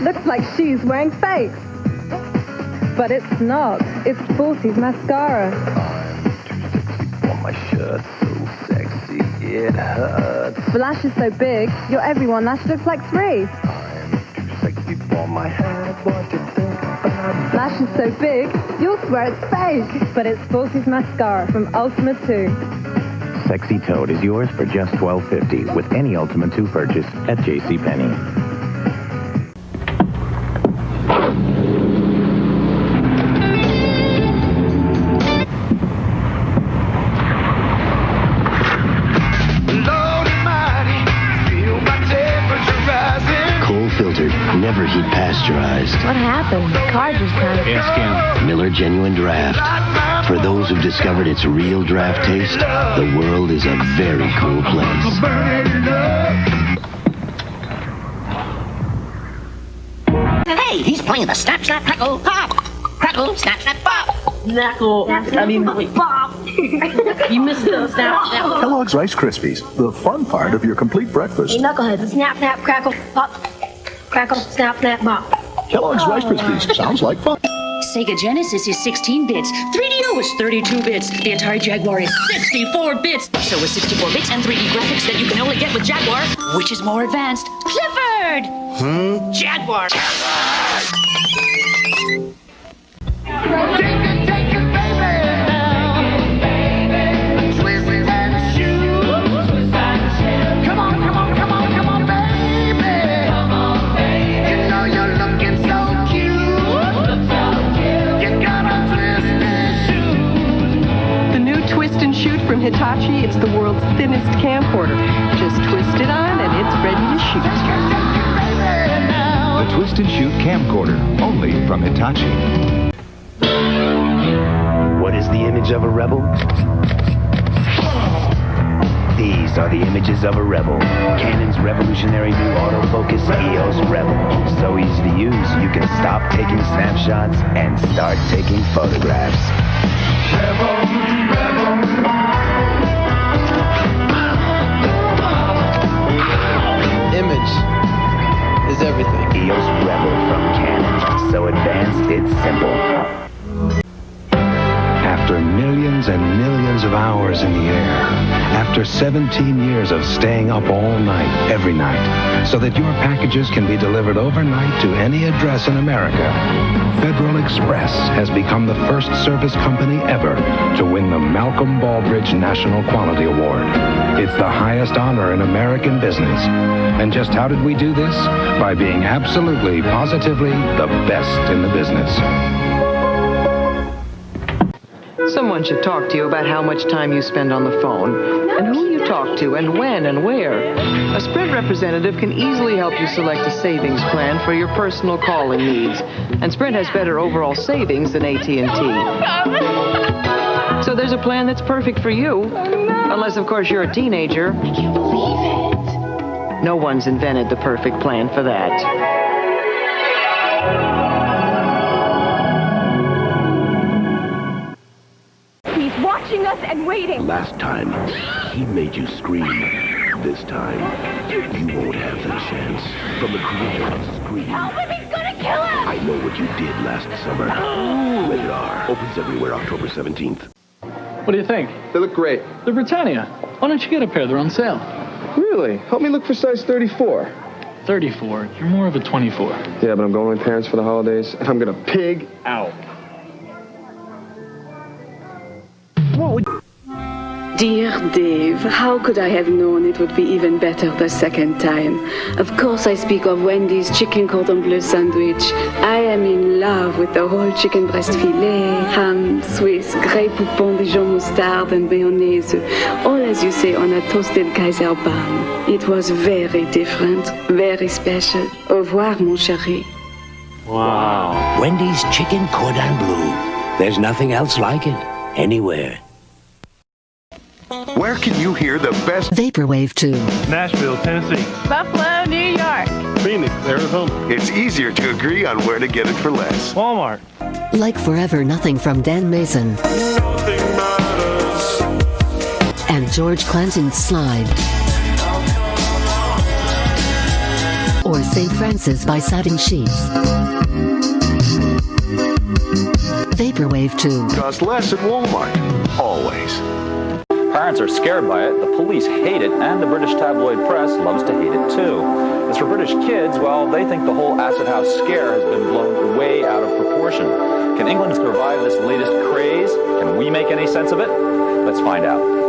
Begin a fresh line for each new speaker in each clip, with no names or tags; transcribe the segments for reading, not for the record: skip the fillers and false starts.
looks like she's wearing fakes. But it's not. It's 40s mascara.
I'm too sexy for my shirt. So sexy, it hurts.
The lashes so big, your every one lash looks like 3.
I'm too sexy for my head. What do you think about that?
Lashes so big, you'll swear it's fake. But it's 40s mascara from Ultima 2.
Sexy Toad is yours for just $12.50 with any Ultima 2 purchase at JCPenney.
Filtered, never heat pasteurized.
What happened? The car just kind of...
Ask him.
Miller Genuine Draft. For those who've discovered its real draft taste, the world is a very cool place.
Hey, he's playing the Snap, Snap, Crackle, Pop. Crackle, Snap, Snap, Pop.
Knuckle. I mean, Bob. You missed the snap, snap.
Kellogg's Rice Krispies, the fun part of your complete breakfast.
Hey, knuckleheads. Snap, snap, crackle, pop. Crackle, snap, snap, pop.
Kellogg's Rice Krispies sounds like fun.
Sega Genesis is 16 bits. 3DO is 32 bits. The Atari Jaguar is 64 bits. So is 64 bits and 3D graphics that you can only get with Jaguar. Which is more advanced? Clifford! Jaguar!
From Hitachi, it's the world's thinnest camcorder. Just twist it on and it's ready to shoot.
The Twist and Shoot camcorder, only from Hitachi.
What is the image of a rebel? These are the images of a rebel. Canon's revolutionary new autofocus EOS Rebel. So easy to use, you can stop taking snapshots and start taking photographs.
Image is everything.
EOS Rebel from Canon. So advanced, it's simple.
After millions and millions of hours in the air, after 17 years of staying up all night, every night, so that your packages can be delivered overnight to any address in America, Federal Express has become the first service company ever to win the Malcolm Baldrige National Quality Award. It's the highest honor in American business. And just how did we do this? By being absolutely, positively the best in the business.
Someone should talk to you about how much time you spend on the phone, and who you talk to, and when and where. A Sprint representative can easily help you select a savings plan for your personal calling needs, and Sprint has better overall savings than AT&T. So there's a plan that's perfect for you, unless, of course, you're a teenager.
I can't believe it.
No one's invented the perfect plan for that.
Watching us and waiting.
Last time, he made you scream. This time, you won't have that chance. From the creator of Scream.
Help him, he's gonna kill us!
I know what you did last summer. Rated R. Opens everywhere October 17th.
What do you think?
They look great.
They're Britannia. Why don't you get a pair? They're on sale.
Really? Help me look for size 34.
34. You're more of a 24.
Yeah, but I'm going with my parents for the holidays, and I'm gonna pig out.
Dear Dave, how could I have known it would be even better the second time? Of course I speak of Wendy's chicken cordon bleu sandwich. I am in love with the whole chicken breast filet, ham, Swiss, Grey Poupon, Dijon mustard and mayonnaise, all as you say on a toasted Kaiser bun. It was very different, very special. Au revoir, mon chéri.
Wow. Wendy's chicken cordon bleu. There's nothing else like it, anywhere.
Where can you hear the best
Vaporwave 2.
Nashville, Tennessee.
Buffalo, New York.
Phoenix, Arizona.
It's easier to agree on where to get it for less.
Walmart.
Like Forever Nothing from Dan Mason. And George Clanton's Slide.
or St. Francis by satin sheets. Vaporwave tube.
Cost less at Walmart. Always.
Parents are scared by it, the police hate it, and the British tabloid press loves to hate it too. As for British kids, well, they think the whole acid house scare has been blown way out of proportion. Can England survive this latest craze? Can we make any sense of it? Let's find out.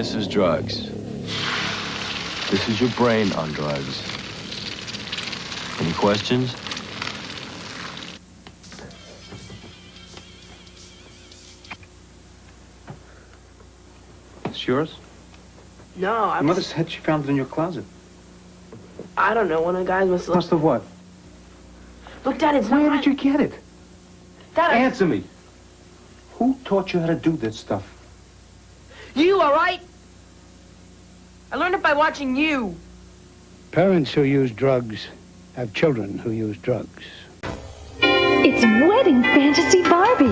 This is drugs. This is your brain on drugs. Any questions?
It's yours?
No,
Your mother said she found it in your closet.
I don't know. One of the guys must have...
Must have what?
Look, Dad, it's not...
Where did you get it?
Dad,
Answer me. Who taught you how to do this stuff?
You, all right? I learned it by watching you.
Parents who use drugs have children who use drugs.
It's Wedding Fantasy Barbie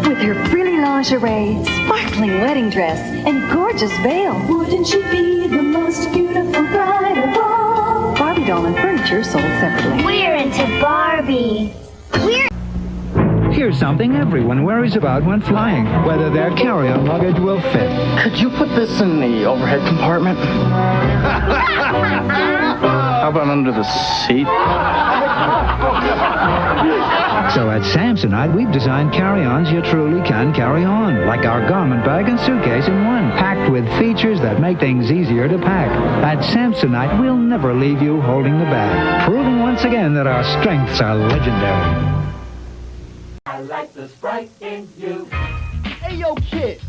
with her frilly lingerie, sparkling wedding dress, and gorgeous veil. Wouldn't she be the most beautiful bride of all? Barbie doll and furniture sold separately.
We're into Barbie.
Here's something everyone worries about when flying, whether their carry-on luggage will fit.
Could you put this in the overhead compartment? How about under the seat?
So at Samsonite, we've designed carry-ons you truly can carry on, like our garment bag and suitcase in one, packed with features that make things easier to pack. At Samsonite, we'll never leave you holding the bag, proving once again that our strengths are legendary.
I like the Sprite in you. Hey, yo, kid,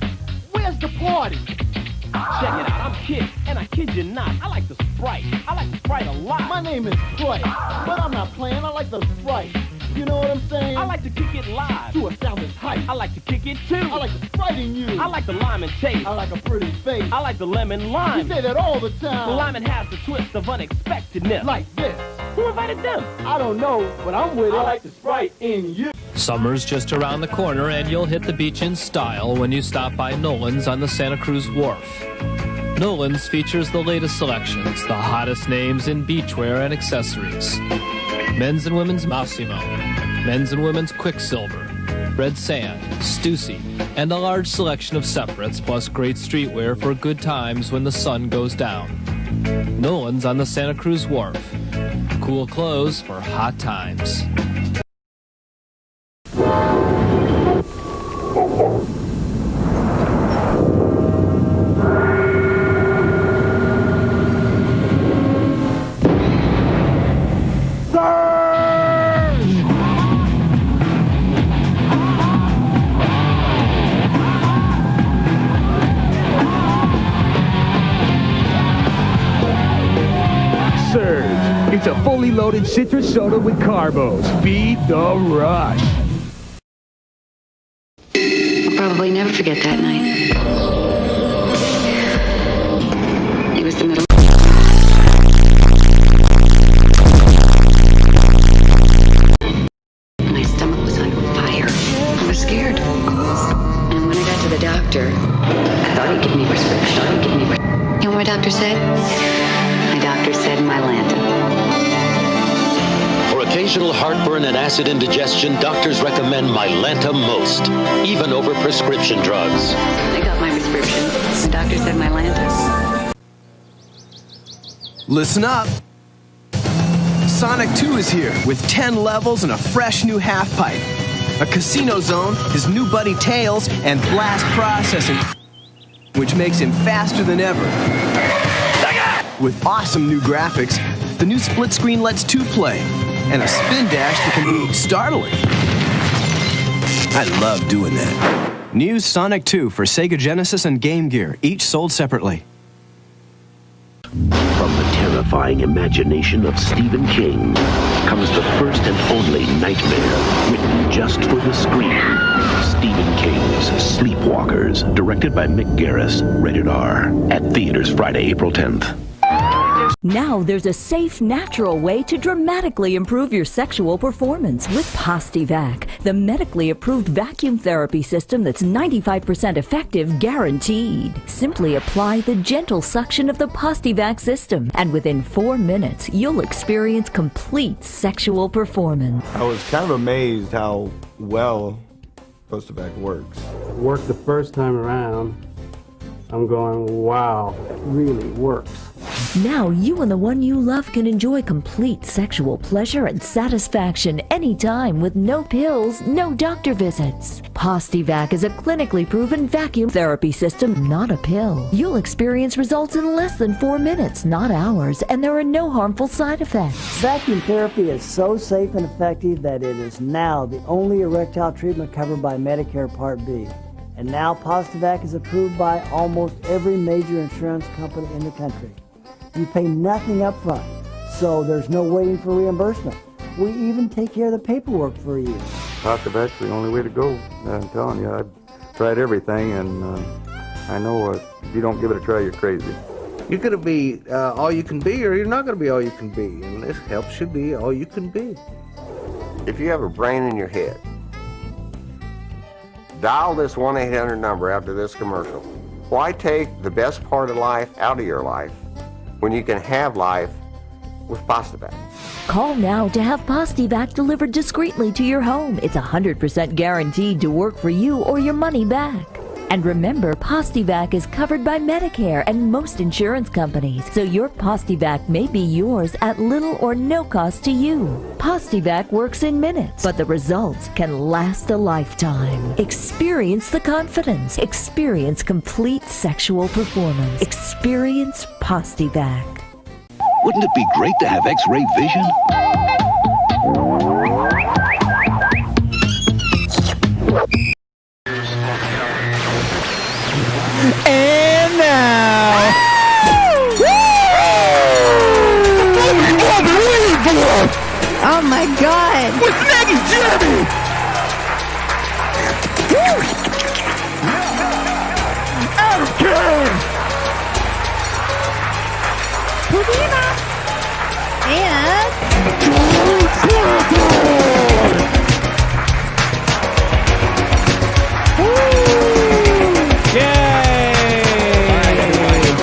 where's the party? Check it out, I'm Kid, and I kid you not, I like the Sprite. I like the Sprite a lot. My name is Sprite, but I'm not playing, I like the Sprite. You know what I'm saying? I like to kick it live. To a sounding tight. I like to kick it too. I like the Sprite in you. I like the lime and taste. I like a pretty face. I like the lemon lime. You say that all the time. The lemon has the twist of unexpectedness. Like this. Who invited them? I don't know, but I'm with it. I like the Sprite in you.
Summer's just around the corner, and you'll hit the beach in style when you stop by Nolan's on the Santa Cruz Wharf. Nolan's features the latest selections, the hottest names in beachwear and accessories. Men's and women's Massimo, men's and women's Quicksilver, Red Sand, Stussy, and a large selection of separates, plus great streetwear for good times when the sun goes down. Nolan's on the Santa Cruz Wharf. Cool clothes for hot times.
It's a fully loaded citrus soda with carbos. Feed the rush.
I'll probably never forget that night. It was the middle. My stomach was on fire. I was scared. And when I got to the doctor, I thought he'd give me a prescription. You know what my doctor said? My doctor said my Lanta.
For occasional heartburn and acid indigestion, doctors recommend Mylanta most, even over prescription drugs.
I got my prescription. The doctor said my Lanta.
Listen up. Sonic 2 is here with 10 levels and a fresh new half pipe, a casino zone, his new buddy Tails, and blast processing, which makes him faster than ever. With awesome new graphics, the new split screen lets 2 play, and a spin dash that can be startling. I love doing that. New Sonic 2 for Sega Genesis and Game Gear, each sold separately.
From the terrifying imagination of Stephen King comes the first and only nightmare written just for the screen. Stephen King's Sleepwalkers, directed by Mick Garris, rated R, at theaters Friday, April 10th.
Now there's a safe, natural way to dramatically improve your sexual performance with Postivac, the medically approved vacuum therapy system that's 95% effective, guaranteed. Simply apply the gentle suction of the Postivac system, and within 4 minutes, you'll experience complete sexual performance.
I was kind of amazed how well Postivac works.
Worked the first time around. I'm going, wow, it really works.
Now you and the one you love can enjoy complete sexual pleasure and satisfaction anytime with no pills, no doctor visits. Postivac is a clinically proven vacuum therapy system, not a pill. You'll experience results in less than 4 minutes, not hours, and there are no harmful side effects.
Vacuum therapy is so safe and effective that it is now the only erectile treatment covered by Medicare Part B. And now Postivac is approved by almost every major insurance company in the country. You pay nothing up front, so there's no waiting for reimbursement. We even take care of the paperwork for you.
Postivac's the only way to go. I'm telling you, I've tried everything, and I know if you don't give it a try, you're crazy.
You're going to be all you can be, or you're not going to be all you can be, and this helps you be all you can be.
If you have a brain in your head, dial this 1-800 number after this commercial. Why take the best part of life out of your life when you can have life with Postivac?
Call now to have Postivac delivered discreetly to your home. It's 100% guaranteed to work for you or your money back. And remember, Postivac is covered by Medicare and most insurance companies, so your Postivac may be yours at little or no cost to you. Postivac works in minutes, but the results can last a lifetime. Experience the confidence. Experience complete sexual performance. Experience Postivac.
Wouldn't it be great to have X-ray vision?
And now,
oh my God!
With Maggie Jeremy. Adam Kane.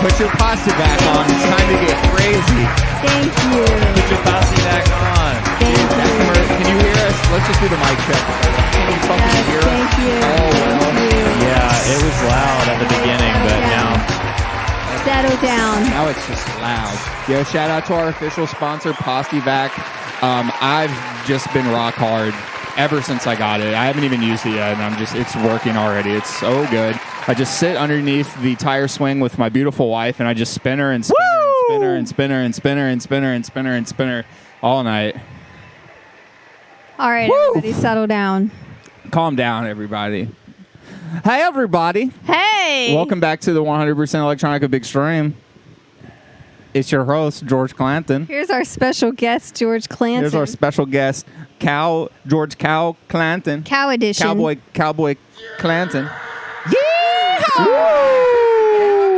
Put your Postivac on. It's time to get crazy.
Thank you.
Put your Postivac on.
Thank you.
Can you hear us? Let's just do the mic check. Can you fucking hear us?
Thank you.
Oh, well.
Yeah, it was loud at the beginning, but now.
Settle down.
Now it's just loud. Yo, shout out to our official sponsor, Postivac. I've just been rock hard ever since I got it. I haven't even used it yet, and it's working already. It's so good. I just sit underneath the tire swing with my beautiful wife, and I just spin her and spin her and spin her and spin her and spin her and spin her and spin her all night.
All right, everybody, settle down.
Calm down, everybody. Hey, everybody.
Hey.
Welcome back to the 100% Electronica Big Stream. It's your host, George Clanton.
Here's our special guest, George Clanton.
Here's our special guest, George Clanton.
Cow edition.
Cowboy Clanton.
Yeehaw!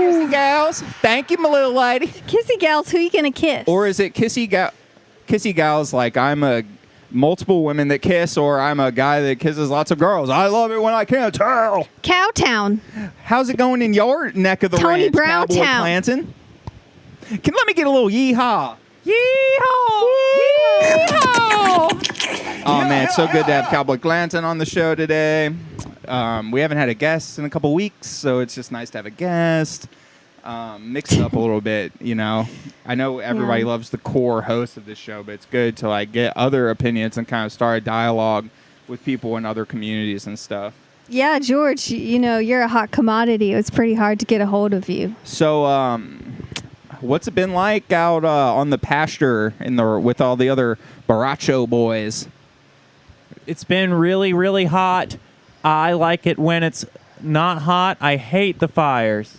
Kissy gals. Thank you, my little lady.
Kissy gals, who you gonna kiss?
Or is it kissy gals like I'm a multiple women that kiss, or I'm a guy that kisses lots of girls? I love it when I can't tell.
Cowtown.
How's it going in your neck of the
Tony
ranch,
Brown
Cowboy
Town.
Clanton? Let me get a little yeehaw.
Yeehaw!
Oh, man, it's so good to have Cowboy Clanton on the show today. We haven't had a guest in a couple weeks, so it's just nice to have a guest. Mix it up a little bit, you know. I know everybody loves the core host of this show, but it's good to like get other opinions and kind of start a dialogue with people in other communities and stuff.
Yeah, George, you know, you're a hot commodity. It was pretty hard to get a hold of you.
So, what's it been like out on the pasture with all the other Baracho boys?
It's been really, really hot. I like it when it's not hot. I hate the fires.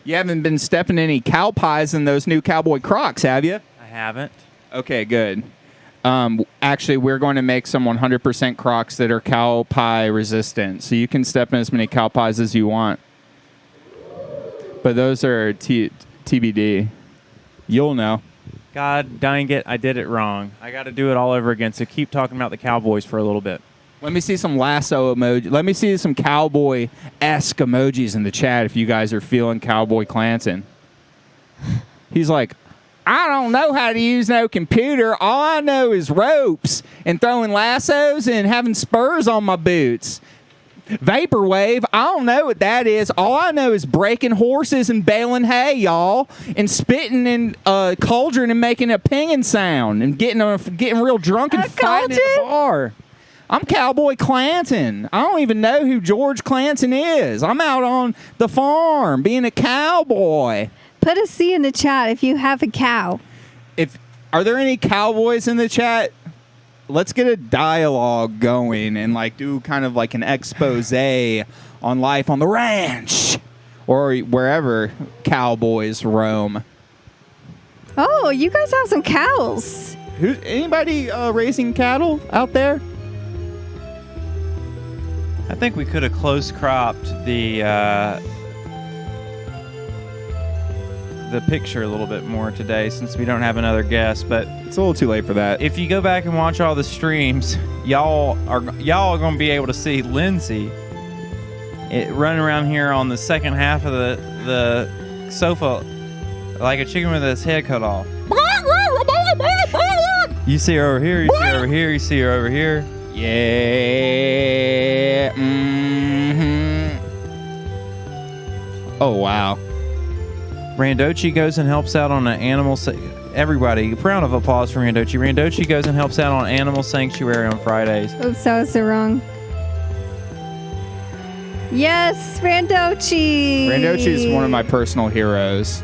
You haven't been stepping any cow pies in those new cowboy Crocs, have you?
I haven't.
Okay, good. Actually, we're going to make some 100% Crocs that are cow pie resistant, so you can step in as many cow pies as you want. But those are TBD. You'll know.
God dang it, I did it wrong. I got to do it all over again, so keep talking about the Cowboys for a little bit.
Let me see some lasso emoji. Let me see some cowboy-esque emojis in the chat if you guys are feeling Cowboy Clanton. He's like, I don't know how to use no computer. All I know is ropes and throwing lassos and having spurs on my boots. Vaporwave? I don't know what that is. All I know is breaking horses and baling hay, y'all, and spitting in a cauldron and making a pinging sound and getting real drunk and fighting at the bar. I'm Cowboy Clanton. I don't even know who George Clanton is. I'm out on the farm being a cowboy.
Put a C in the chat if you have a cow.
Are there any cowboys in the chat? Let's get a dialogue going and do kind of like an expose on life on the ranch or wherever cowboys roam.
Oh, you guys have some cows.
Anybody raising cattle out there?
I think we could have close cropped the picture a little bit more today since we don't have another guest, but
it's a little too late for that.
If you go back and watch all the streams, y'all are going to be able to see Lindsay running around here on the second half of the sofa like a chicken with its head cut off. You see her over here, you see her over here, you see her over here.
Yeah. Oh, wow.
Randochi goes and helps out on an animal. Everybody, a round of applause for Randochi. Randochi goes and helps out on Animal Sanctuary on Fridays.
Oops, I was so wrong. Yes, Randochi.
Randochi is one of my personal heroes.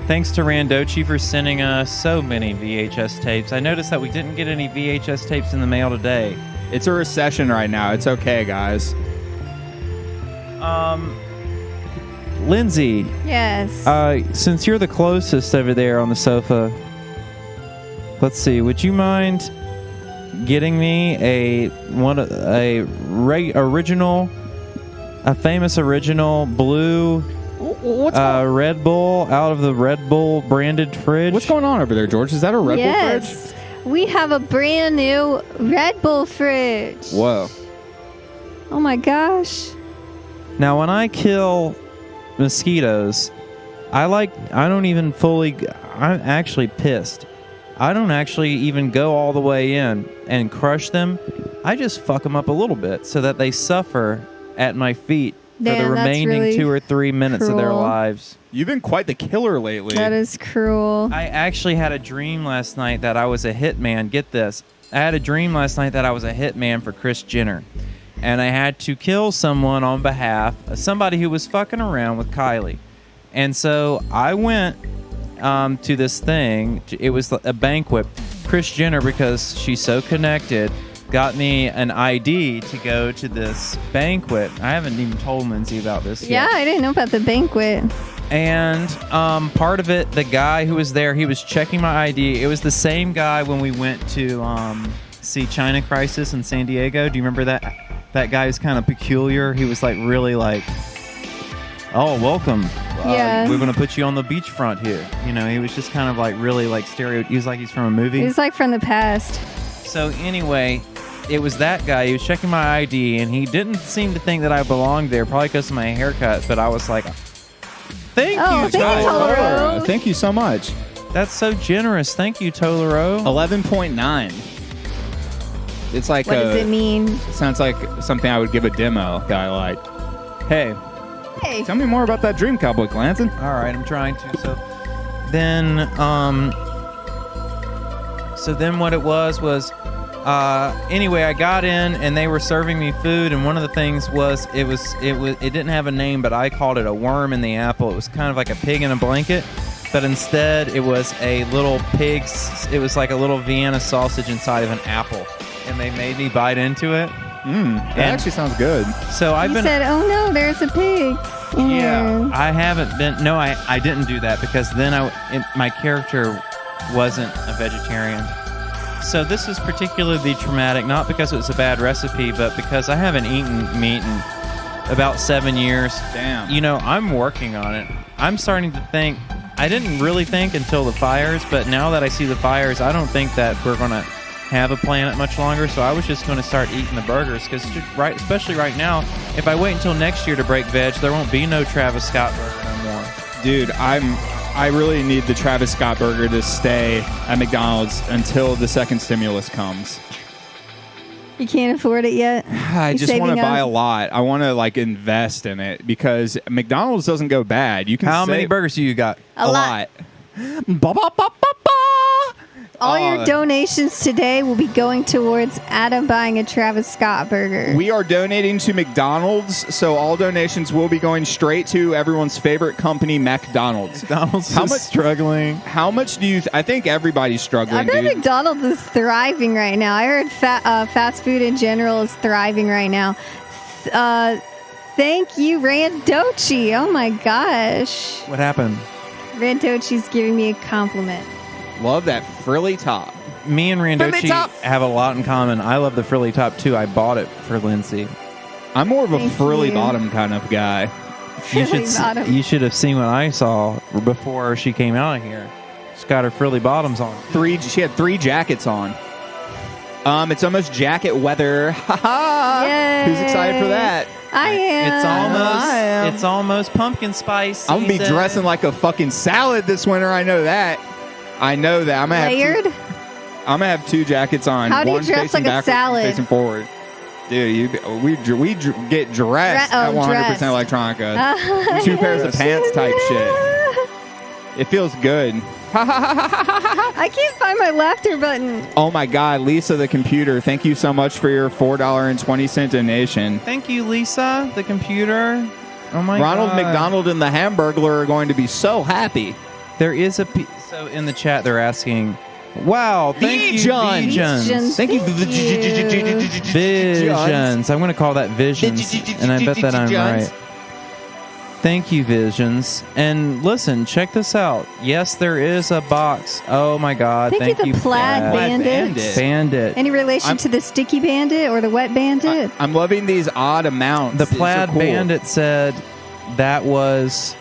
Thanks to Randochi for sending us so many VHS tapes. I noticed that we didn't get any VHS tapes in the mail today.
It's a recession right now. It's okay, guys.
Lindsay.
Yes.
Since you're the closest over there on the sofa, let's see. Would you mind getting me a famous original blue Red Bull out of the Red Bull branded fridge?
What's going on over there, George? Is that a Red Bull fridge?
Yes. We have a brand new Red Bull fridge.
Whoa.
Oh my gosh.
Now, when I kill mosquitoes, I'm actually pissed. I don't actually even go all the way in and crush them. I just fuck them up a little bit so that they suffer at my feet for the remaining really 2 or 3 minutes of their lives.
You've been quite the killer lately.
That is cruel.
I actually had a dream last night that I was a hitman. Get this. I had a dream last night that I was a hitman for Kris Jenner. And I had to kill someone on behalf of somebody who was fucking around with Kylie. And so I went to this thing. It was a banquet. Kris Jenner, because she's so connected, got me an ID to go to this banquet. I haven't even told Lindsay about this yet.
Yeah, I didn't know about the banquet.
And part of it, the guy who was there, he was checking my ID. It was the same guy when we went to see China Crisis in San Diego. Do you remember that? That guy was kind of peculiar. He was really oh, welcome.
Yeah.
We're going to put you on the beachfront here. You know, he was just kind of really stereo. He was like he's from a movie.
He was from the past.
So anyway, it was that guy. He was checking my ID, and he didn't seem to think that I belonged there, probably because of my haircut. But I was like, thank you,
Tolero.
Thank you so much.
That's so generous. Thank you, Tolero.
11.9. It's like
what does it mean?
Sounds like something I would give a demo that I like. Hey, tell me more about that dream, Cowboy Clanton.
All right, I'm trying to. So then what it was anyway, I got in and they were serving me food, and one of the things was it didn't have a name, but I called it a worm in the apple. It was kind of like a pig in a blanket, but instead it was a little pig's. It was like a little Vienna sausage inside of an apple. And they made me bite into it.
That actually sounds good.
So
You said, oh no, there's a pig.
Yeah, I haven't been. No, I didn't do that because then my character wasn't a vegetarian. So this is particularly traumatic, not because it was a bad recipe, but because I haven't eaten meat in about 7 years.
Damn.
You know, I'm working on it. I'm starting to think. I didn't really think until the fires, but now that I see the fires, I don't think that we're going to have a planet much longer, so I was just going to start eating the burgers because especially right now, if I wait until next year to break veg, there won't be no Travis Scott burger no more.
Dude, I really need the Travis Scott burger to stay at McDonald's until the second stimulus comes.
You can't afford it yet?
I
You
just want to
saving
buy a
up?
lot. I want to like invest in it because McDonald's doesn't go bad. You can
How many
save-
burgers do you got?
A lot. All your donations today will be going towards Adam buying a Travis Scott burger.
We are donating to McDonald's, so all donations will be going straight to everyone's favorite company, McDonald's.
McDonald's is struggling.
How much do you? I think everybody's struggling.
I bet
dude.
McDonald's is thriving right now. I heard fast food in general is thriving right now. Thank you, Randochi. Oh my gosh.
What happened?
Randochi's giving me a compliment.
Love that frilly top.
Me and
Frilly
Randochi
top.
have a lot in common. I love the frilly top too. I bought it for Lindsay.
I'm more of a
Thank
frilly
you.
bottom kind of guy.
You
Frilly
should
bottom.
you should have seen what I saw before she came out of here. She's got her frilly bottoms on.
She had 3 jackets on. It's almost jacket weather. Ha ha!
Yay.
Who's excited for that?
I am.
It's almost pumpkin spice.
I'm gonna be
season.
dressing like a fucking salad this winter. I know that. I'm gonna
Layered?
I'm gonna have 2 jackets on.
How do you
one
dress
facing
like a
backwards,
salad?
one facing forward. Dude, we get dressed at 100%
dressed.
Electronica. 2 pairs of pants type shit. It feels good.
I can't find my laughter button.
Oh my God, Lisa the computer, thank you so much for your $4.20 donation.
Thank you, Lisa, the computer. Oh my God.
Ronald McDonald and the Hamburglar are going to be so happy.
There is a so in the chat they're asking, wow, thank you, Visions.
Thank you,
Visions. I'm going to call that Visions, and I bet that I'm right. Thank you, Visions. And listen, check this out. Yes, there is a box. Oh my God!
Thank you, the Plaid Bandit.
Bandit.
Any relation to the Sticky Bandit or the Wet Bandit?
I'm loving these odd amounts.
The
These are
Plaid
cool.
Bandit said that was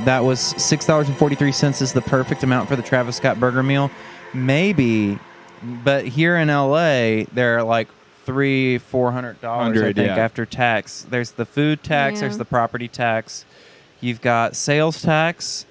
$6.43 is the perfect amount for the Travis Scott burger meal. Maybe, but here in LA, they're like $300-400 I think after tax. There's the food tax, there's the property tax, you've got sales tax,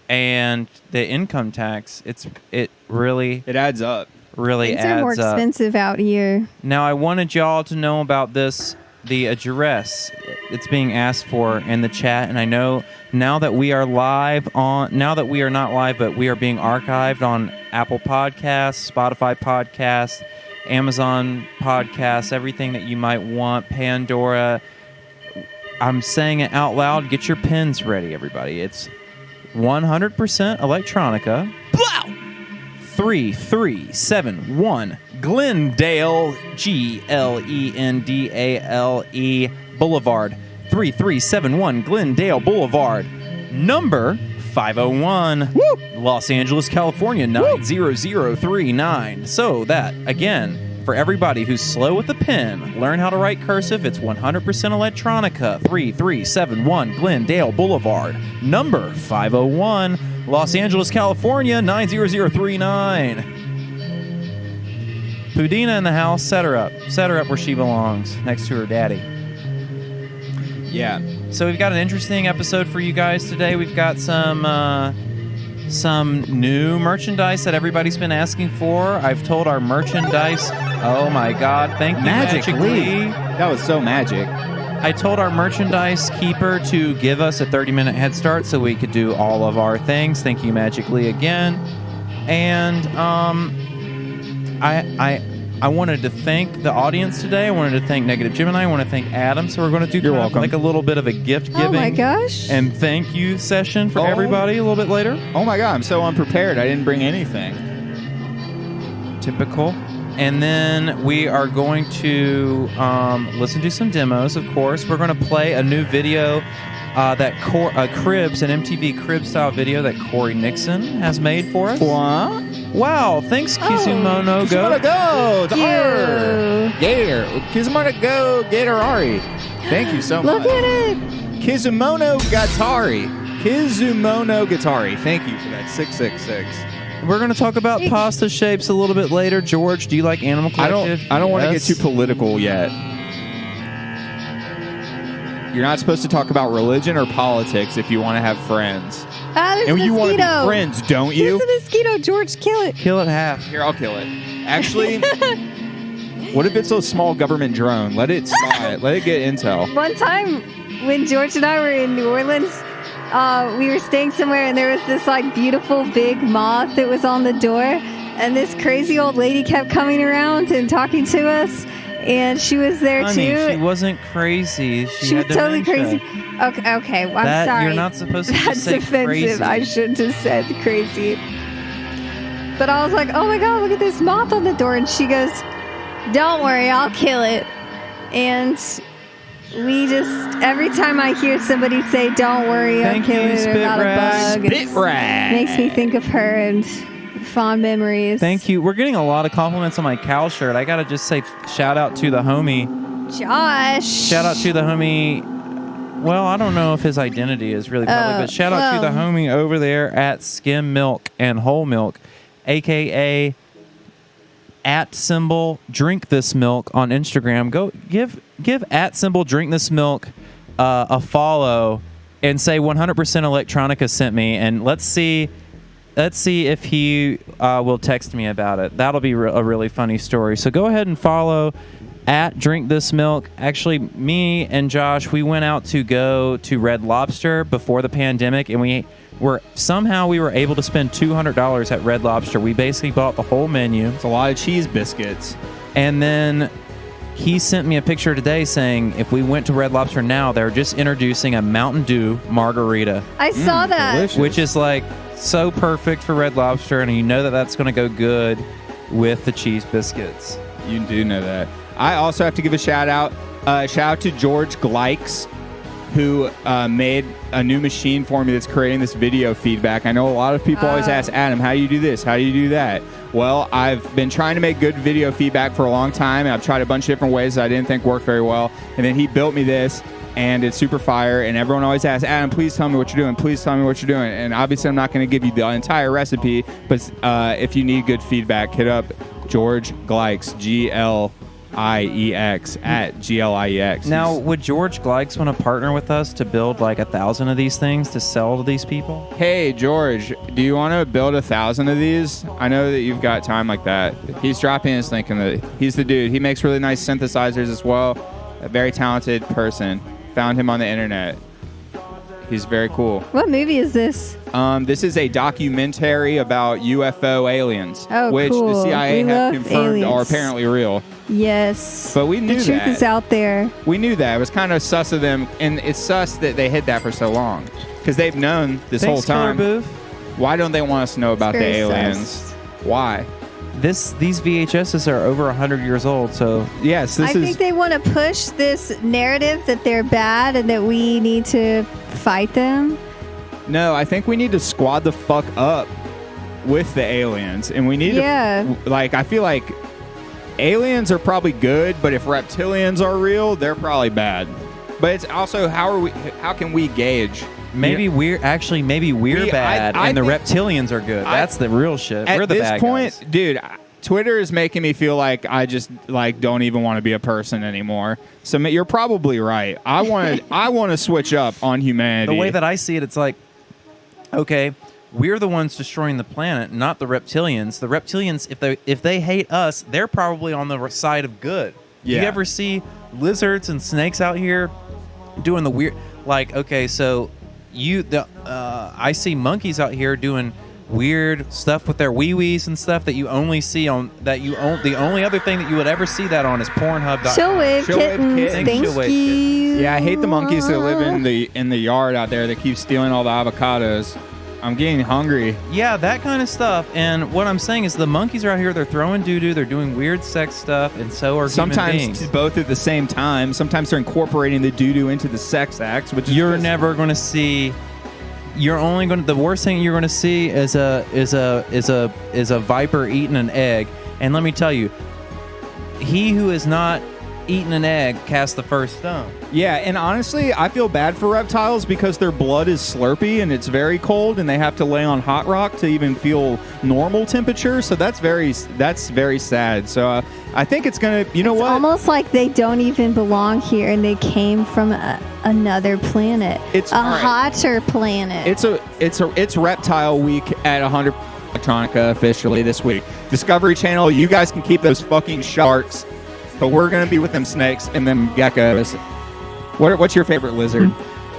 and the income tax. It really
adds up.
Really
Things
adds
are more
up.
expensive out here.
Now, I wanted y'all to know about this, the address. It's being asked for in the chat, and I know now that we are live on, now that we are not live, but we are being archived on Apple Podcasts, Spotify Podcasts, Amazon Podcasts, everything that you might want, Pandora. I'm saying it out loud. Get your pens ready, everybody. It's 100% Electronica. 3371 Glendale, Glendale Boulevard. 3371 Glendale Boulevard. Number 501. Woo! Los Angeles, California, 90039. So that, again, for everybody who's slow with the pen, learn how to write cursive. It's 100% Electronica. 3371 Glendale Boulevard. Number 501. Los Angeles, California, 90039. Pudina in the house. Set her up. Set her up where she belongs, next to her daddy. Yeah. So we've got an interesting episode for you guys today. We've got some new merchandise that everybody's been asking for. I've told our merchandise. Oh my God! Thank you, Magic Lee.
That was so magic.
I told our merchandise keeper to give us a 30-minute head start so we could do all of our things. Thank you, Magic Lee, again. And I wanted to thank the audience today. I wanted to thank Negative Gemini. I want to thank Adam. So we're going to do like a little bit of a gift giving.
Oh my gosh.
And thank you session for everybody a little bit later.
Oh my God, I'm so unprepared. I didn't bring anything.
Typical. And then we are going to listen to some demos, of course. We're going to play a new video, that Cribs, an MTV Cribs style video that Corey Nixon has made for us.
What?
Wow, thanks, Kizumono Go.
Kizumono Go! Yeah, Kizumono Go, Gatorari. Thank you so much.
Look at it!
Kizumono Gatari. Kizumono Gatari. Thank you for that. 666.
We're going to talk about pasta shapes a little bit later. George, do you like Animal Collective?
I don't want to get too political yet. You're not supposed to talk about religion or politics if you want to have friends.
There's
and
a
you want to
mosquito.
be friends, don't you?
There's a mosquito. George, kill it.
Kill it half.
Here, I'll kill it. Actually, What if it's a small government drone? Let it spy it. Let it get intel.
One time when George and I were in New Orleans, we were staying somewhere and there was this like beautiful big moth that was on the door, and this crazy old lady kept coming around and talking to us, and she was there
Honey,
too.
she wasn't crazy. She
was
had
totally
dementia.
crazy. Okay, well, I'm sorry.
You're not supposed to
That's
just say
offensive.
crazy.
I shouldn't have said crazy. But I was like, oh my God, look at this moth on the door. And she goes, don't worry, I'll kill it. And we just, every time I hear somebody say, don't worry, I'll kill it, or not a bug, it makes me think of her and fond memories.
Thank you. We're getting a lot of compliments on my cow shirt. I got to just say shout out to the homie.
Josh.
Shout out to the homie. Well, I don't know if his identity is really public, but shout out to the homie over there at Skim Milk and Whole Milk, a.k.a. @Drink This Milk on Instagram. Go give @Drink This Milk a follow and say 100% Electronica sent me, and let's see if he will text me about it. That'll be a really funny story. So go ahead and follow @Drink This Milk. Actually, me and Josh, we went out to go to Red Lobster before the pandemic, and we were able to spend $200 at Red Lobster. We basically bought the whole menu.
It's a lot of cheese biscuits.
And then he sent me a picture today saying if we went to Red Lobster now, they're just introducing a Mountain Dew margarita.
I saw that.
Delicious.
Which is like so perfect for Red Lobster, and you know that that's going to go good with the cheese biscuits.
You do know that. I also have to give a shout out to George Glikes, who made a new machine for me that's creating this video feedback. I know a lot of people always ask, Adam, how do you do this? How do you do that? Well, I've been trying to make good video feedback for a long time, and I've tried a bunch of different ways that I didn't think worked very well. And then he built me this, and it's super fire. And everyone always asks, Adam, please tell me what you're doing. Please tell me what you're doing. And obviously, I'm not going to give you the entire recipe, but if you need good feedback, hit up George Glikes, GLIEX @GLIEX.
Now, would George Glikes want to partner with us to build like 1,000 of these things to sell to these people?
Hey, George, do you want to build 1,000 of these? I know that you've got time like that. He's dropping his link he's the dude. He makes really nice synthesizers as well. A very talented person. Found him on the internet. He's very cool.
What movie is this?
This is a documentary about UFO aliens, which
cool.
the CIA have confirmed
aliens.
are apparently real.
Yes.
But we knew
the truth is out there.
We knew that. It was kind of sus of them, and it's sus that they hid that for so long, because they've known this whole time.
Killer Booth.
Why don't they want us to know about the aliens?
Sus.
Why?
These VHSs are over 100 years old, so
yes,
I think they want to push this narrative that they're bad and that we need to fight them.
No, I think we need to squad the fuck up with the aliens, and we need to, I feel like aliens are probably good, but if reptilians are real, they're probably bad. But it's also how can we gauge?
Maybe we're bad and the reptilians are good. That's the real shit. We're the bad guys.
At this point, dude, Twitter is making me feel like I just don't even want to be a person anymore. So you're probably right. I want to switch up on humanity.
The way that I see it, it's like, okay, we're the ones destroying the planet, not the reptilians. The reptilians, if they hate us, they're probably on the side of good.
Yeah.
Do you ever see lizards and snakes out here doing the weird? Like, okay, so I see monkeys out here doing weird stuff with their wee-wees and stuff that you only see on the only other thing that you would ever see that on is Pornhub.
Showwave kittens. Thank you.
Yeah, I hate the monkeys that live in the yard out there that keep stealing all the avocados. I'm getting hungry.
Yeah, that kind of stuff. And what I'm saying is the monkeys are out here, they're throwing doo-doo, they're doing weird sex stuff, and so are human beings.
Sometimes both at the same time. Sometimes they're incorporating the doo-doo into the sex acts, which is
you're never going to see. You're only going to. The worst thing you're going to see is a viper eating an egg. And let me tell you, he who is not eating an egg casts the first stone.
Yeah, and honestly, I feel bad for reptiles because their blood is slurpy and it's very cold, and they have to lay on hot rock to even feel normal temperature. So that's very sad. So I think it's gonna. You know what?
It's almost like they don't even belong here, and they came from another planet. It's a hotter planet.
It's Reptile Week at 100 Electronica officially this week. Discovery Channel, you guys can keep those fucking sharks but we're going to be with them snakes and them geckos. What's your favorite lizard?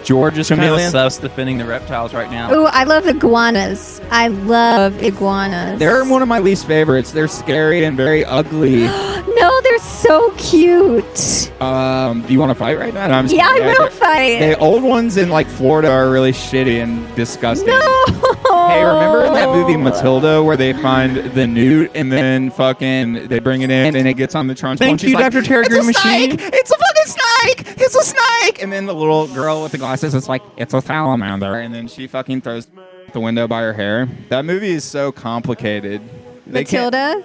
George is
Kind of
chameleon?
sus defending the reptiles right now.
Ooh, I love iguanas. I love iguanas.
They're one of my least favorites. They're scary and very ugly.
No, they're so cute.
Do you want to fight right now? No, I'm just
Yeah,
kidding.
I will fight.
The old ones in like Florida are really shitty and disgusting.
No.
Hey, remember in that movie Matilda where they find the newt and then fucking they bring it in and it gets on the trunk?
Thank you, Dr. Terry Green Machine.
It's a fucking snake! It's a snake! And then the little girl with the glasses is like, it's a salamander. And then she fucking throws the window by her hair. That movie is so complicated. Matilda,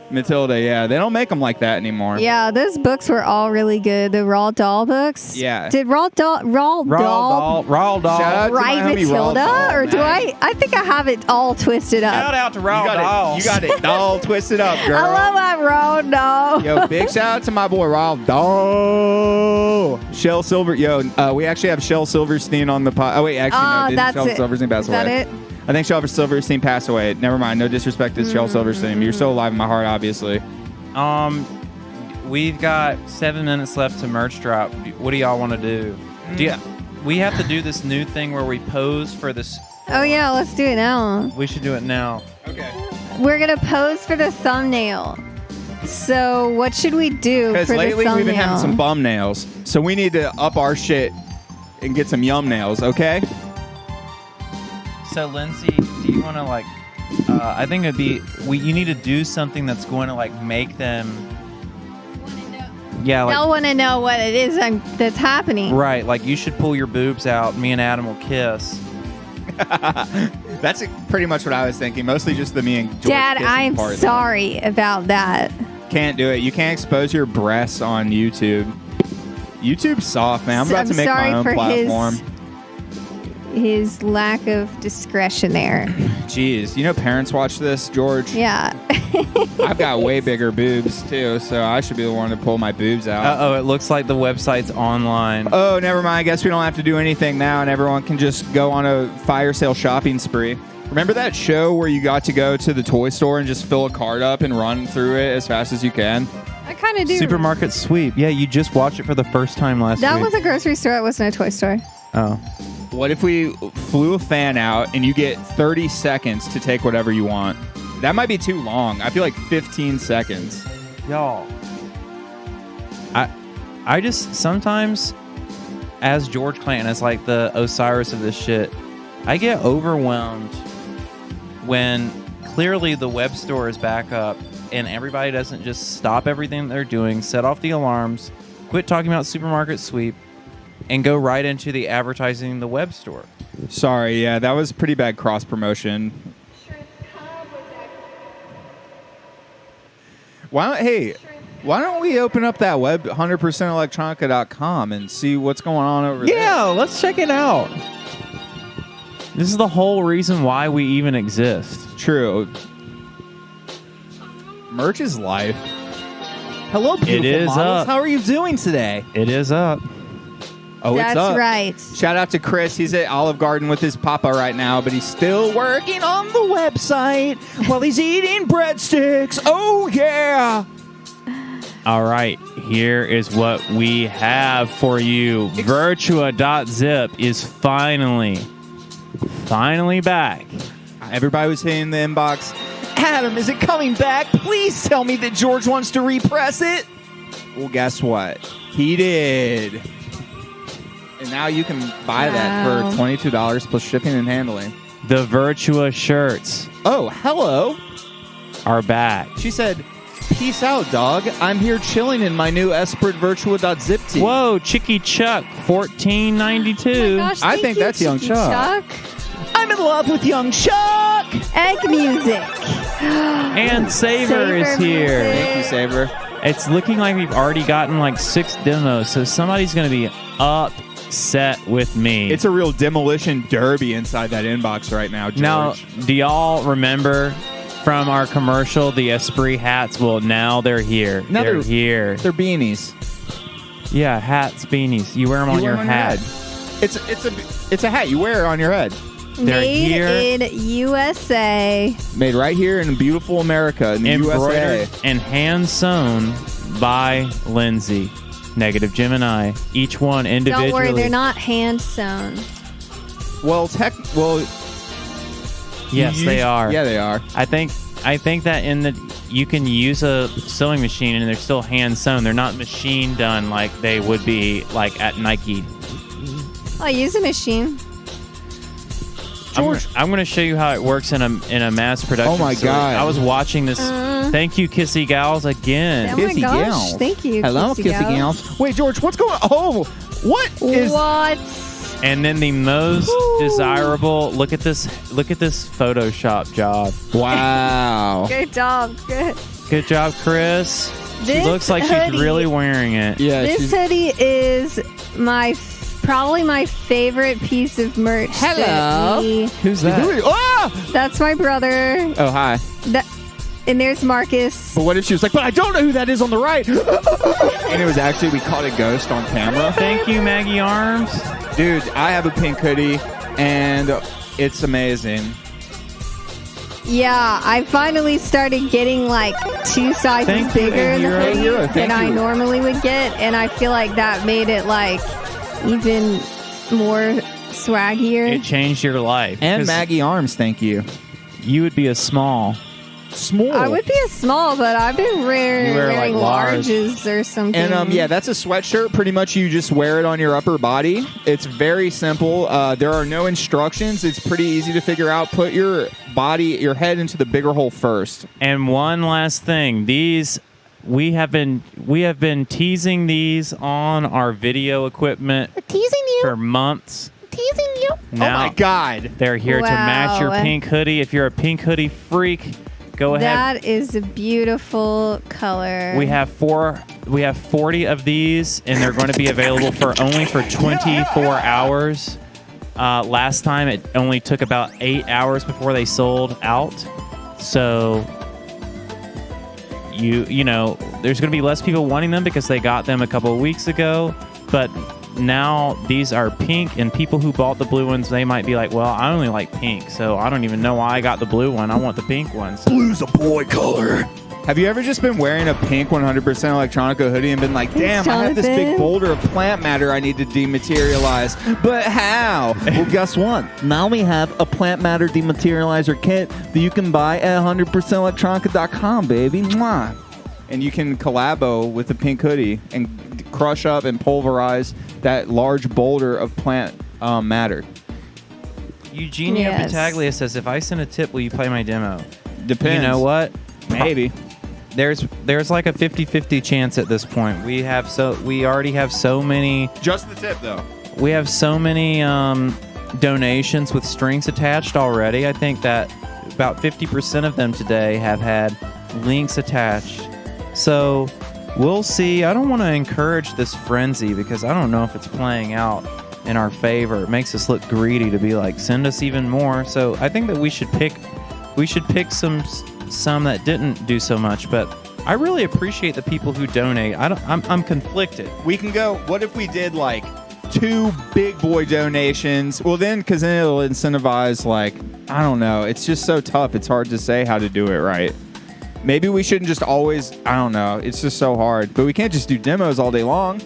yeah. They don't make them like that anymore.
Yeah, those books were all really good. The Roald Dahl books.
Yeah.
Did Roald Dahl
Shout out to
write
my homie Roald
Matilda?
Dahl,
Or do
man.
I think I have it all twisted up.
Shout out to Roald Dahl.
You got it all twisted up, girl.
I love my Roald Dahl.
Yo, big shout out to my boy Roald Dahl. Shel Silver. Yo, we actually have Shel Silverstein on the pod. Oh, wait, actually, no. Didn't
that's
Shel
it.
Silverstein pass
Is that
away?
it?
I think Shel Silverstein passed away. Never mind. No disrespect to Shel Silverstein. You're still alive in my heart, obviously.
We've got 7 minutes left to merch drop. What do y'all want to do? We have to do this new thing where we pose for this.
Oh, yeah, let's do it now.
We should do it now.
Okay.
We're going to pose for the thumbnail. So what should we do for
Because
the
lately
thumbnail?
we've been having some bum nails. So we need to up our shit and get some yum nails, okay?
So, Lindsay, do you want to, like, I think it'd be, you need to do something that's going to, like, make them. Yeah, like.
They'll want to know what it is that's happening.
Right, like, you should pull your boobs out. Me and Adam will kiss.
That's pretty much what I was thinking. Mostly just the me and George
Dad,
kissing
I'm
part.
sorry about that.
Can't do it. You can't expose your breasts on YouTube. YouTube's soft, man. I'm about to make my own platform.
His lack of discretion there.
Jeez, you know parents watch this, George?
Yeah.
I've got way bigger boobs, too, so I should be the one to pull my boobs out.
Uh-oh, it looks like the website's online.
Oh, never mind. I guess we don't have to do anything now, and everyone can just go on a fire sale shopping spree. Remember that show where you got to go to the toy store and just fill a cart up and run through it as fast as you can?
I kind of do.
Supermarket sweep. Yeah, you just watched it for the first time last week.
That was a grocery store. It wasn't a toy store.
Oh.
What if we flew a fan out and you get 30 seconds to take whatever you want? That might be too long. I feel like 15 seconds.
Y'all. I just sometimes, as George Clanton, as like the Osiris of this shit, I get overwhelmed when clearly the web store is back up and everybody doesn't just stop everything they're doing, set off the alarms, quit talking about supermarket sweep, and go right into the advertising the web store.
Sorry, yeah, that was pretty bad cross promotion. Why don't we open up that web 100%electronica.com and see what's going on over there?
Yeah, let's check it out. This is the whole reason why we even exist.
True. Merch is life. Hello, beautiful
It is
models.
up.
How are you doing today?
It is up.
Oh, it's
That's
up.
right.
Shout out to Chris. He's at Olive Garden with his papa right now, but he's still working on the website while he's eating breadsticks. Oh, yeah.
All right, here is what we have for you. Virtua.zip is finally back.
Everybody was hitting the inbox. Adam, is it coming back? Please tell me that George wants to repress it. Well, guess what? He did. And now you can buy that for $22 plus shipping and handling.
The Virtua shirts.
Oh, hello.
Are back.
She said, peace out, dog. I'm here chilling in my new Esprit Virtua.zip tee.
Whoa, Chicky Chuck, $14.92.
Oh my gosh,
I think that's Young Chuck. I'm in love with Young Chuck.
Egg music.
And Saver is here.
Thank you, Saver.
It's looking like we've already gotten like 6 demos, so somebody's going to be upset with me.
It's a real demolition derby inside that inbox right now, George.
Now, do y'all remember from our commercial the Esprit hats? Well, now they're here.
Now
they're here.
They're beanies.
Yeah, hats, beanies. You wear them on your hat.
It's a hat you wear on your head.
They're here.
Made in USA.
Made right here in beautiful America, in the USA.
Embroidered and hand sewn by Lindsay. Negative Gemini. Each one individually.
Don't worry, they're not hand sewn.
Well,
yes, they are.
Yeah, they are.
I think that you can use a sewing machine and they're still hand sewn. They're not machine done like they would be like at Nike.
I use a machine.
George, I'm going to show you how it works in a mass production.
Oh my God!
I was watching this. Thank you, Kissy Gals, again.
Oh my gosh! Thank you.
Hello, Kissy Gals. Wait, George, what's going on? Oh, what?
And then the most desirable. Look at this Photoshop job.
Wow.
Good job.
Good job, Chris. She looks like she's really wearing it.
Yeah.
This hoodie is probably my favorite piece of merch.
Hello.
Who's that?
Oh!
That's my brother.
Oh, hi.
And there's Marcus.
But what if she was like, but I don't know who that is on the right? And it was actually, we caught a ghost on camera.
Thank you, Maggie Arms.
Dude, I have a pink hoodie, and it's amazing.
Yeah, I finally started getting like 2 sizes bigger in the hoodie than I normally would get, and I feel like that made it like even more swaggier.
It changed your life.
And Maggie Arms, thank you.
You would be a small.
I would be a small, but I've been wearing
like
larges or something.
And yeah, that's a sweatshirt. Pretty much you just wear it on your upper body. It's very simple. There are no instructions. It's pretty easy to figure out. Put your head into the bigger hole first.
And one last thing. We have been teasing these on our video equipment for months.
Teasing you.
Now,
oh my God.
They're here to match your pink hoodie. If you're a pink hoodie freak, go ahead.
That is a beautiful color.
We have 40 of these, and they're going to be available only for 24 hours. Last time, it only took about 8 hours before they sold out. So, you know, there's going to be less people wanting them because they got them a couple of weeks ago. But now these are pink, and people who bought the blue ones, they might be like, well, I only like pink, so I don't even know why I got the blue one. I want the pink one. So.
Blue's a boy color. Have you ever just been wearing a pink 100% Electronica hoodie and been like, damn, I have this big boulder of plant matter I need to dematerialize. But how? Well, guess what? Now we have a plant matter dematerializer kit that you can buy at 100%electronica.com, baby. Mwah. And you can collabo with the pink hoodie and crush up and pulverize that large boulder of plant matter.
Eugenia Battaglia says, if I send a tip, will you play my demo?
Depends.
You know what?
Maybe.
There's like a 50-50 chance at this point. We already have so many.
Just the tip, though.
We have so many donations with strings attached already. I think that about 50% of them today have had links attached. So we'll see. I don't want to encourage this frenzy because I don't know if it's playing out in our favor. It makes us look greedy to be like, send us even more. So I think that we should pick some that didn't do so much. But I really appreciate the people who donate. I'm conflicted.
We can go. What if we did like 2 big boy donations? Well, because then it'll incentivize. Like, I don't know. It's just so tough. It's hard to say how to do it right. Maybe we shouldn't just always, I don't know. It's just so hard. But we can't just do demos all day long.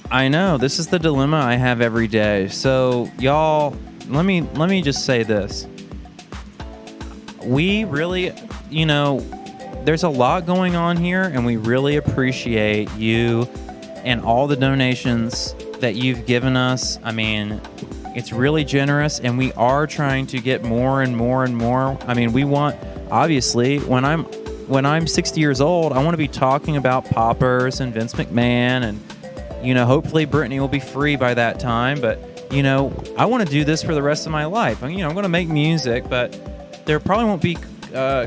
I know. This is the dilemma I have every day. So, y'all, let me just say this. We really, there's a lot going on here, and we really appreciate you and all the donations that you've given us. I mean, it's really generous, and we are trying to get more and more and more. I mean, we want, obviously, when I'm 60 years old, I want to be talking about poppers and Vince McMahon, and hopefully Britney will be free by that time. But I want to do this for the rest of my life. I'm going to make music, but there probably won't be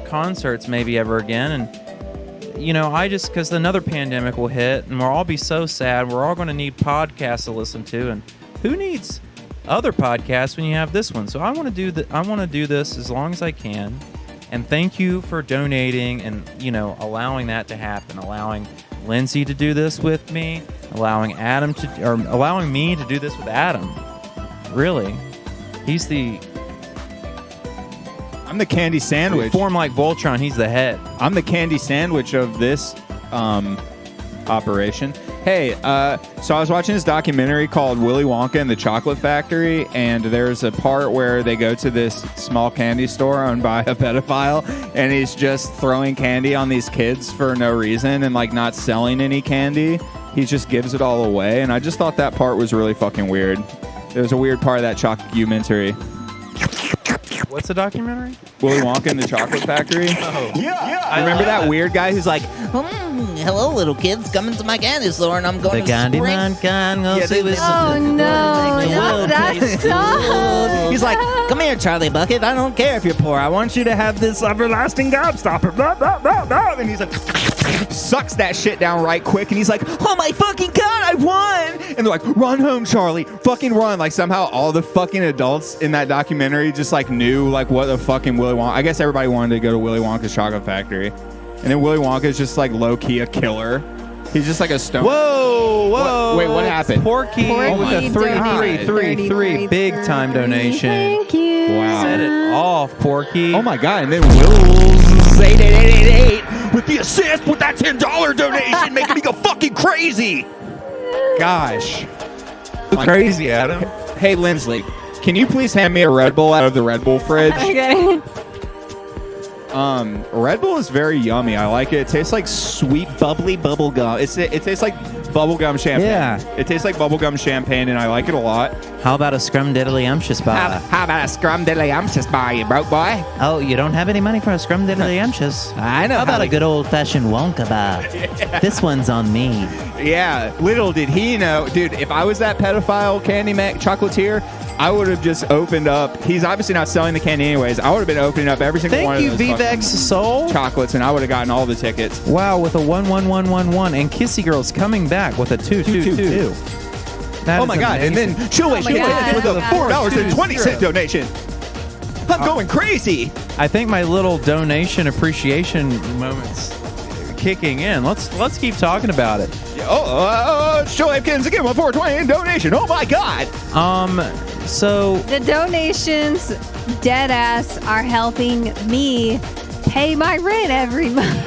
concerts maybe ever again. And I just, because another pandemic will hit, and we'll all be so sad. We're all going to need podcasts to listen to, and who needs other podcasts when you have this one? So I want to do I want to do this as long as I can. And thank you for donating and, allowing that to happen, allowing Lindsay to do this with me, allowing me to do this with Adam. Really.
I'm the candy sandwich.
Form like Voltron, he's the head.
I'm the candy sandwich of this operation. Hey, so I was watching this documentary called Willy Wonka and the Chocolate Factory, and there's a part where they go to this small candy store owned by a pedophile, and he's just throwing candy on these kids for no reason and like not selling any candy. He just gives it all away, and I just thought that part was really fucking weird. There's a weird part of that documentary.
What's the documentary?
Willy Wonka and the Chocolate Factory.
Oh.
Yeah. Remember that weird guy who's like,
hello, little kids. Come into my candy store, and I'm going
The
to
candy
spring.
man can go see with
Oh no, not that song.
He's like, come here, Charlie Bucket. I don't care if you're poor. I want you to have this everlasting gobstopper. Blah, blah, blah, blah.
and he's like, sucks that shit down right quick, and he's like, oh my fucking god, I won! And they're like, run home, Charlie, fucking run. Like somehow all the fucking adults in that documentary just like knew like what the fucking Willy Wonka. I guess everybody wanted to go to Willy Wonka's Chocolate Factory, and then Willy Wonka's just like low key a killer. He's just like a stone.
Whoa!
Wait, what happened?
Porky with a 333 big time donation.
Thank you.
Wow.
Set it off, Porky.
Oh my god! And then Will's 88888 with the assist with that $10 donation, making me go fucking crazy. Gosh,
Crazy, Adam.
Hey, Lindsley, can you please hand me a Red Bull out of the Red Bull fridge?
Okay.
Red Bull is very yummy. I like it. It tastes like sweet, bubbly bubble gum. It tastes like bubblegum champagne.
Yeah.
It tastes like bubblegum champagne, and I like it a lot.
How about a scrumdiddly-umptious bar?
How about a scrumdiddly-umptious bar, you broke boy?
Oh, you don't have any money for a scrumdiddly-umptious?
I know.
How about a good old-fashioned Wonka bar?
Yeah.
This one's on me.
Yeah, little did he know. Dude, if I was that pedophile candy chocolatier, I would have just opened up. He's obviously not selling the candy anyways. I would have been opening up every single one of those
Vivex Soul
chocolates, and I would have gotten all the tickets.
Wow, with a 11111, and Kissy Girl's coming back with a 222.
Oh my god! And then she'll wait with a $4.20 donation. I'm going crazy.
I think my little donation appreciation moment's kicking in. Let's keep talking about it.
Show Atkins again with $4.20 donation. Oh my god.
So
the donations, dead ass, are helping me pay my rent every month.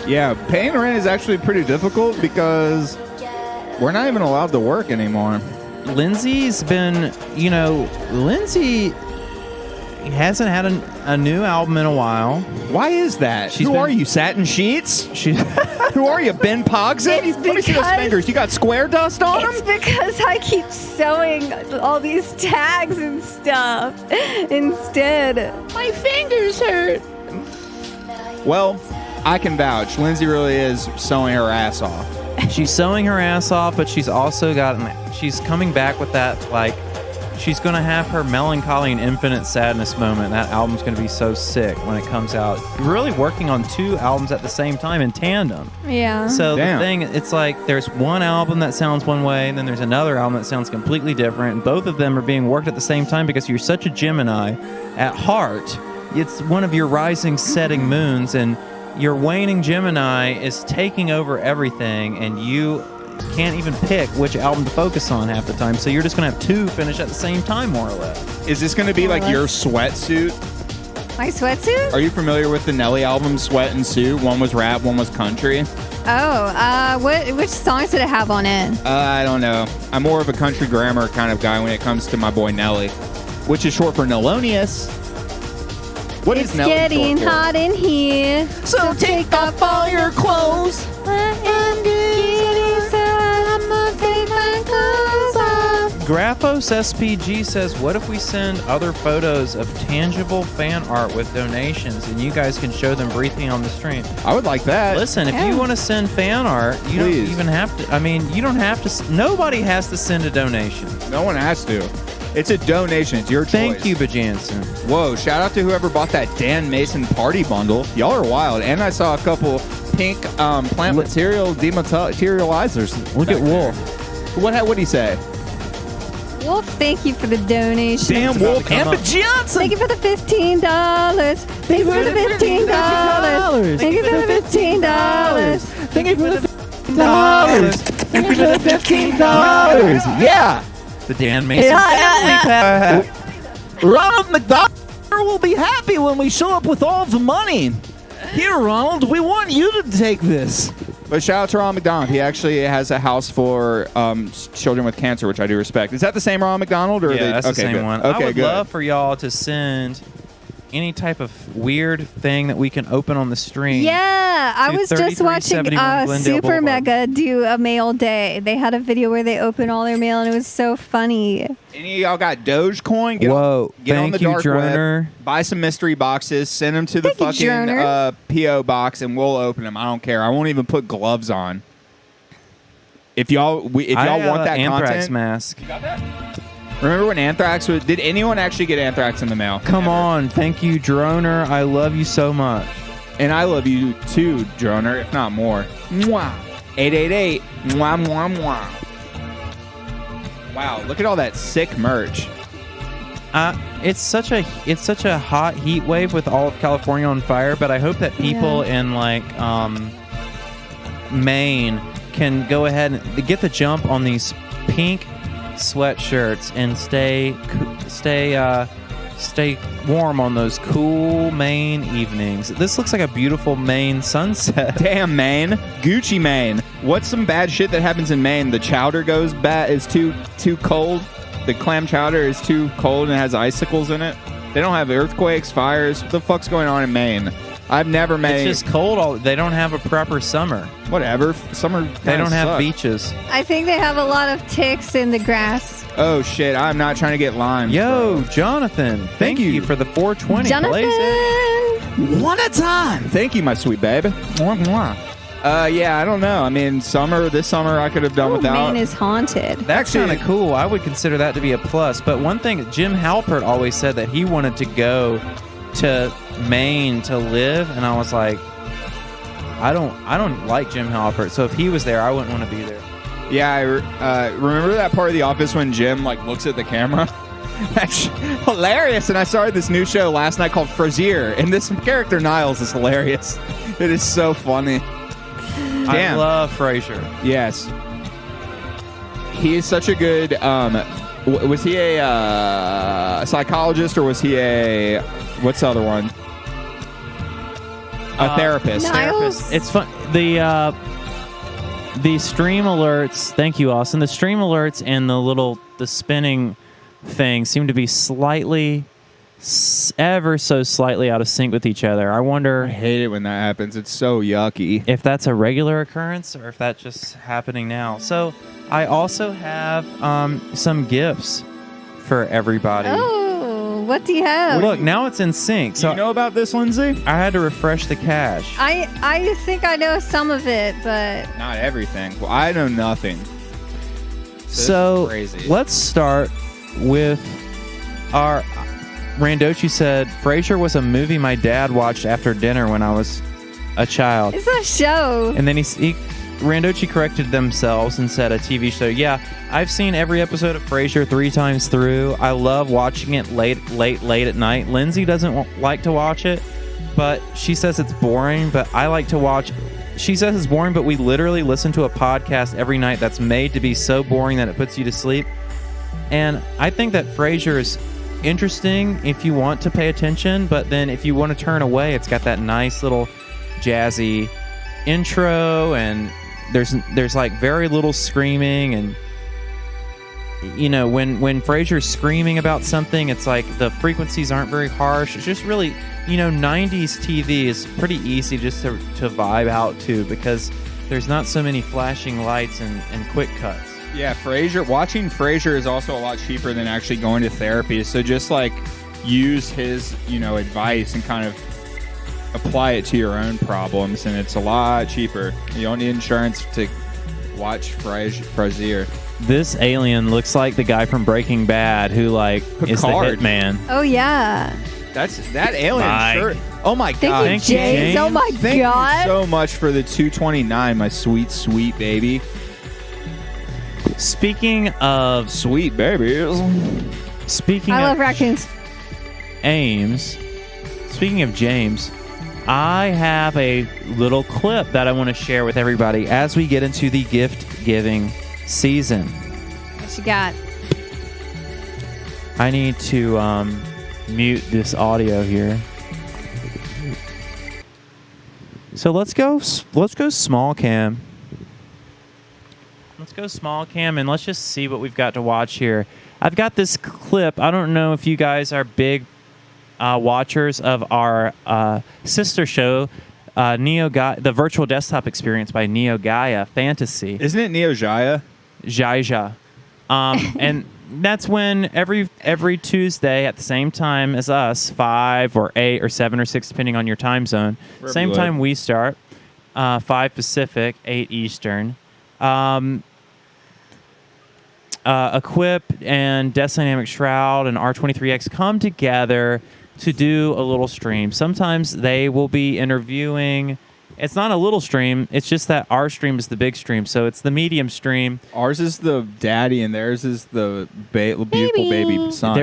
Yeah, paying rent is actually pretty difficult because we're not even allowed to work anymore.
Lindsay's been, Lindsay hasn't had a new album in a while.
Why is that? Who are you, Satin Sheets? Who are you, Ben Pogson? Let me see those fingers. You got square dust on them?
It's because I keep sewing all these tags and stuff instead. My fingers hurt.
Well, I can vouch. Lindsay really is sewing her ass off.
She's sewing her ass off, but she's also she's coming back with that, she's going to have her melancholy and infinite sadness moment. That album's going to be so sick when it comes out. Really working on 2 albums at the same time in tandem.
Yeah.
So the thing, it's like there's one album that sounds one way, and then there's another album that sounds completely different. And both of them are being worked at the same time because you're such a Gemini at heart. It's one of your rising, setting moons, and your waning Gemini is taking over everything, and you can't even pick which album to focus on half the time. So you're just going to have 2 finish at the same time, more or less.
Is this going to be like your sweatsuit?
My sweatsuit?
Are you familiar with the Nelly album, Sweat and Suit? One was rap, one was country.
Which songs did it have on it?
I don't know. I'm more of a country grammar kind of guy when it comes to my boy Nelly, which is short for Nelonius. What is Nelly
It's getting
short for?
hot in here, so take off all your clothes.
Graphos SPG says, what if we send other photos of tangible fan art with donations, and you guys can show them briefly on the stream?
I would like that.
Listen, if you want to send fan art, you don't even have to. You don't have to. Nobody has to send a donation.
No one has to. It's a donation. It's your choice.
Thank you, Bajansen.
Whoa, shout out to whoever bought that Dan Mason party bundle. Y'all are wild. And I saw a couple pink plant material dematerializers.
Look at Wolf.
What'd he say?
Wolf, thank you for the donation.
Damn, Wolf and Johnson.
Thank you for the $15. Thank you for the $15. Thank you for the $15.
Thank you for the $15. Thank you for the $15. Yeah.
The Dan Mason.
Ronald McDonald will be happy when we show up with all the money. Here, Ronald, we want you to take this.
But shout out to Ronald McDonald. He actually has a house for children with cancer, which I do respect. Is that the same Ronald McDonald? Or
Yeah, that's the same
good.
one.
Okay,
I would
good.
love for y'all to send any type of weird thing that we can open on the stream.
Yeah, I was just watching
3371 Glendale
Super
Boulevard.
Mega do a mail day. They had a video where they open all their mail, and it was so funny.
Any of y'all got Dogecoin? Get
Whoa,
get on
thank
the
you,
dark
Droner.
web. Buy some mystery boxes. Send them to the
Thank you,
fucking
Droner.
P.O. box, and we'll open them. I don't care. I won't even put gloves on. If y'all want that
anthrax
content,
mask.
You got that? Remember when anthrax was? Did anyone actually get anthrax in the mail?
Come on, thank you, Droner. I love you so much.
And I love you too, Droner, if not more. Mwah. 888. Mwah, mwah, mwah. Wow, look at all that sick merch.
It's such a hot heat wave with all of California on fire, but I hope that people in like Maine can go ahead and get the jump on these pink sweatshirts and stay warm on those cool Maine evenings. This looks like a beautiful Maine sunset.
Damn, Maine. Gucci, Maine. What's some bad shit that happens in Maine? The chowder goes bad, is too cold. The clam chowder is too cold and has icicles in it. They don't have earthquakes, fires. What the fuck's going on in Maine? I've never made.
It's just cold. They don't have a proper summer.
Whatever. Summer.
They don't have
sucks.
beaches.
I think they have a lot of ticks in the grass.
Oh shit! I'm not trying to get limes.
Yo,
bro.
Jonathan. Thank you for the 420.
Jonathan.
Blaze it.
One at a time. Thank you, my sweet babe.
Mwah, mwah.
Yeah, I don't know. I mean, this summer I could have done without.
Maine is haunted.
That's kind of cool. I would consider that to be a plus. But one thing, Jim Halpert always said that he wanted to go to Maine to live, and I was like, I don't like Jim Halpert. So if he was there, I wouldn't want to be there.
Yeah, I remember that part of The Office when Jim looks at the camera. That's hilarious. And I started this new show last night called Frazier, and this character Niles is hilarious. It is so funny. Damn.
I love Frasier.
Yes. He is such a good. Was he a psychologist or was he a what's the other one? A therapist.
Niles?
It's fun. The stream alerts. Thank you, Austin. The stream alerts and the spinning thing seem to be ever so slightly out of sync with each other. I wonder.
I hate it when that happens. It's so yucky.
If that's a regular occurrence or if that's just happening now. So I also have some gifts for everybody.
Oh, what do you have?
Look, now it's in sync. So
you know about this, Lindsay?
I had to refresh the cache.
I think I know some of it, but
Not everything. Well, I know nothing.
So
crazy.
let's start with our. Randochi said Frasier was a movie my dad watched after dinner when I was a child.
it's a show.
And then Randochi corrected themselves and said a TV show. Yeah, I've seen every episode of Frasier 3 times through. I love watching it late at night. Lindsay doesn't like to watch it, but she says it's boring. But I like to watch. She says it's boring, but we literally listen to a podcast every night that's made to be so boring that it puts you to sleep. And I think that Frasier is interesting if you want to pay attention, but then if you want to turn away, it's got that nice little jazzy intro, and there's like very little screaming, and you know when Frasier's screaming about something, it's like the frequencies aren't very harsh. It's just really, 90s TV is pretty easy just to vibe out to because there's not so many flashing lights and quick cuts.
Yeah, watching Frasier is also a lot cheaper than actually going to therapy. So just use his, advice and kind of apply it to your own problems, and it's a lot cheaper. You don't need insurance to watch Frasier.
This alien looks like the guy from Breaking Bad who is the hitman.
Oh yeah.
That alien
Bye.
shirt. Oh my god.
Thank you, James. Oh my
Thank
god.
you so much for the $2.29, my sweet, sweet baby.
Speaking of
sweet babies.
I love raccoons.
Speaking of James, I have a little clip that I want to share with everybody as we get into the gift giving season.
What you got?
I need to mute this audio here. So let's go small cam. Let's go small cam and let's just see what we've got to watch here. I've got this clip. I don't know if you guys are big watchers of our sister show, the Virtual Desktop Experience by Neo Gaia Fantasy.
Isn't it Neo Gaia?
Jaija. And that's when every Tuesday at the same time as us, 5 or 8 or 7 or 6, depending on your time zone.
Wherever
Same
you
time
live.
we start, 5 Pacific, 8 Eastern. Equip and Death Dynamic Shroud and R23X come together to do a little stream. Sometimes they will be interviewing. It's not a little stream. It's just that our stream is the big stream. So it's the medium stream.
Ours is the daddy and theirs is the beautiful baby son.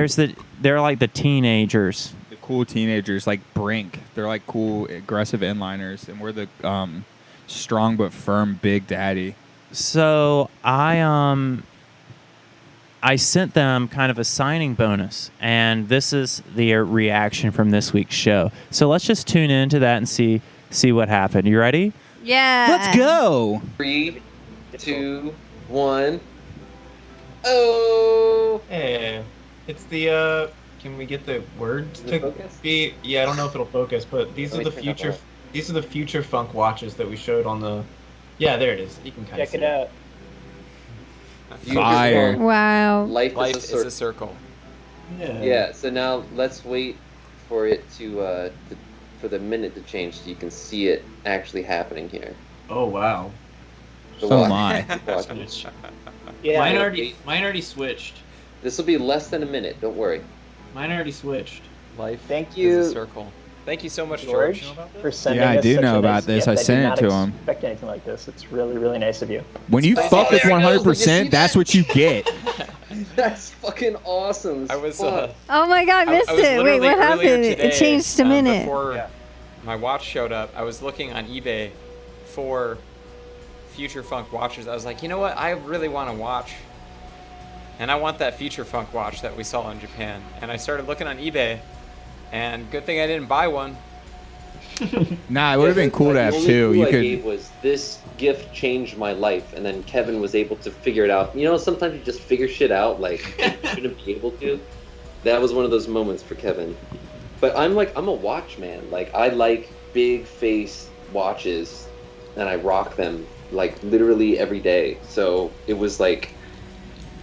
They're like the teenagers.
The cool teenagers like Brink. They're like cool, aggressive inliners. And we're the strong but firm big daddy.
So I sent them kind of a signing bonus, and this is the reaction from this week's show. So let's just tune into that and see what happened. You ready?
Yeah.
Let's go.
3, 2, 1. Oh.
Hey, it's the. Can we get the words to
focus?
be? Yeah, I don't know if it'll focus, but these are the future. These are the future funk watches that we showed on the. Yeah, there it is. You can kind of
check it out.
Fire.
Wow.
Life
is a circle.
Yeah. So now let's wait for it to for the minute to change so you can see it actually happening here.
Oh wow.
So
oh my.
Yeah. Mine already switched.
This will be less than a minute. Don't worry.
Mine already switched.
Life is a circle. Thank you so much, George, for sending
Yeah, I
us
do
such
know
a
about
nice
this.
gift.
I sent
did
it
not
to him.
Expect anything like this. It's really, really nice of you.
When you fuck with 100%, that's what you get.
That's fucking awesome.
I was.
Oh my God, missed
I was
it. Wait, what happened?
today,
It changed a minute.
Before my watch showed up, I was looking on eBay for Future Funk watches. I was like, you know what? I really want a watch. And I want that Future Funk watch that we saw in Japan. And I started looking on eBay. And good thing I didn't buy one.
Nah, it would have been cool to have two.
The
You
I
could.
gave was this gift changed my life, and then Kevin was able to figure it out. You know, sometimes you just figure shit out like you shouldn't be able to. That was one of those moments for Kevin. But I'm a watch man. Like I like big face watches, and I rock them like literally every day. So it was like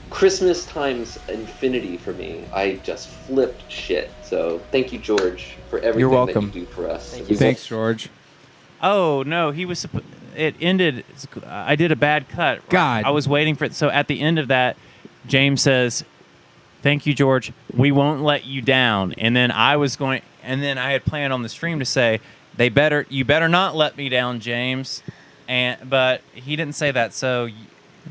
Christmas times infinity for me. I just flipped shit. So thank you, George, for everything
You're welcome.
that you do for us.
Thanks, George.
Oh no, it ended. I did a bad cut.
God.
I was waiting for it. So at the end of that, James says, "Thank you, George. We won't let you down." And then I had planned on the stream to say, you better not let me down, James. But he didn't say that. So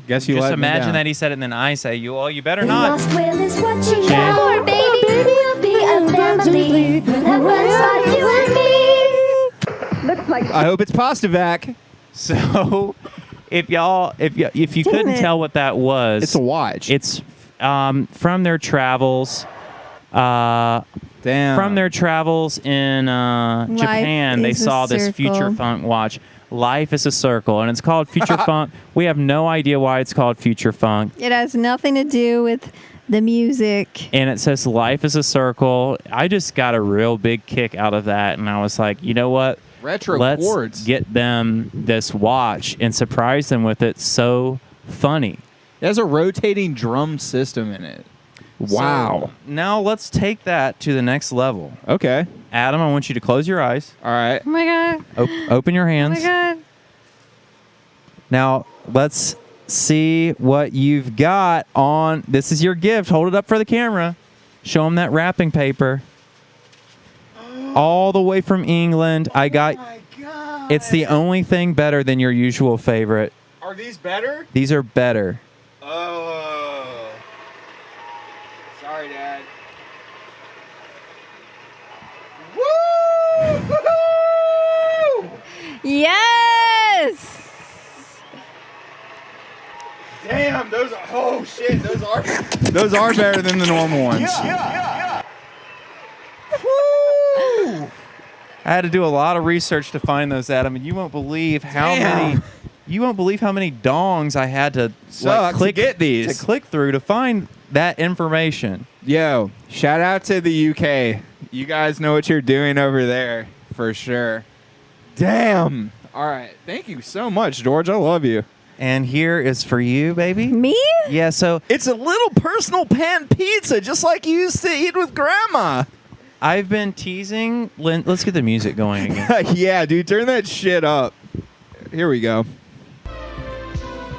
guess you
just
let me
imagine
down.
that he said it, and then I say, you better not.
Lost Will is what you got. More baby, we'll be a family. That was like you and me. Looks like.
I hope it's Pastivac.
So, if you couldn't tell what that was,
It's a watch.
It's from their travels.
Damn.
From their travels in Japan, they
is a
saw this
circle.
Future Funk watch. Life is a circle, and it's called Future Funk. We have no idea why it's called Future Funk.
It has nothing to do with the music.
And it says life is a circle. I just got a real big kick out of that, and I was like, you know what?
Retro
Let's
chords.
get them this watch and surprise them with it. So funny.
It has a rotating drum system in it. Wow.
So now let's take that to the next level.
Okay.
Adam, I want you to close your eyes.
All right.
Oh my God.
Open your
Oh
hands.
my God.
Now, let's see what you've got on. This is your gift. Hold it up for the camera. Show them that wrapping paper. All the way from England. I got. It's the only thing better than your usual favorite.
Are these better?
These are better.
Oh. Sorry, Dad. Woo!
Yes.
Damn, those are. Oh shit, those are better than the normal ones.
Yeah.
Woo!
I had to do a lot of research to find those, Adam, and you won't believe how many dongs I had to
click to get these
to click through to find that information.
Yo, shout out to the UK. You guys know what you're doing over there for sure. Damn. All right. Thank you so much, George. I love you.
And here is for you, baby.
Me?
Yeah, so
it's a little personal pan pizza, just like you used to eat with Grandma.
I've been teasing. Let's get the music going again.
Yeah, dude, turn that shit up. Here we go.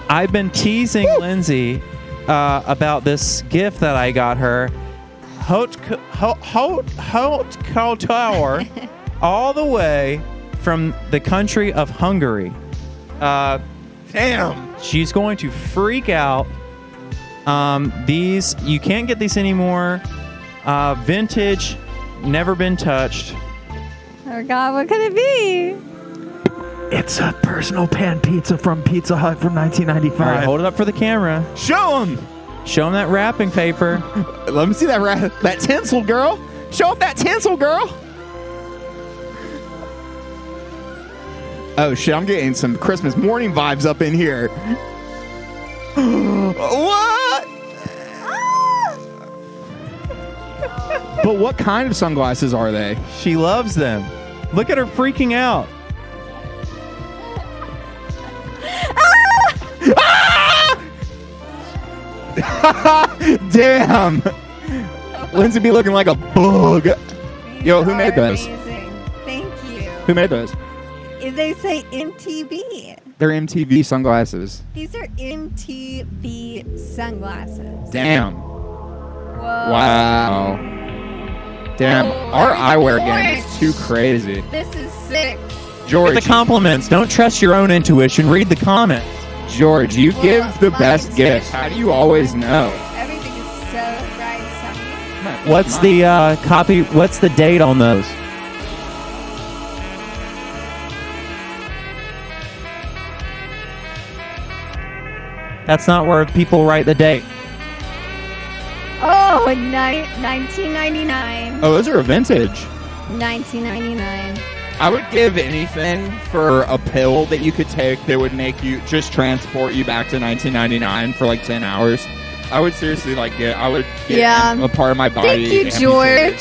I've been teasing Lindsay about this gift that I got her. Haute couture, all the way from the country of Hungary.
Damn.
She's going to freak out. These, you can't get these anymore. Vintage, never been touched.
Oh God, what could it be?
It's a personal pan pizza from Pizza Hut from 1995.
All right, hold it up for the camera.
Show them.
Show them that wrapping paper.
Let me see that tinsel, girl. Show off that tinsel, girl. Oh, shit, I'm getting some Christmas morning vibes up in here. What? But what kind of sunglasses are they?
She loves them. Look at her freaking out.
Damn. Lindsay be looking like a bug. Yo, who made those?
Amazing. Thank you.
Who made those?
They say MTV.
They're MTV sunglasses.
These are MTV sunglasses.
Damn.
Whoa.
Wow. Damn. Our eyewear game is too crazy.
This is sick.
George.
Get the compliments. Don't trust your own intuition. Read the comments.
George, you give the best gifts. How do you always know?
Everything is so bright and sunny.
What's the copy? What's the date on those? That's not where people write the date.
Oh, 1999.
Oh, those are a vintage.
1999.
I would give anything for a pill that you could take that would make you just transport you back to 1999 for like 10 hours. I would seriously get a part of my body.
Thank you, George.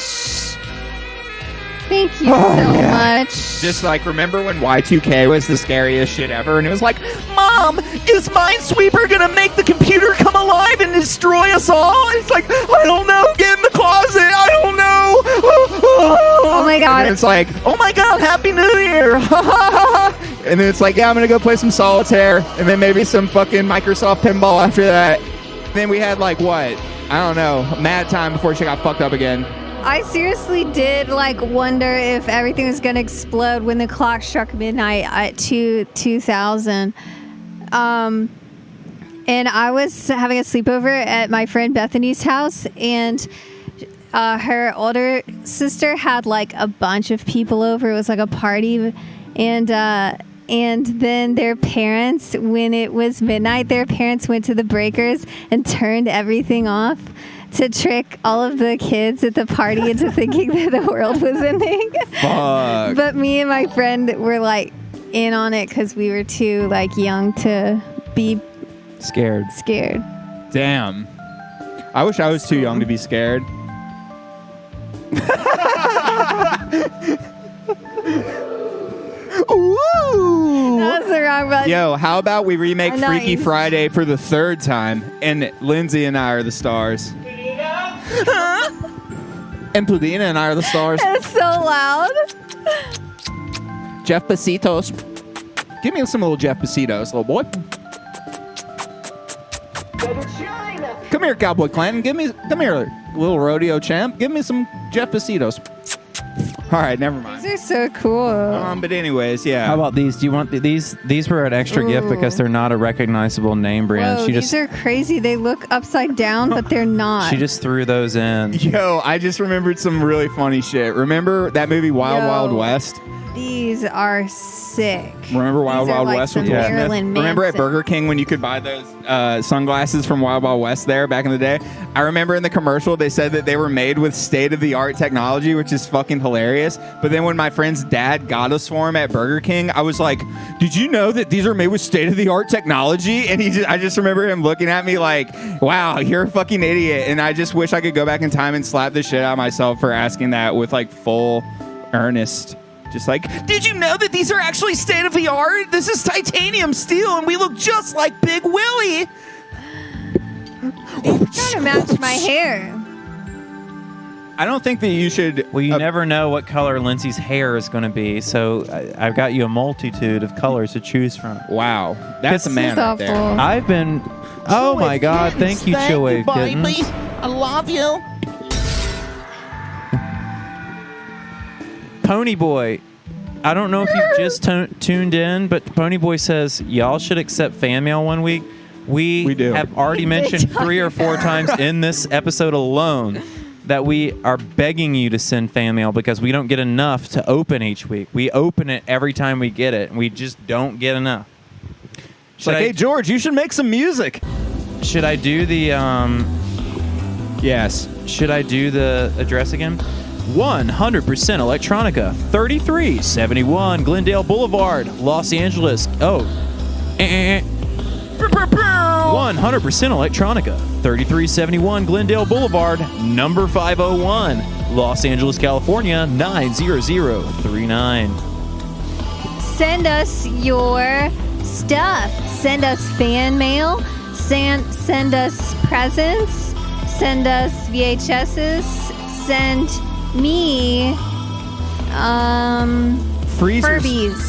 Thank you so much.
Just remember when Y2K was the scariest shit ever, and it was like, Mom, is Minesweeper gonna make the computer come alive and destroy us all? It's like, I don't know, get in the closet, I don't know.
Oh my God.
And it's like, oh my God, Happy New Year. And then it's like, yeah, I'm gonna go play some solitaire, and then maybe some fucking Microsoft pinball after that. Then we had what? I don't know, mad time before she got fucked up again.
I seriously did wonder if everything was gonna explode when the clock struck midnight at 2000. And I was having a sleepover at my friend Bethany's house, and her older sister had a bunch of people over. It was a party, and then their parents, when it was midnight, their parents went to the breakers and turned everything off to trick all of the kids at the party into thinking that the world was ending.
Fuck.
But me and my friend were in on it because we were too young to be
scared.
Damn. I wish I was too young to be scared. Ooh.
That was the wrong button.
Yo, how about we remake
Nice.
Freaky Friday for the third time, and Lindsay and I are the stars. And Pudina and I are the stars.
It's so loud.
Jeff Besitos. Give me some little Jeff Besitos, little boy. Come here, Cowboy Clanton. Come here, little rodeo champ. Give me some Jeff Besitos. All right, never mind.
These are so cool.
But anyways, yeah.
How about these? Do you want these? These were an extra gift because they're not a recognizable name brand.
Whoa, these are crazy. They look upside down, but they're not.
She just threw those in.
Yo, I just remembered some really funny shit. Remember that movie Wild Wild West?
These are sick.
Remember Wild
These are
Wild
like
West
some
with Will Smith?
Marilyn
Remember at
Manson.
Burger King when you could buy those sunglasses from Wild Wild West there back in the day? I remember in the commercial they said that they were made with state-of-the-art technology, which is fucking hilarious. But then when my friend's dad got us for him at Burger King, I was like, did you know that these are made with state-of-the-art technology? And I just remember him looking at me like, wow, you're a fucking idiot. And I just wish I could go back in time and slap the shit out of myself for asking that with like full earnest. Just like, did you know that these are actually state-of-the-art? This is titanium steel, and we look just like Big Willie.
Trying to match my hair.
I don't think that you should...
Well, you never know what color Lindsay's hair is going to be, so I've got you a multitude of colors to choose from.
Wow. That's a man right there.
I've been... Oh, my God. Thank you, Chillwave Kittens.
I love you.
Pony Boy, I don't know if you've just tuned in, but Pony Boy says y'all should accept fan mail one week. We
do.
have already mentioned 3 or 4 times in this episode alone that we are begging you to send fan mail because we don't get enough to open each week. We open it every time we get it, and we just don't get enough.
Hey, George, you should make some music.
Should I do the...
Yes.
Should I do the address again? 100% Electronica, 3371 Glendale Boulevard, Los Angeles. 100% Electronica, 3371 Glendale Boulevard, number 501, Los Angeles, California, 90039.
Send us your stuff. Send us fan mail. Send us presents. Send us VHSs. Send me
Freezers.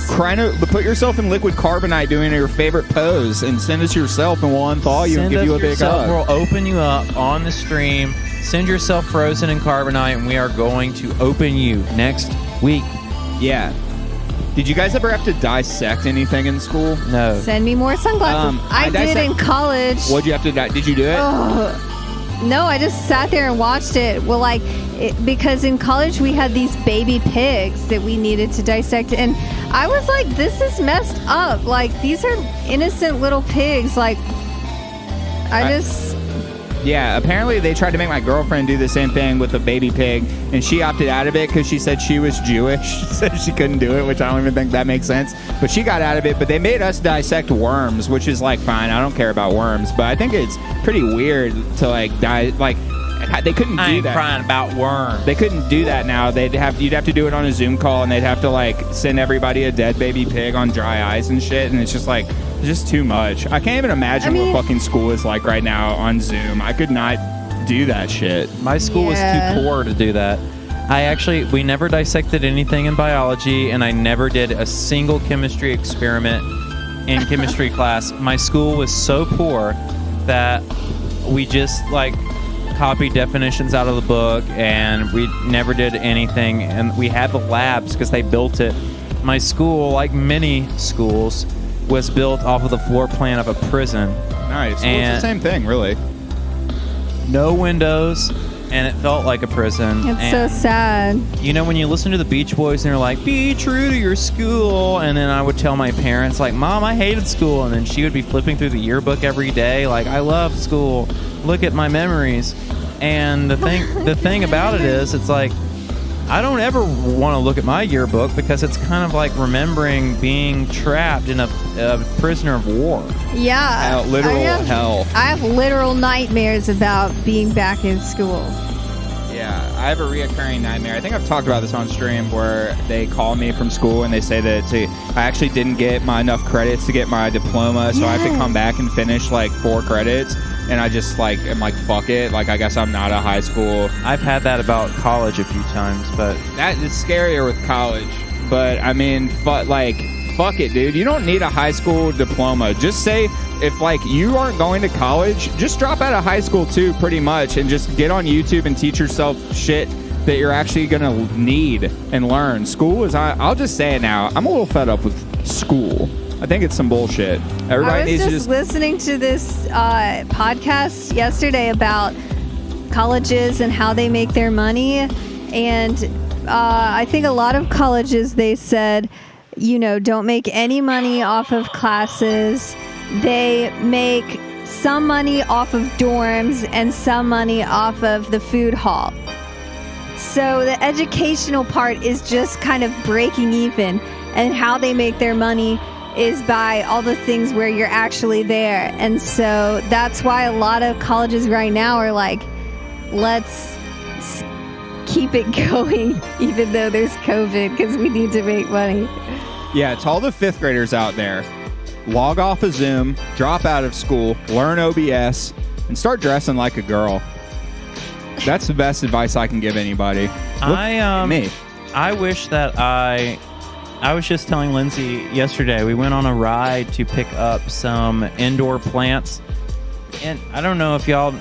Furbies.
Put yourself in liquid carbonite doing your favorite pose and send us yourself and we'll unthaw you and give you a big hug.
We'll open you up on the stream. Send yourself frozen in carbonite and we are going to open you next week.
Yeah. Did you guys ever have to dissect anything in school?
No.
Send me more sunglasses. I did in college.
What'd you have to did you do it?
No, I just sat there and watched it. Well, because in college we had these baby pigs that we needed to dissect. And I was like, this is messed up. Like, these are innocent little pigs. Like,
Yeah, apparently they tried to make my girlfriend do the same thing with a baby pig, and she opted out of it because she said she was Jewish, so she couldn't do it, which I don't even think that makes sense. But she got out of it, but they made us dissect worms, which is like fine. I don't care about worms, but I think it's pretty weird to like they couldn't do that.
I ain't crying about worms.
They couldn't do that now. You'd have to do it on a Zoom call, and they'd have to like send everybody a dead baby pig on dry ice and shit, and it's just like just too much. I can't even imagine what fucking school is like right now on Zoom. I could not do that shit.
My school was too poor to do that. We never dissected anything in biology, and I never did a single chemistry experiment in chemistry class. My school was so poor that we just like copied definitions out of the book, and we never did anything. And we had the labs because they built it. My school, like many schools, was built off of the floor plan of a prison.
Nice. Well, it's the same thing, really.
No windows, and it felt like a prison.
It's so sad.
You know, when you listen to the Beach Boys and they're like, be true to your school, and then I would tell my parents, like, Mom, I hated school, and then she would be flipping through the yearbook every day, like, I love school. Look at my memories. And the thing about it is, it's like, I don't ever want to look at my yearbook because it's kind of like remembering being trapped in a prisoner of war.
Yeah.
Literal hell.
I have literal nightmares about being back in school.
Yeah, I have a reoccurring nightmare. I think I've talked about this on stream where they call me from school and they say that I actually didn't get enough credits to get my diploma, so I have to come back and finish like 4 credits. And I just like am like, fuck it. Like, I guess I'm not a high school.
I've had that about college a few times, but
that is scarier with college. But I mean, fuck it, dude. You don't need a high school diploma. Just say if like you aren't going to college, just drop out of high school too, pretty much, and just get on YouTube and teach yourself shit that you're actually gonna need and learn. School is. I'll just say it now. I'm a little fed up with school. I think it's some bullshit. Everybody needs to just
listening to this podcast yesterday about colleges and how they make their money, and I think a lot of colleges, they said, don't make any money off of classes. They make some money off of dorms and some money off of the food hall. So the educational part is just kind of breaking even, and how they make their money is by all the things where you're actually there. And so that's why a lot of colleges right now are like, let's keep it going even though there's COVID, because we need to make money.
Yeah, it's all the 5th graders out there. Log off of Zoom, drop out of school, learn OBS, and start dressing like a girl. That's the best advice I can give anybody. Me.
I wish that I was just telling Lindsay yesterday, we went on a ride to pick up some indoor plants. And I don't know if y'all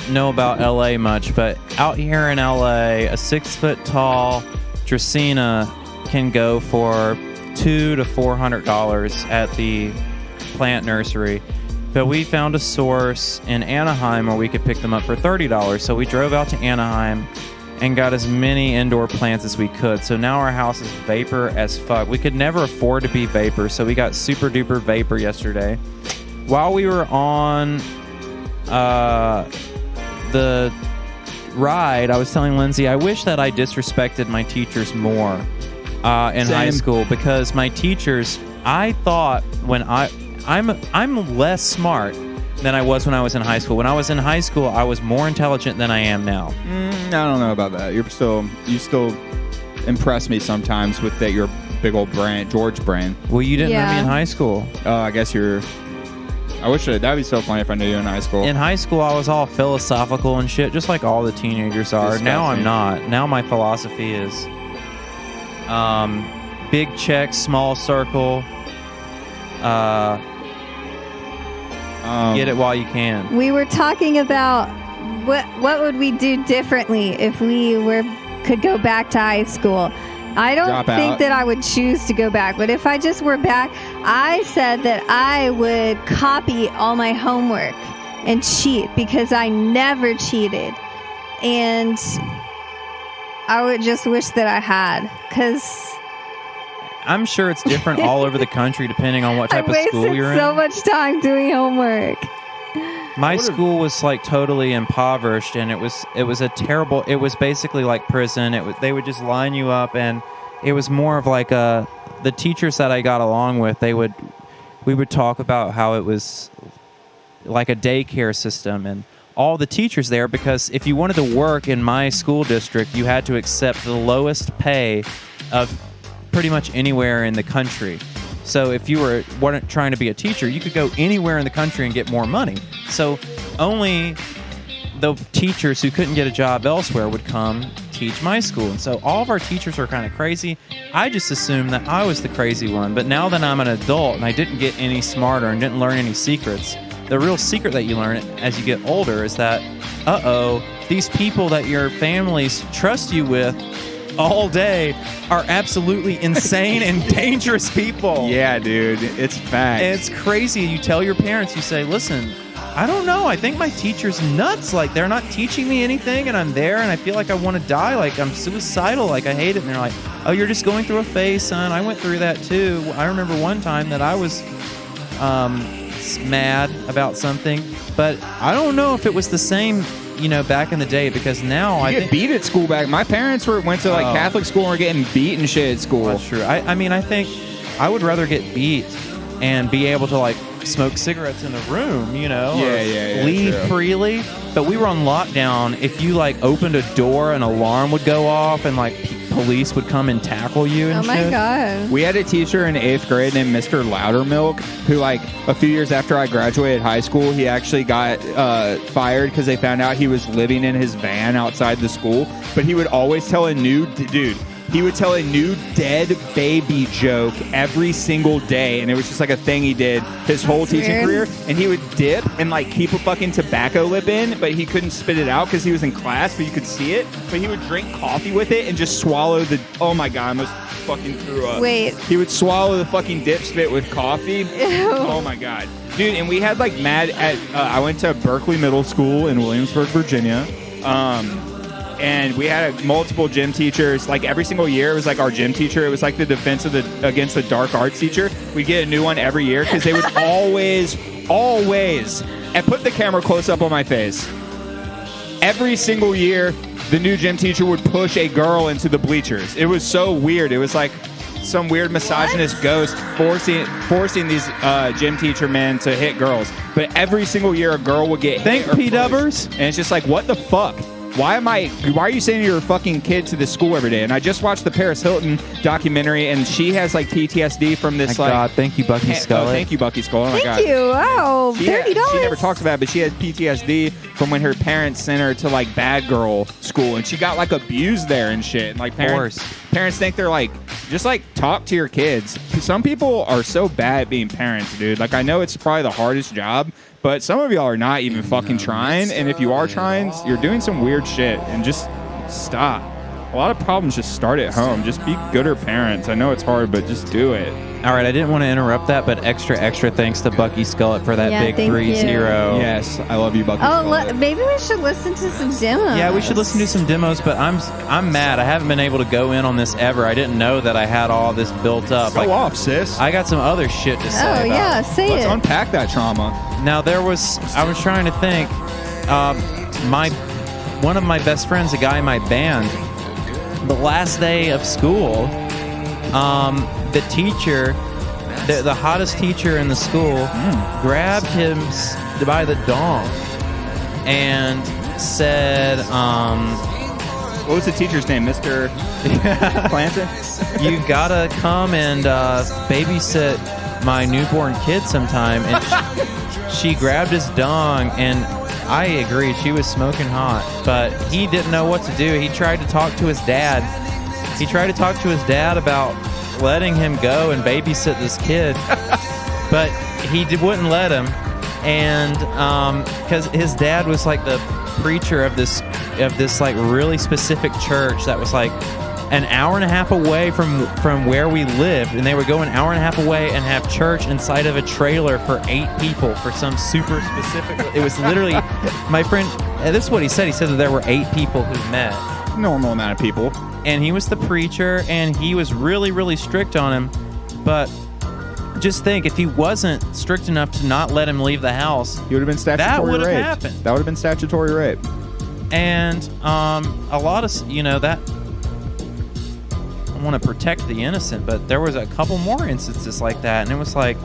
know about LA much, but out here in LA, a 6-foot tall Dracaena can go for $200 to $400 at the plant nursery. But we found a source in Anaheim where we could pick them up for $30. So we drove out to Anaheim and got as many indoor plants as we could. So now our house is vapor as fuck. We could never afford to be vapor, so we got super duper vapor yesterday. While we were on the ride, I was telling Lindsay, I wish that I disrespected my teachers more in high school, because my teachers, I thought when I'm less smart than I was when I was in high school. When I was in high school, I was more intelligent than I am now.
I don't know about that. You still impress me sometimes with that your big old brain, George brain.
Well, you didn't know me in high school.
I guess I wish that'd be so funny if I knew you in high school.
In high school, I was all philosophical and shit, just like all the teenagers are.
Disgusting.
Now I'm not. Now my philosophy is big check, small circle. Get it while you can.
We were talking about what would we do differently if we could go back to high school. I don't think that I would choose to go back, but if I just were back, I said that I would copy all my homework and cheat, because I never cheated. And I would just wish that I had, because
I'm sure it's different all over the country depending on what type of school you're in.
I wasted so much time doing homework.
My school was like totally impoverished, and it was a terrible. It was basically like prison. They would just line you up, and it was more of like the teachers that I got along with. We would talk about how it was like a daycare system, and all the teachers there, because if you wanted to work in my school district, you had to accept the lowest pay of pretty much anywhere in the country. So if you weren't trying to be a teacher, you could go anywhere in the country and get more money. So only the teachers who couldn't get a job elsewhere would come teach my school. And so all of our teachers were kind of crazy. I just assumed that I was the crazy one. But now that I'm an adult and I didn't get any smarter and didn't learn any secrets, the real secret that you learn as you get older is that, these people that your families trust you with all day are absolutely insane and dangerous people.
Yeah, dude. It's facts.
It's crazy. You tell your parents, you say, listen, I don't know. I think my teacher's nuts. Like, they're not teaching me anything, and I'm there, and I feel like I want to die. Like, I'm suicidal. Like, I hate it. And they're like, oh, you're just going through a phase, son. I went through that, too. I remember one time that I was mad about something, but I don't know if it was the same back in the day, because now
I get beat at school back. My parents went to Catholic school and were getting beat and shit at school.
That's true. I mean, I think I would rather get beat and be able to like smoke cigarettes in the room, leave freely. But we were on lockdown. If you like opened a door, an alarm would go off, and like police would come and tackle you and shit.
Oh my God.
We had a teacher in 8th grade named Mr. Loudermilk, who like a few years after I graduated high school, he actually got fired because they found out he was living in his van outside the school. But he would always tell a new dead baby joke every single day, and it was just like a thing he did his whole teaching career. And he would dip and like keep a fucking tobacco lip in, but he couldn't spit it out because he was in class, but you could see it. But he would drink coffee with it and just swallow oh my God, I almost fucking threw up.
Wait.
He would swallow the fucking dip spit with coffee.
Ew.
Oh my God. Dude, and we had like I went to Berkeley Middle School in Williamsburg, Virginia. and we had multiple gym teachers. Like every single year, it was like our gym teacher. It was like the defense against the dark arts teacher. We get a new one every year because they would always, and put the camera close up on my face. Every single year, the new gym teacher would push a girl into the bleachers. It was so weird. It was like some weird misogynist ghost forcing these gym teacher men to hit girls. But every single year, a girl would get hit.
Thank P-dubbers.
And it's just like, what the fuck? Why are you sending your fucking kid to this school every day? And I just watched the Paris Hilton documentary, and she has like PTSD from this.
My God, thank you, Bucky Scullett.
Thank you, Bucky Scullett. Oh my God.
Thank you. Wow, $30.
She never talks about it, but she had PTSD from when her parents sent her to like bad girl school, and she got like abused there and shit. And like parents think they're like, just like talk to your kids. Some people are so bad at being parents, dude. Like I know it's probably the hardest job, but some of y'all are not even fucking trying. And if you are trying, you're doing some weird shit. And just stop. A lot of problems just start at home. Just be gooder parents. I know it's hard, but just do it.
All right, I didn't want to interrupt that, but extra thanks to Bucky Scullett for that big 3-0.
Yes, I love you, Bucky Scullett.
Maybe we should listen to some demos.
Yeah, we should listen to some demos, but I'm mad. I haven't been able to go in on this ever. I didn't know that I had all this built up.
Go off, sis.
I got some other shit to say about
yeah, say
Let's unpack that trauma.
Now, I was trying to think. One of my best friends, a guy in my band, the last day of school, the teacher, the hottest teacher in the school, grabbed him by the dong and said,
what was the teacher's name? Mr. Clanton?
You gotta come and babysit my newborn kid sometime. And she grabbed his dong, and I agree, she was smoking hot, but he didn't know what to do. He tried to talk to his dad. He tried to talk to his dad about letting him go and babysit this kid, but he wouldn't let him. And because his dad was like the preacher of this like really specific church that was like an hour and a half away from where we lived, and they would go an hour and a half away and have church inside of a trailer for 8 people for some super specific. It was literally, my friend, this is what he said. He said that there were 8 people who met.
Normal amount of people.
And he was the preacher, and he was really, really strict on him. But just think, if he wasn't strict enough to not let him leave the house,
he would have been statutory
that would have
raped.
happened.
That would have been statutory rape.
And a lot of, that, I want to protect the innocent, but there was a couple more instances like that. And it was like,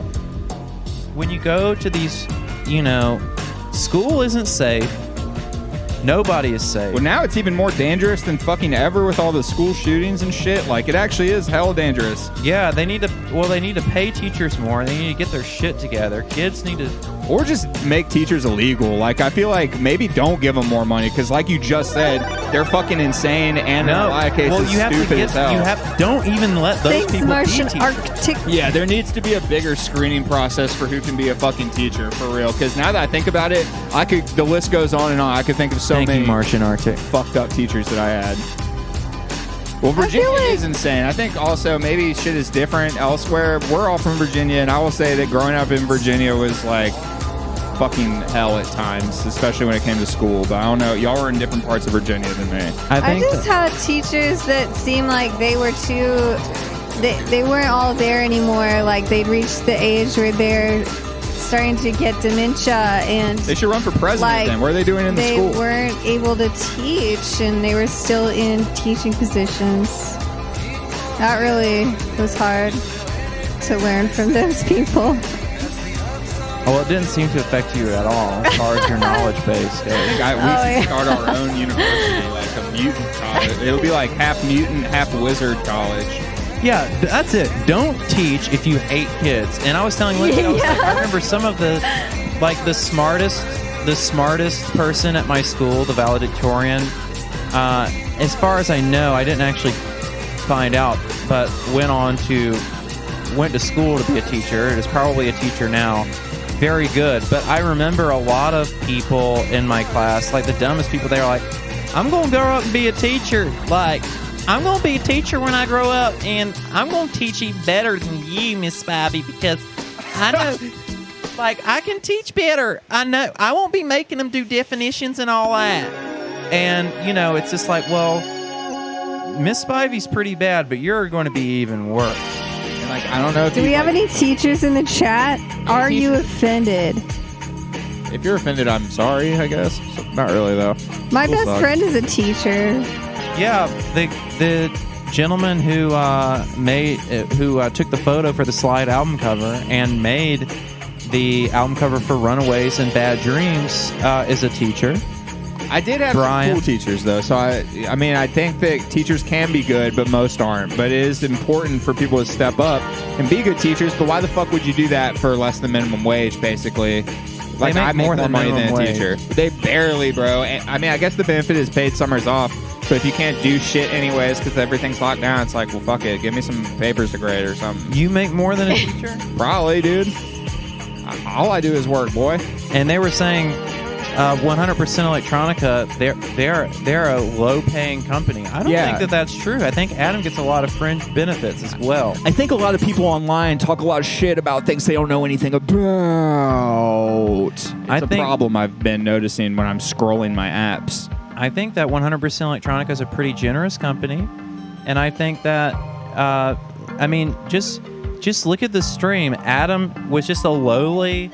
when you go to these, school isn't safe. Nobody is safe.
Well, now it's even more dangerous than fucking ever with all the school shootings and shit. Like, it actually is hella dangerous.
Yeah, they need to pay teachers more. They need to get their shit together. Kids need to...
Or just make teachers illegal. Like, I feel like maybe don't give them more money, because like you just said, they're fucking insane, and in a lot of cases stupid as hell.
Don't even let those people be teachers.
Yeah, there needs to be a bigger screening process for who can be a fucking teacher, for real. Because now that I think about it, the list goes on and on. I could think of so many
Martian Arctic
fucked up teachers that I had. Well, Virginia is insane. I think also maybe shit is different elsewhere. We're all from Virginia, and I will say that growing up in Virginia was like fucking hell at times, especially when it came to school. But I don't know. Y'all were in different parts of Virginia than me.
I just had teachers that seemed like they were too... They weren't all there anymore. Like, they'd reached the age where they're starting to get dementia, and
they should run for president then. What are they doing in the school?
They weren't able to teach, and they were still in teaching positions. That really was hard to learn from those people.
Well, it didn't seem to affect you at all as far as your knowledge base goes.
We should start our own university, like a mutant college. It'll be like half mutant, half wizard college.
Yeah, that's it. Don't teach if you hate kids. And I was telling Lindsay, I remember some of the smartest person at my school, the valedictorian. As far as I know, I didn't actually find out, but went to school to be a teacher. Is probably a teacher now. Very good. But I remember a lot of people in my class, like the dumbest people, they were like, I'm going to grow up and be a teacher. Like, I'm going to be a teacher when I grow up, and I'm going to teach you better than you, Miss Spivey, because I know, like, I can teach better. I know. I won't be making them do definitions and all that. And, you know, it's just like, well, Miss Spivey's pretty bad, but you're going to be even worse.
And like, I don't know if
Do we have any teachers in the chat? Are you offended?
If you're offended, I'm sorry, I guess. So, not really, though.
My
School
best
sucks.
friend is a teacher.
Yeah, the gentleman who took the photo for the Slide album cover and made the album cover for Runaways and Bad Dreams is a teacher.
I did have some cool teachers, though. So, I mean, I think that teachers can be good, but most aren't. But it is important for people to step up and be good teachers. But why the fuck would you do that for less than minimum wage, basically? Like, I make more money than a teacher. They barely, bro. I mean, I guess the benefit is paid summers off. But if you can't do shit anyways because everything's locked down, it's like, well, fuck it. Give me some papers to grade or something.
You make more than a teacher?
Probably, dude. All I do is work, boy.
And they were saying 100% Electronica, they're a low-paying company. I don't think that that's true. I think Adam gets a lot of fringe benefits as well.
I think a lot of people online talk a lot of shit about things they don't know anything about. It's a problem I've been noticing when I'm scrolling my apps.
I think that 100% Electronica is a pretty generous company, and I think that, I mean, just look at the stream. Adam was just a lowly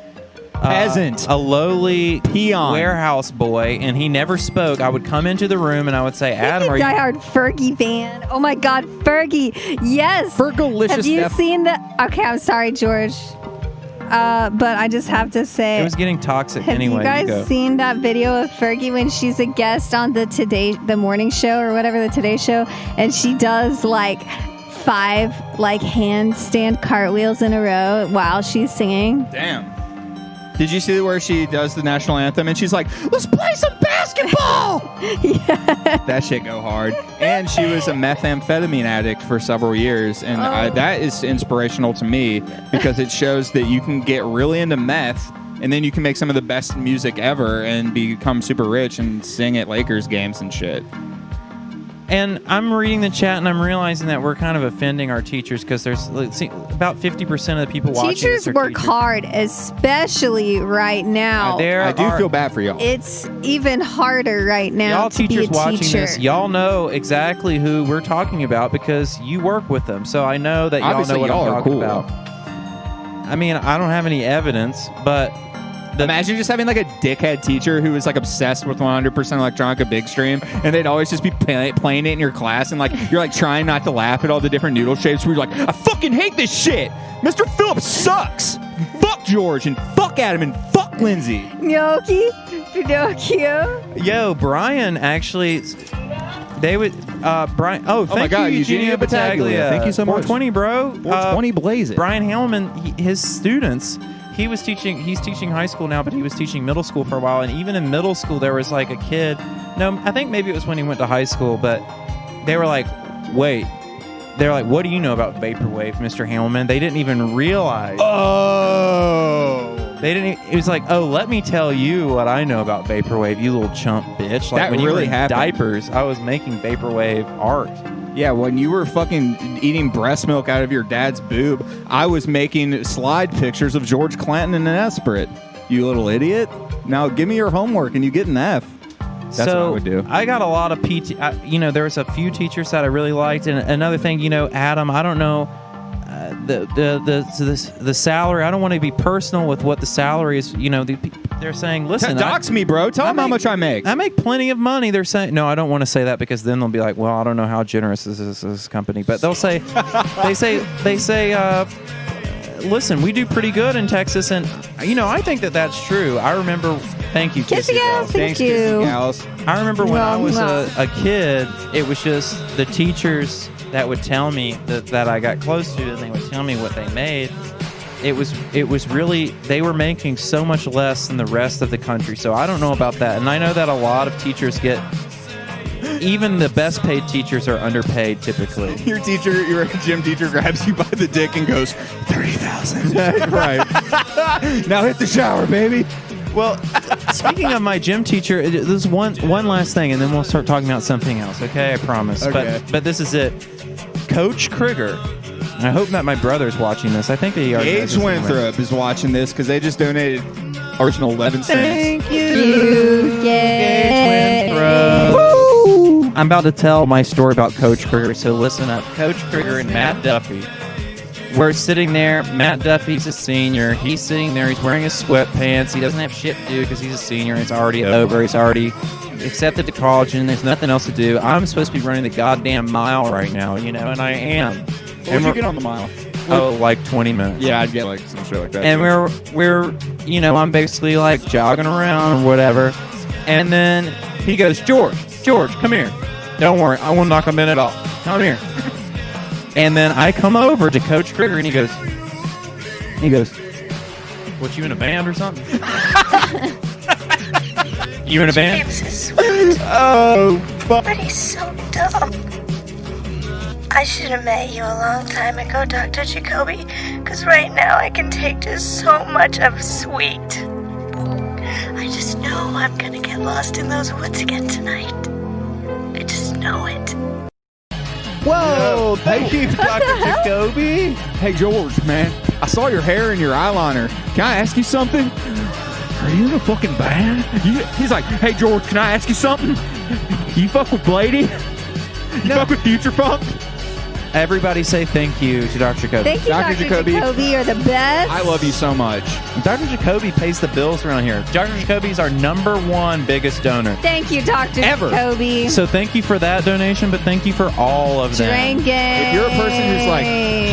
peasant,
a lowly
peon,
warehouse boy, and he never spoke. I would come into the room and I would say, "Adam, are you?"
Diehard Fergie fan. Oh my God, Fergie! Yes.
Fergalicious.
Have you seen the? Okay, I'm sorry, George. But I just have to say,
it was getting toxic anyway.
Have you guys seen that video of Fergie when she's a guest on the morning show or whatever, the Today Show, and she does like 5 handstand cartwheels in a row while she's singing?
Damn. Did you see where she does the national anthem and she's like, "Let's play some basketball"?
Yeah.
That shit go hard. And she was a methamphetamine addict for several years, and that is inspirational to me because it shows that you can get really into meth and then you can make some of the best music ever and become super rich and sing at Lakers games and shit.
And I'm reading the chat and I'm realizing that we're kind of offending our teachers because there's about 50% of the people watching.
Teachers work hard, especially right now.
I do feel bad for y'all.
It's even harder right now.
Y'all
to
teachers
be a
watching
teacher.
this, y'all know exactly who we're talking about because you work with them. So I know that y'all
Obviously,
know what
y'all
I'm
are
talking
cool.
about. I mean, I don't have any evidence, but
imagine just having like a dickhead teacher who was like obsessed with 100% Electronica Big Stream, and they'd always just be playing it in your class, and like you're like trying not to laugh at all the different noodle shapes. Where you're like, I fucking hate this shit. Mr. Phillips sucks. Fuck George and fuck Adam and fuck Lindsay.
Gnocchi, Pinocchio.
Yo, Brian actually. They would, Brian. Oh, thank
my God,
you,
Eugenia Battaglia. Thank you so much.
420, bro.
420 blaze it.
Brian Hellman, his students. He's teaching high school now, but he was teaching middle school for a while. And even in middle school, there was like a kid. No, I think maybe it was when he went to high school, but they were like, wait. They're like, what do you know about Vaporwave, Mr. Hellman? They didn't even realize.
Oh.
They didn't. It was like, oh, let me tell you what I know about Vaporwave, you little chump bitch. Like
That
when you
really
were in
happened.
diapers, I was making Vaporwave art.
Yeah, when you were fucking eating breast milk out of your dad's boob, I was making slide pictures of George Clanton in an Esperett. You little idiot. Now give me your homework and you get an F. That's what I would do.
I got a lot of PT. There was a few teachers that I really liked, and another thing, Adam. I don't know the salary. I don't want to be personal with what the salary is. They're saying, listen,
dox me, bro. Tell them how much I make.
I make plenty of money. They're saying, no, I don't want to say that because then they'll be like, well, I don't know how generous this company. But they'll say, they say, listen, we do pretty good in Texas, and I think that's true. I remember. Thank you,
Kissy Gals. Thank you.
Kissy Gals.
I remember when I was a kid, it was just the teachers that would tell me that I got close to, and they would tell me what they made. It was really, they were making so much less than the rest of the country. So I don't know about that. And I know that a lot of teachers even the best paid teachers are underpaid typically.
Your gym teacher grabs you by the dick and goes, 30,000. Right. Now hit the shower, baby.
Well, speaking of my gym teacher, this is one last thing, and then we'll start talking about something else. Okay, I promise.
Okay.
But this is it. Coach Krieger. I hope that my brother's watching this. I think they are.
Gage Winthrop is watching this because they just donated Arsenal 11 cents.
Thank you, Gage Winthrop. I'm about to tell my story about Coach Krieger, so listen up. Coach Krieger and Matt Duffy. We're sitting there. Matt Duffy's a senior. He's sitting there. He's wearing his sweatpants. He doesn't have shit to do because he's a senior. It's already over. He's already accepted to college, and there's nothing else to do. I'm supposed to be running the goddamn mile right now, and I am.
What would you get on the mile?
Oh, like 20 minutes.
Yeah, I'd get like some shit like that.
And we're I'm basically like jogging around or whatever. And then he goes, George, come here. Don't worry, I won't knock him in at all. Come here. And then I come over to Coach Krieger, and he goes, what, you in a band or something? You in a band?
James is sweet.
Oh, fuck.
But he's so dumb. I should have met you a long time ago, Dr. Jacoby, because right now I can take just so much of sweet. I just know I'm gonna get lost in those woods again tonight. I just know it.
Whoa, thank you, Dr. Jacoby. Hey, George, man, I saw your hair and your eyeliner. Can I ask you something? Are you in a fucking band? He's like, hey, George, can I ask you something? You fuck with Blady? You fuck with Future Funk?
Everybody say thank you to Dr. Jacoby.
Thank you, Dr. Jacoby. You're the best.
I love you so much.
Dr. Jacoby pays the bills around here. Dr. Jacoby's our #1 biggest donor.
Thank you, Dr.
Ever.
Jacoby.
So thank you for that donation, but thank you for all of them.
Drinking.
If you're a person who's like,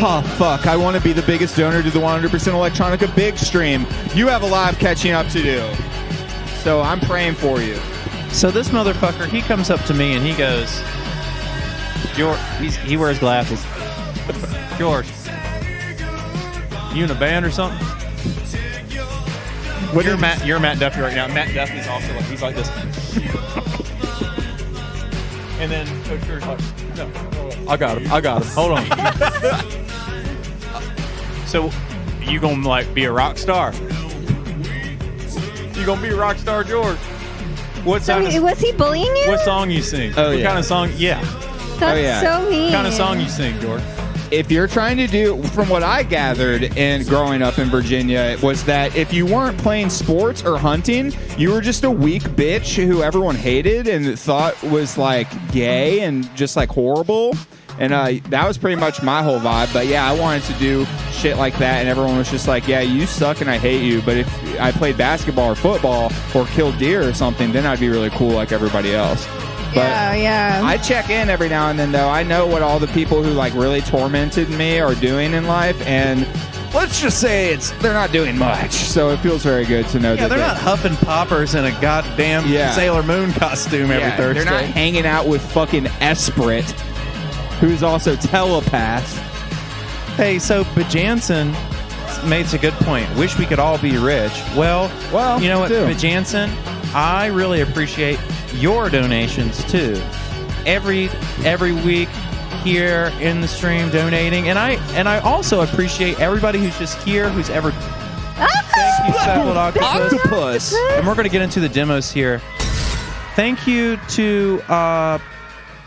oh, fuck, I want to be the biggest donor to the 100% Electronica Big Stream, you have a lot of catching up to do. So I'm praying for you.
So this motherfucker, he comes up to me and he goes, George, he wears glasses. George, you in a band or something? You're Matt Duffy right now. Matt Duffy's also like, he's like this. And then Coach George's like, no, I got him. Hold on. So you gonna like be a rock star? You gonna be a rock star, George?
Was he bullying you?
What song you sing?
Oh,
what kind of song? Yeah.
That's so mean.
What kind of song you sing, George?
If you're trying to do, from what I gathered in growing up in Virginia, was that if you weren't playing sports or hunting, you were just a weak bitch who everyone hated and thought was like gay and just like horrible. And that was pretty much my whole vibe. But yeah, I wanted to do shit like that, and everyone was just like, yeah, you suck and I hate you. But if I played basketball or football or killed deer or something, then I'd be really cool like everybody else. But
yeah.
I check in every now and then, though. I know what all the people who like really tormented me are doing in life, and let's just say they're not doing much. So it feels very good to know that
they're not huffing poppers in a goddamn Sailor Moon costume every Thursday.
They're not hanging out with fucking Esprit, who's also telepath.
Hey, so Bajansen makes a good point. Wish we could all be rich. Well, you know what, Bajansen? I really appreciate your donations too. Every week here in the stream donating, and I also appreciate everybody who's just here, who's ever. Thank you, Speckled Octopus. And we're going to get into the demos here. Thank you to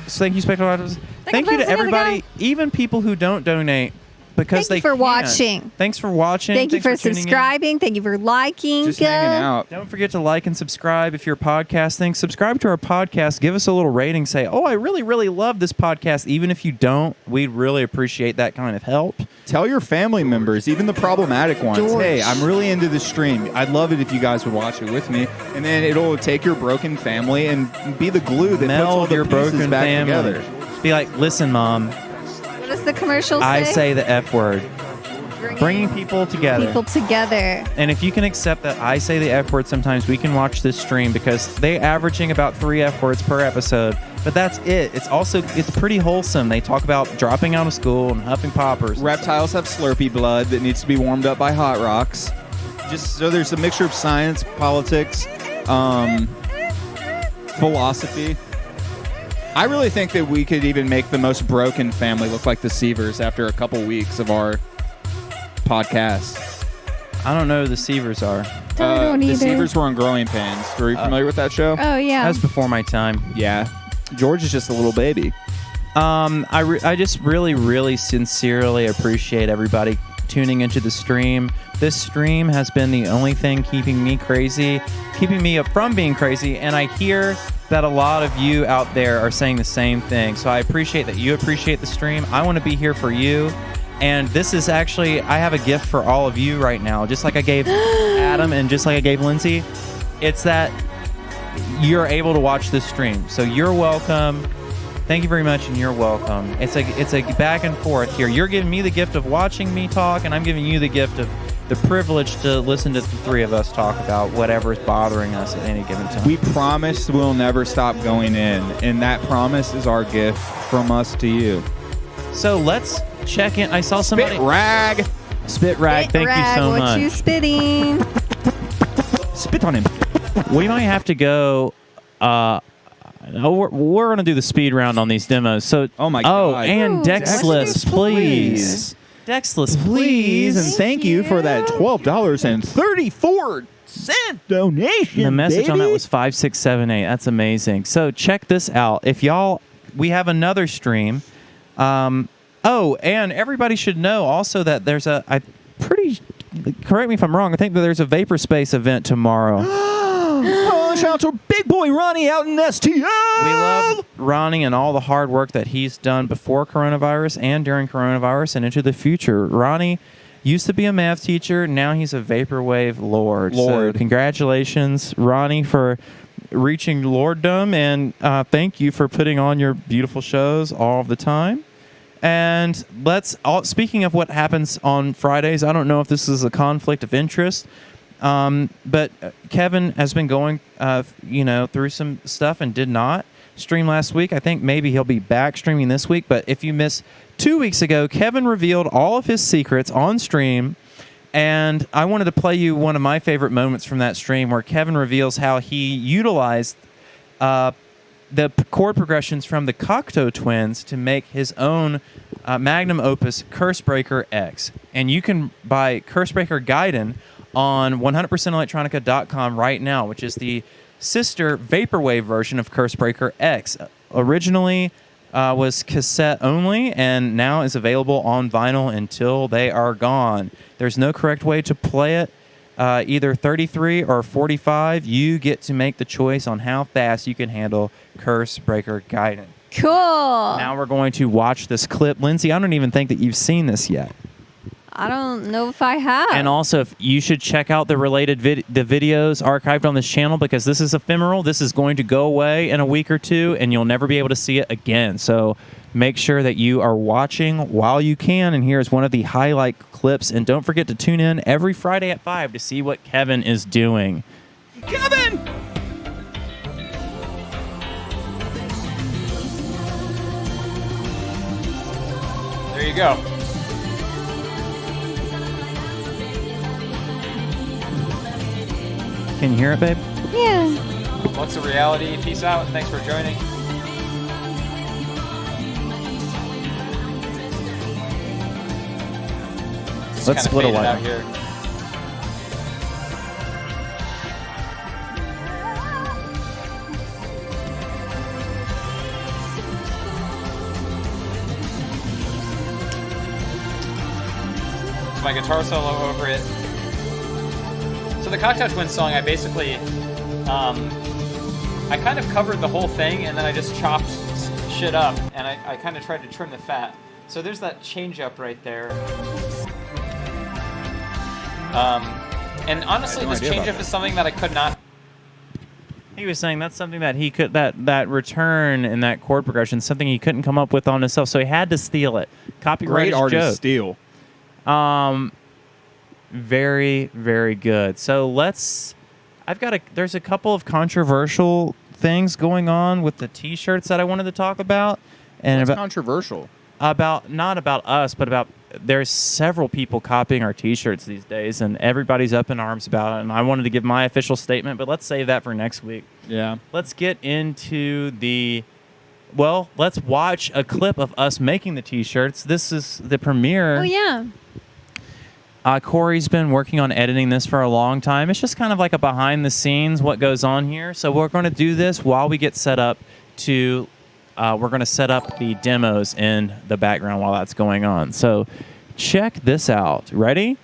Speckled Octopus. Thank you to everybody, even people who don't donate. Because
Thank you for watching.
Thanks for watching.
Thank you for
tuning in.
subscribing. Thank you for liking.
Just hanging out.
Don't forget to like and subscribe if you're podcasting. Subscribe to our podcast. Give us a little rating. Say, oh, I really, really love this podcast. Even if you don't, we'd really appreciate that kind of help.
Tell your family members, even the problematic ones, hey, I'm really into this stream. I'd love it if you guys would watch it with me. And then it'll take your broken family and be the glue that puts all the
your
pieces
broken
back
family.
together.
Be like, listen, Mom.
What does the commercial say?
I say the F word. Bringing people together.
People together.
And if you can accept that I say the F word sometimes, we can watch this stream because they're averaging about 3 F words per episode. But that's it. It's pretty wholesome. They talk about dropping out of school and huffing poppers.
Reptiles have Slurpee blood that needs to be warmed up by hot rocks. Just so there's a mixture of science, politics, philosophy. I really think that we could even make the most broken family look like the Seavers after a couple weeks of our podcast.
I don't know who the Seavers are.
I don't
the
either.
Seavers were on Growing Pains. Were you familiar with that show?
Oh, yeah.
That's before my time.
Yeah. George is just a little baby.
I just really, really sincerely appreciate everybody tuning into the stream. This stream has been the only thing keeping me crazy, keeping me up from being crazy, and I hear that a lot of you out there are saying the same thing. So I appreciate that you appreciate the stream. I want to be here for you. And this is actually, I have a gift for all of you right now, just like I gave Adam and just like I gave Lindsay. It's that you're able to watch this stream. So you're welcome. Thank you very much, and you're welcome. It's a back and forth here. You're giving me the gift of watching me talk, and I'm giving you the gift of the privilege to listen to the three of us talk about whatever is bothering us at any given time.
We promise we'll never stop going in, and that promise is our gift from us to you.
So let's check in. I saw somebody.
Spit rag.
Spit rag. Thank you so much.
What you spitting?
Spit on him.
We might have to go. We're going to do the speed round on these demos. So,
oh my god!
Oh, and Dexless, please. Dexless, please.
And thank you for that $12.34 donation.
The message on that
baby.
was 5678. That's amazing. So check this out. If y'all, we have another stream. Oh, and everybody should know also that there's correct me if I'm wrong, I think that there's a Vapor Space event tomorrow.
Oh, shout out to Big Boy Ronnie out in STL.
We love Ronnie and all the hard work that he's done before coronavirus and during coronavirus and into the future. Ronnie used to be a math teacher. Now he's a Vaporwave Lord. So congratulations, Ronnie, for reaching lorddom, and thank you for putting on your beautiful shows all the time. And speaking of what happens on Fridays, I don't know if this is a conflict of interest, but Kevin has been going, through some stuff and did not stream last week. I think maybe he'll be back streaming this week. But if you missed 2 weeks ago, Kevin revealed all of his secrets on stream. And I wanted to play you one of my favorite moments from that stream where Kevin reveals how he utilized the chord progressions from the Cocteau Twins to make his own magnum opus, Cursebreaker X. And you can buy Cursebreaker Gaiden on 100%electronica.com right now, which is the sister Vaporwave version of Cursebreaker X. Originally was cassette only and now is available on vinyl until they are gone. There's no correct way to play it. Either 33 or 45, you get to make the choice on how fast you can handle Cursebreaker Gaiden.
Cool.
Now we're going to watch this clip. Lindsay, I don't even think that you've seen this yet.
I don't know if I have.
And also, if you should check out the related the videos archived on this channel, because this is ephemeral. This is going to go away in a week or two, and you'll never be able to see it again. So make sure that you are watching while you can. And here's one of the highlight clips. And don't forget to tune in every Friday at 5 to see what Kevin is doing.
Kevin!
There you go.
Can you hear it, babe?
Yeah.
What's the reality? Peace out. Thanks for joining.
Let's split a light
out here. My guitar solo over it. So the Cocteau Twins song, I basically, I kind of covered the whole thing, and then I just chopped shit up, and I kind of tried to trim the fat. So there's that change up right there. And honestly, this change up is something that I could not.
He was saying that's something that he could, that return in that chord progression, something he couldn't come up with on himself, so he had to steal it. Copyright
Great artist
joke.
steal.
Very, very good. So there's a couple of controversial things going on with the t-shirts that I wanted to talk about. And
What's
about
controversial?
Not about us, but there's several people copying our t-shirts these days, and everybody's up in arms about it. And I wanted to give my official statement, but let's save that for next week.
Yeah.
Let's get into let's watch a clip of us making the t-shirts. This is the premiere.
Oh, yeah.
Corey's been working on editing this for a long time. It's just kind of like a behind the scenes what goes on here. So we're going to do this while we get set up to we're going to set up the demos in the background while that's going on. So check this out. Ready?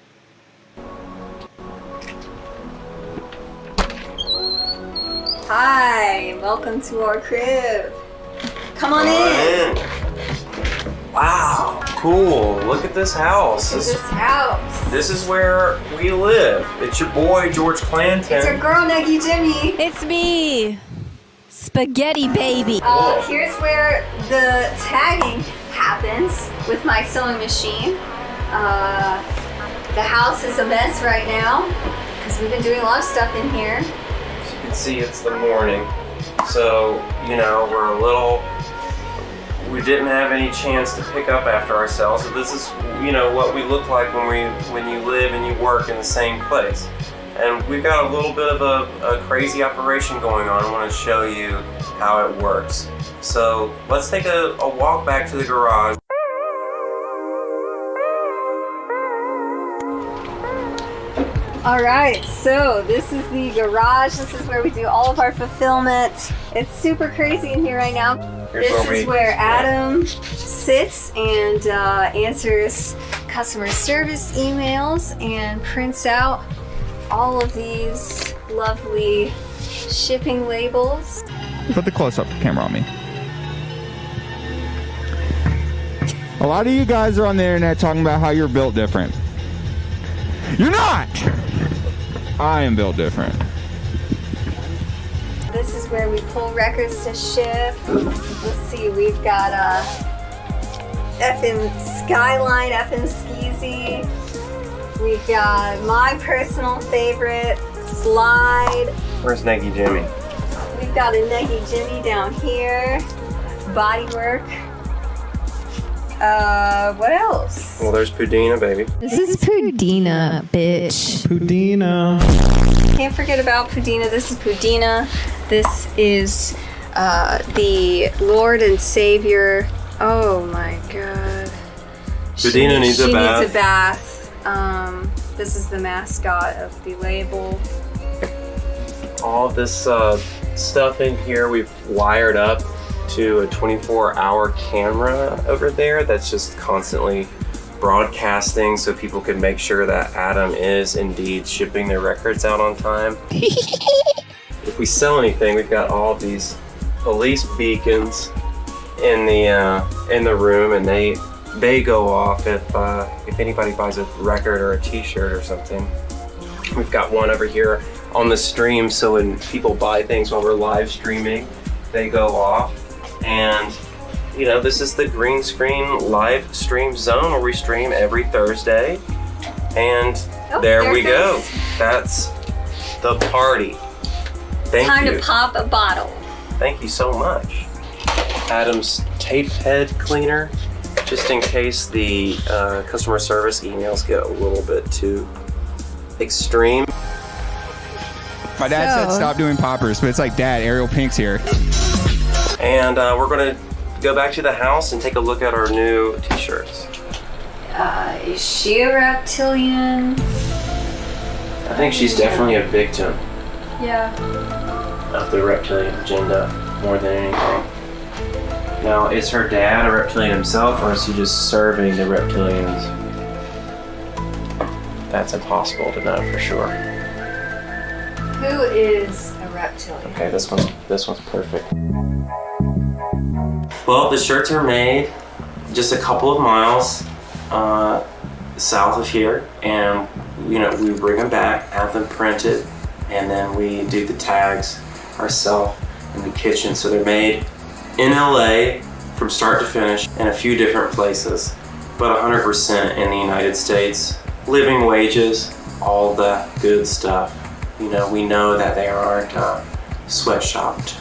Hi, welcome to our crib. Come on in.
Wow, cool. Look at this house.
This house.
This is where we live. It's your boy, George Clanton.
It's our girl, Neggy Jimmy.
It's me, Spaghetti Baby.
Here's where the tagging happens with my sewing machine. The house is a mess right now because we've been doing a lot of stuff in here.
As you can see, it's the morning. So, we didn't have any chance to pick up after ourselves. So this is, what we look like when you live and you work in the same place. And we've got a little bit of a crazy operation going on. I want to show you how it works. So let's take a walk back to the garage.
All right, so this is the garage. This is where we do all of our fulfillment. It's super crazy in here right now. This is where Adam sits and answers customer service emails and prints out all of these lovely shipping labels.
Put the close-up camera on me. A lot of you guys are on the internet talking about how you're built different. You're not! I am built different.
This is where we pull records to ship. Let's see, we've got FM Skyline, FM Skeezy. We've got my personal favorite, Slide.
Where's Neggy Jimmy?
We've got a Neggy Jimmy down here. Bodywork. What else?
Well, there's Pudina, baby.
This is Pudina, bitch.
Pudina.
Can't forget about Pudina. This is Pudina. This is the Lord and Savior. Oh my God.
Pudina needs a bath.
She needs a bath. This is the mascot of the label.
All this stuff in here we've wired up to a 24-hour camera over there that's just constantly broadcasting so people can make sure that Adam is indeed shipping their records out on time. If we sell anything, we've got all of these police beacons in the room, and they go off if anybody buys a record or a t-shirt or something. We've got one over here on the stream, so when people buy things while we're live streaming, they go off. And this is the green screen live stream zone where we stream every Thursday. And there we go. That's the party. Thank you.
Time to pop a bottle.
Thank you so much. Adam's tape head cleaner, just in case the customer service emails get a little bit too extreme.
My dad said stop doing poppers, but it's like, Dad, Ariel Pink's here.
And we're going to go back to the house and take a look at our new t-shirts.
Is she a reptilian?
I think she's definitely a victim
Yeah.
of the reptilian agenda more than anything. Now, is her dad a reptilian himself, or is he just serving the reptilians? That's impossible to know for sure.
Who is a reptilian?
Okay, this one's perfect. Well, the shirts are made just a couple of miles south of here, and we bring them back, have them printed, and then we do the tags ourselves in the kitchen. So they're made in LA from start to finish in a few different places, but 100% in the United States. Living wages, all the good stuff. We know that they aren't sweatshopped.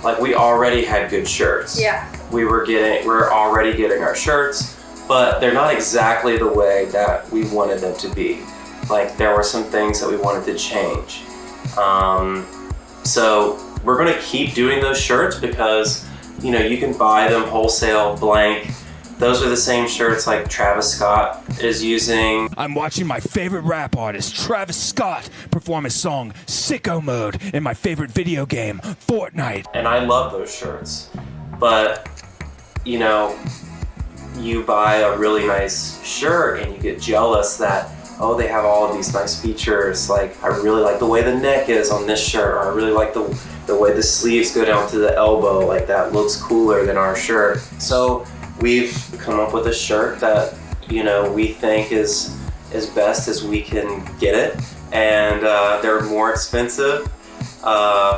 Like, we already had good shirts.
Yeah.
We're already getting our shirts, but they're not exactly the way that we wanted them to be. Like, there were some things that we wanted to change. So we're gonna keep doing those shirts because, you can buy them wholesale blank. Those are the same shirts like Travis Scott is using.
I'm watching my favorite rap artist, Travis Scott, perform his song Sicko Mode in my favorite video game, Fortnite.
And I love those shirts. But, you buy a really nice shirt and you get jealous that, oh, they have all of these nice features. Like, I really like the way the neck is on this shirt, or I really like the the way the sleeves go down to the elbow, like that looks cooler than our shirt. So we've come up with a shirt that, you know, we think is as best as we can get it. And they're more expensive, but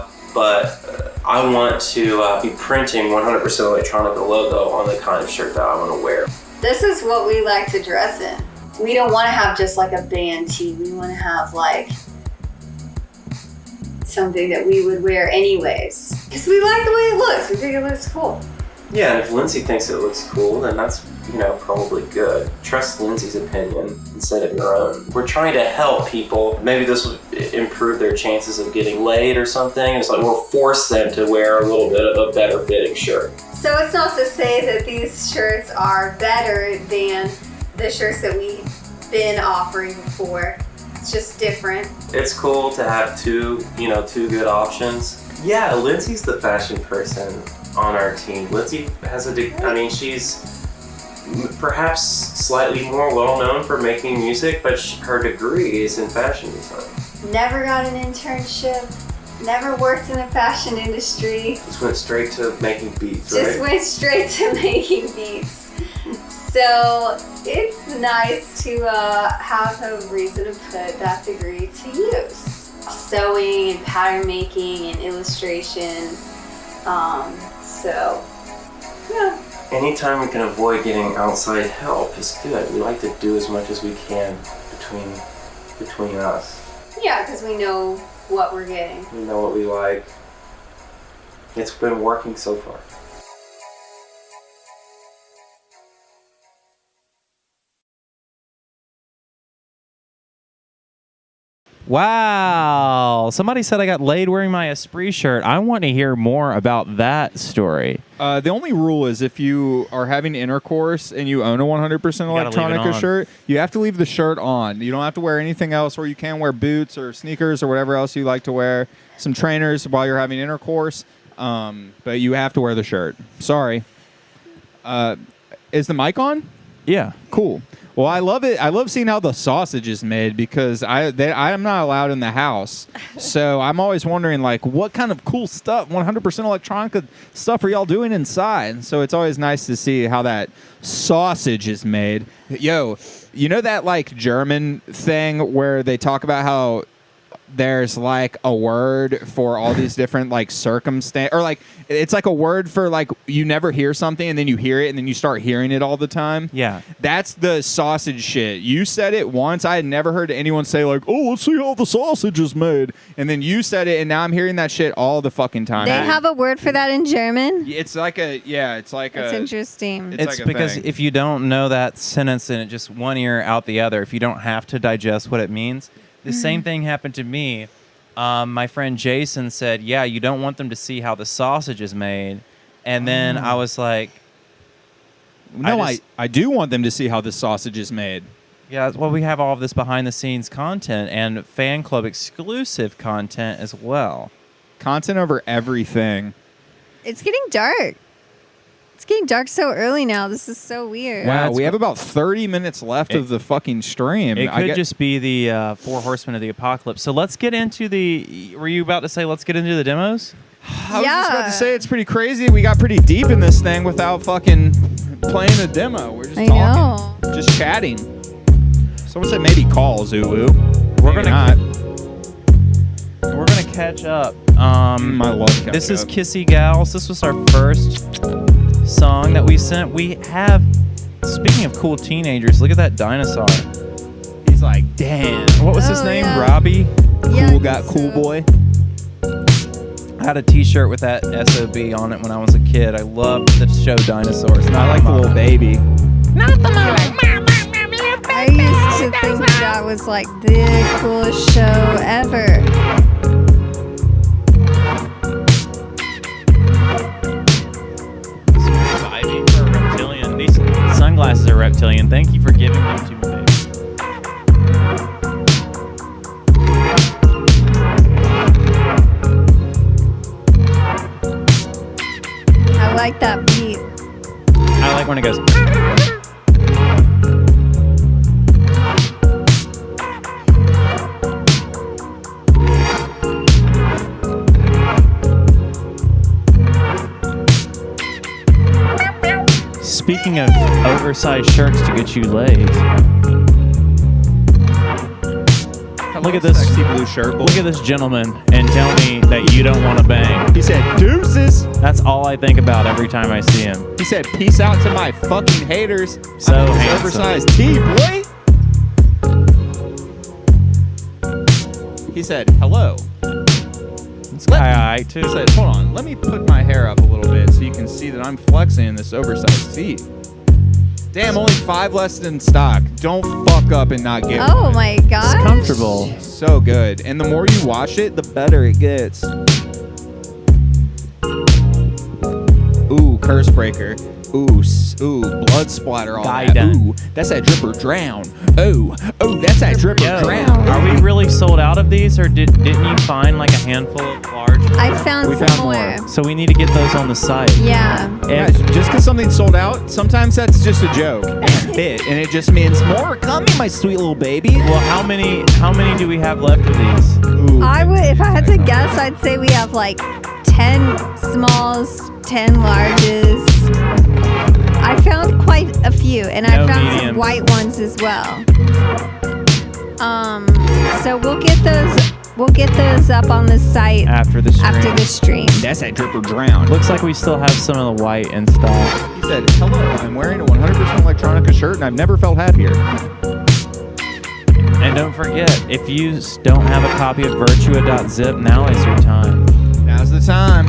I want to be printing 100% Electronica logo on the kind of shirt that I want to wear.
This is what we like to dress in. We don't want to have just like a band tee. We want to have like something that we would wear anyways. Because we like the way it looks. We think it looks cool.
Yeah, and if Lindsay thinks it looks cool, then that's, you know, probably good. Trust Lindsay's opinion instead of your own. We're trying to help people. Maybe this would improve their chances of getting laid or something. It's like we'll force them to wear a little bit of a better fitting shirt.
So it's not to say that these shirts are better than the shirts that we've been offering before. It's just different.
It's cool to have two good options. Yeah, Lindsay's the fashion person on our team. Lindsay has she's perhaps slightly more well-known for making music, but her degree is in fashion design.
Never got an internship, never worked in the fashion industry.
Just went straight to making beats,
Just went straight to making beats. So it's nice to have a reason to put that degree to use. Sewing and pattern making and illustration. So, yeah.
Anytime we can avoid getting outside help is good. We like to do as much as we can between us.
Yeah, because we know what we're getting.
We know what we like. It's been working so far.
Wow. Somebody said I got laid wearing my Esprit shirt. I want to hear more about that story.
The only rule is if you are having intercourse and you own a 100% Electronica shirt, you have to leave the shirt on. You don't have to wear anything else, or you can wear boots or sneakers or whatever else you like to wear. Some trainers while you're having intercourse, but you have to wear the shirt. Sorry. Is the mic on?
Yeah.
Cool. Well, I love it. I love seeing how the sausage is made because I'm not allowed in the house. So I'm always wondering, like, what kind of cool stuff, 100% Electronica stuff are y'all doing inside? So it's always nice to see how that sausage is made. Yo, you know that, like, German thing where they talk about how there's like a word for all these different like circumstance, or like it's like a word for like you never hear something and then you hear it and then you start hearing it all the time.
Yeah,
that's the sausage shit. You said it once. I had never heard anyone say like, "Oh, let's see how the sausage is made," and then you said it, and now I'm hearing that shit all the fucking time.
They have a word for that in German.
It's like a It's
interesting.
It's like because if you don't know that sentence and it just one ear out the other, if you don't have to digest what it means. The same thing happened to me. My friend Jason said, yeah, you don't want them to see how the sausage is made. And then I was like...
No, I do want them to see how the sausage is made.
Yeah, that's why we have all of this behind-the-scenes content and fan club exclusive content as well.
Content over everything.
It's getting dark. It's getting dark so early now. This is so weird.
Wow, we have about 30 minutes left of the fucking stream.
It could just be the Four Horsemen of the Apocalypse. So let's get into the... Were you about to say let's get into the demos?
I was just about to say it's pretty crazy. We got pretty deep in this thing without fucking playing a demo. We're just talking. Just chatting. Someone said maybe call, Zulu.
We're gonna catch up.
I love catch
This is
up.
Kissy Gals. This was our first song that we sent. We have, speaking of cool teenagers, look at that dinosaur.
He's like, damn.
What was his name? Robbie?
Cool boy.
I had a t-shirt with that SOB on it when I was a kid. I loved the show Dinosaurs.
I like the little baby.
Not the mom. I used to think that was like the coolest show ever.
These sunglasses are reptilian. Thank you for giving them to me, baby.
I like that beat.
I like when it goes. speaking of oversized shirts to get you laid. Look at this
sexy blue shirt.
Look at this gentleman and tell me that you don't want to bang.
He said, deuces.
That's all I think about every time I see him.
He said, peace out to my fucking haters.
So
I mean, this
handsome.
oversized tee, boy. He said, hello.
This guy I too.
He said, hold on, let me put my hair up a little bit so you can see that I'm flexing in this oversized tee. Damn, only 5 less than stock. Don't fuck up and not get
Oh
one.
my gosh.
It's comfortable.
So good. And the more you wash it, the better it gets. Ooh, curse breaker. Ooh, blood splatter all
Guy
that.
done.
Ooh, that's that dripper drown. Oh, that's that dripper
Yo,
drown.
are we really sold out of these, or didn't you find like a handful of large?
I found
We
some
found
more.
more.
So we need to get those on the site.
Yeah.
Yeah, just because something's sold out, sometimes that's just a joke and a bit, and it just means more coming, my sweet little baby.
Well, how many do we have left of these?
Ooh,
I would, if I had to guess, I'd say we have like 10 smalls, 10 larges. I found quite a few, and I
No
found some
mediums.
white ones as well. So we'll get those up on the site
After the stream.
after the stream.
That's that dripper drown.
Looks like we still have some of the white in stock.
He said, hello, I'm wearing a 100% Electronica shirt, and I've never felt happier.
And don't forget, if you don't have a copy of Virtua.zip, now is your time.
Now's the time.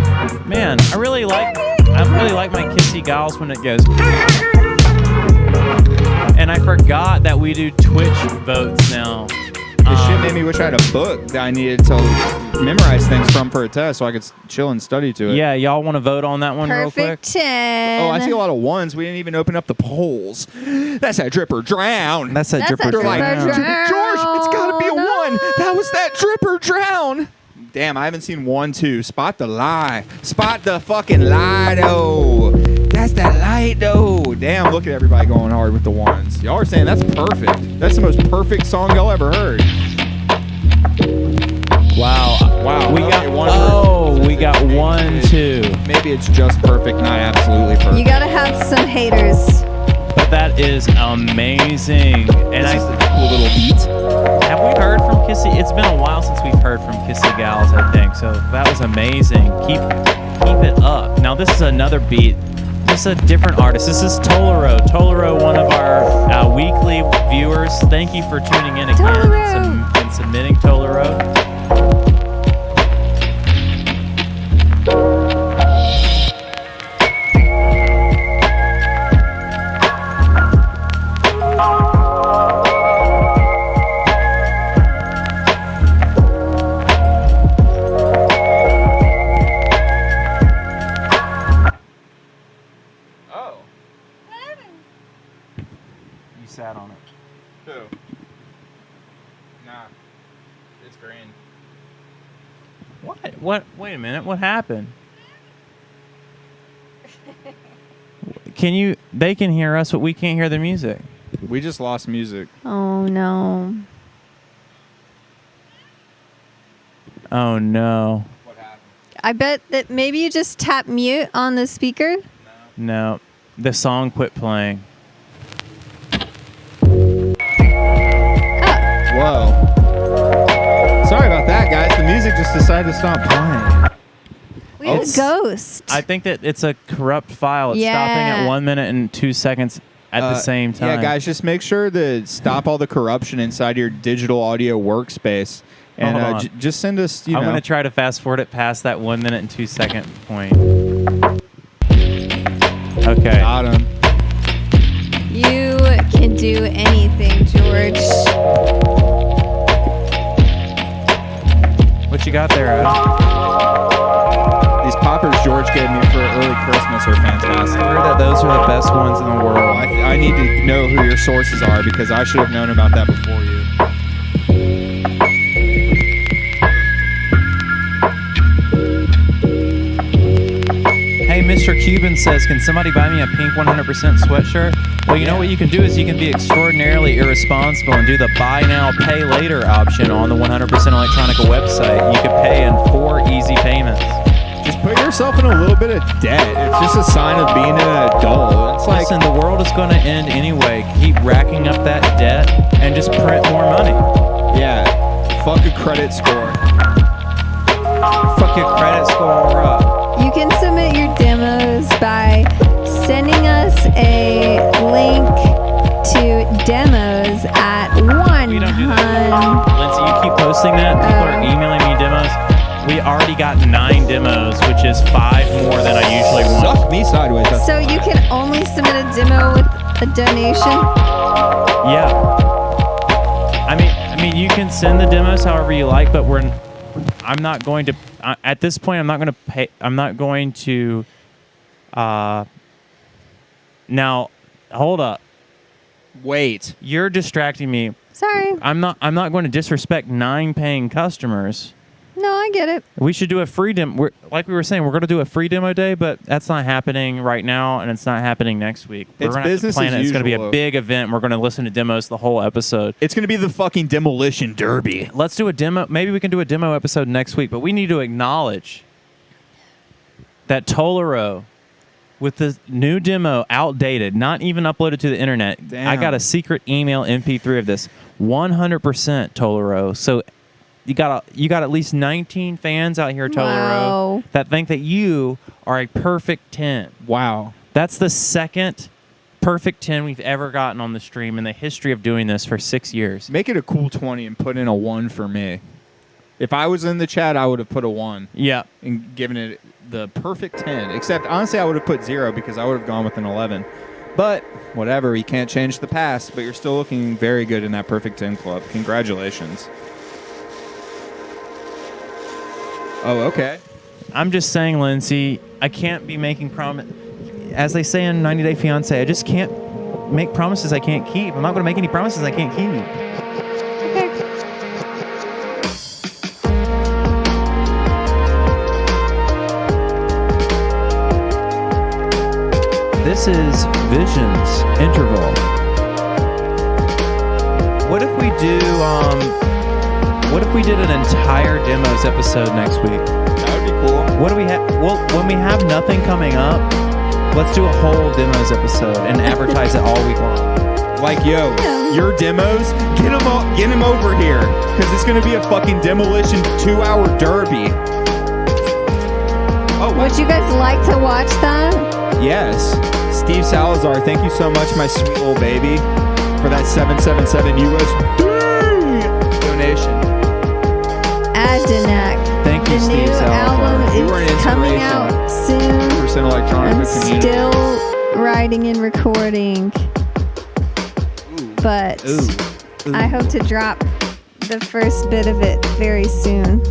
Man, I really like my Kissy Gals when it goes. And I forgot that we do Twitch votes now.
This shit made me wish I had a book that I needed to memorize things from for a test so I could chill and study to it.
Yeah, y'all want to vote on that one real quick?
Perfect 10.
Oh, I see a lot of ones. We didn't even open up the polls. That's that dripper drown.
That's that dripper
They're like,
drown.
George, it's got to be a 1. That was that dripper drown. Damn, I haven't seen 1, 2. Spot the lie. Spot the fucking lie, though. That's that light, though. Damn, look at everybody going hard with the ones. Y'all are saying that's perfect. That's the most perfect song y'all ever heard.
Wow. We got 1, 2.
Maybe it's just perfect, not absolutely perfect.
You gotta have some haters.
But that is amazing. And
This is a cool little beat.
Have we heard from Kissy? It's been a while since we've heard from Kissy Gals, I think. So that was amazing. Keep it up. Now this is another beat. This is a different artist. This is Tolero. Tolero, one of our weekly viewers. Thank you for tuning in again and submitting Tolero. Sat on it.
Who? Nah. It's green.
What? Wait a minute. What happened? They can hear us, but we can't hear the music.
We just lost music.
Oh no.
Oh no.
I bet that maybe you just tap mute on the speaker.
No. The song quit playing.
Whoa. Sorry about that, guys. The music just decided to stop playing.
We have a ghost.
I think that it's a corrupt file. It's
Yeah.
stopping at 1 minute and 2 seconds at the same time.
Yeah, guys, just make sure to stop all the corruption inside your digital audio workspace. And
Hold on.
just send us,
I'm going to try to fast forward it past that 1 minute and 2 second point. Okay.
Got him.
You can do anything, George.
What you got there,
These poppers George gave me for early Christmas are fantastic.
I heard that those are the best ones in the world.
I need to know who your sources are because I should have known about that before you.
Hey, Mr. Cuban says, can somebody buy me a pink 100% sweatshirt? Well, you know what you can do is you can be extraordinarily irresponsible and do the buy now, pay later option on the 100% Electronica website. You can pay in 4 easy payments.
just put yourself in a little bit of debt. It's just a sign of being an adult. It's like,
listen, the world is going to end anyway. Keep racking up that debt and just print more money.
yeah, fuck a credit score.
Fuck your credit score up.
You can submit your demos by sending us a link to demos at 100.
We don't do that. Lindsay, you keep posting that. People are emailing me demos. We already got 9 demos, which is 5 more than I usually want.
Suck me sideways.
So you can only submit a demo with a donation?
Yeah. I mean, you can send the demos however you like, but I'm not going to. At this point, I'm not going to pay. I'm not going to. Now, hold up.
Wait.
You're distracting me.
Sorry.
I'm not going to disrespect 9 paying customers.
No, I get it.
We should do a free demo. Like we were saying, we're going to do a free demo day, but that's not happening right now, and it's not happening next week. We're
It's
gonna have to
business
plan
as
it. It's going to be a
usual.
big event. We're going to listen to demos the whole episode.
It's going to be the fucking demolition derby.
Let's do a demo. Maybe we can do a demo episode next week, but we need to acknowledge that Tolero, with the new demo outdated, not even uploaded to the internet.
Damn.
I got a secret email MP3 of this. 100% Tolero. So you got at least 19 fans out here, Tolero,
Wow.
that think that you are a perfect 10.
Wow.
That's the second perfect 10 we've ever gotten on the stream in the history of doing this for 6 years.
Make it a cool 20 and put in a 1 for me. If I was in the chat, I would have put a 1.
Yeah.
And given it the perfect 10. Except, honestly, I would have put 0 because I would have gone with an 11. But, whatever. You can't change the past, but you're still looking very good in that perfect 10 club. Congratulations. Oh, okay.
I'm just saying, Lindsay, I can't be making promise. As they say in 90 Day Fiancé, I just can't make promises I can't keep. I'm not going to make any promises I can't keep. This is Visions Interval. What if we did an entire demos episode next week?
That would be cool.
What do we have? Well, when we have nothing coming up, let's do a whole demos episode and advertise it all week long.
Like, yo, your demos, get them over here, because it's going to be a fucking demolition 2-hour derby. Oh,
Would you guys like to watch that?
yes. Steve Salazar, thank you so much, my sweet little baby, for that 777 USD donation.
Adinac.
Thank you,
the
Steve
new
Salazar.
album
You were an
is coming
inspiration.
out soon.
100% Electronica
I'm
community.
still writing and recording, but I hope to drop the first bit of it very soon.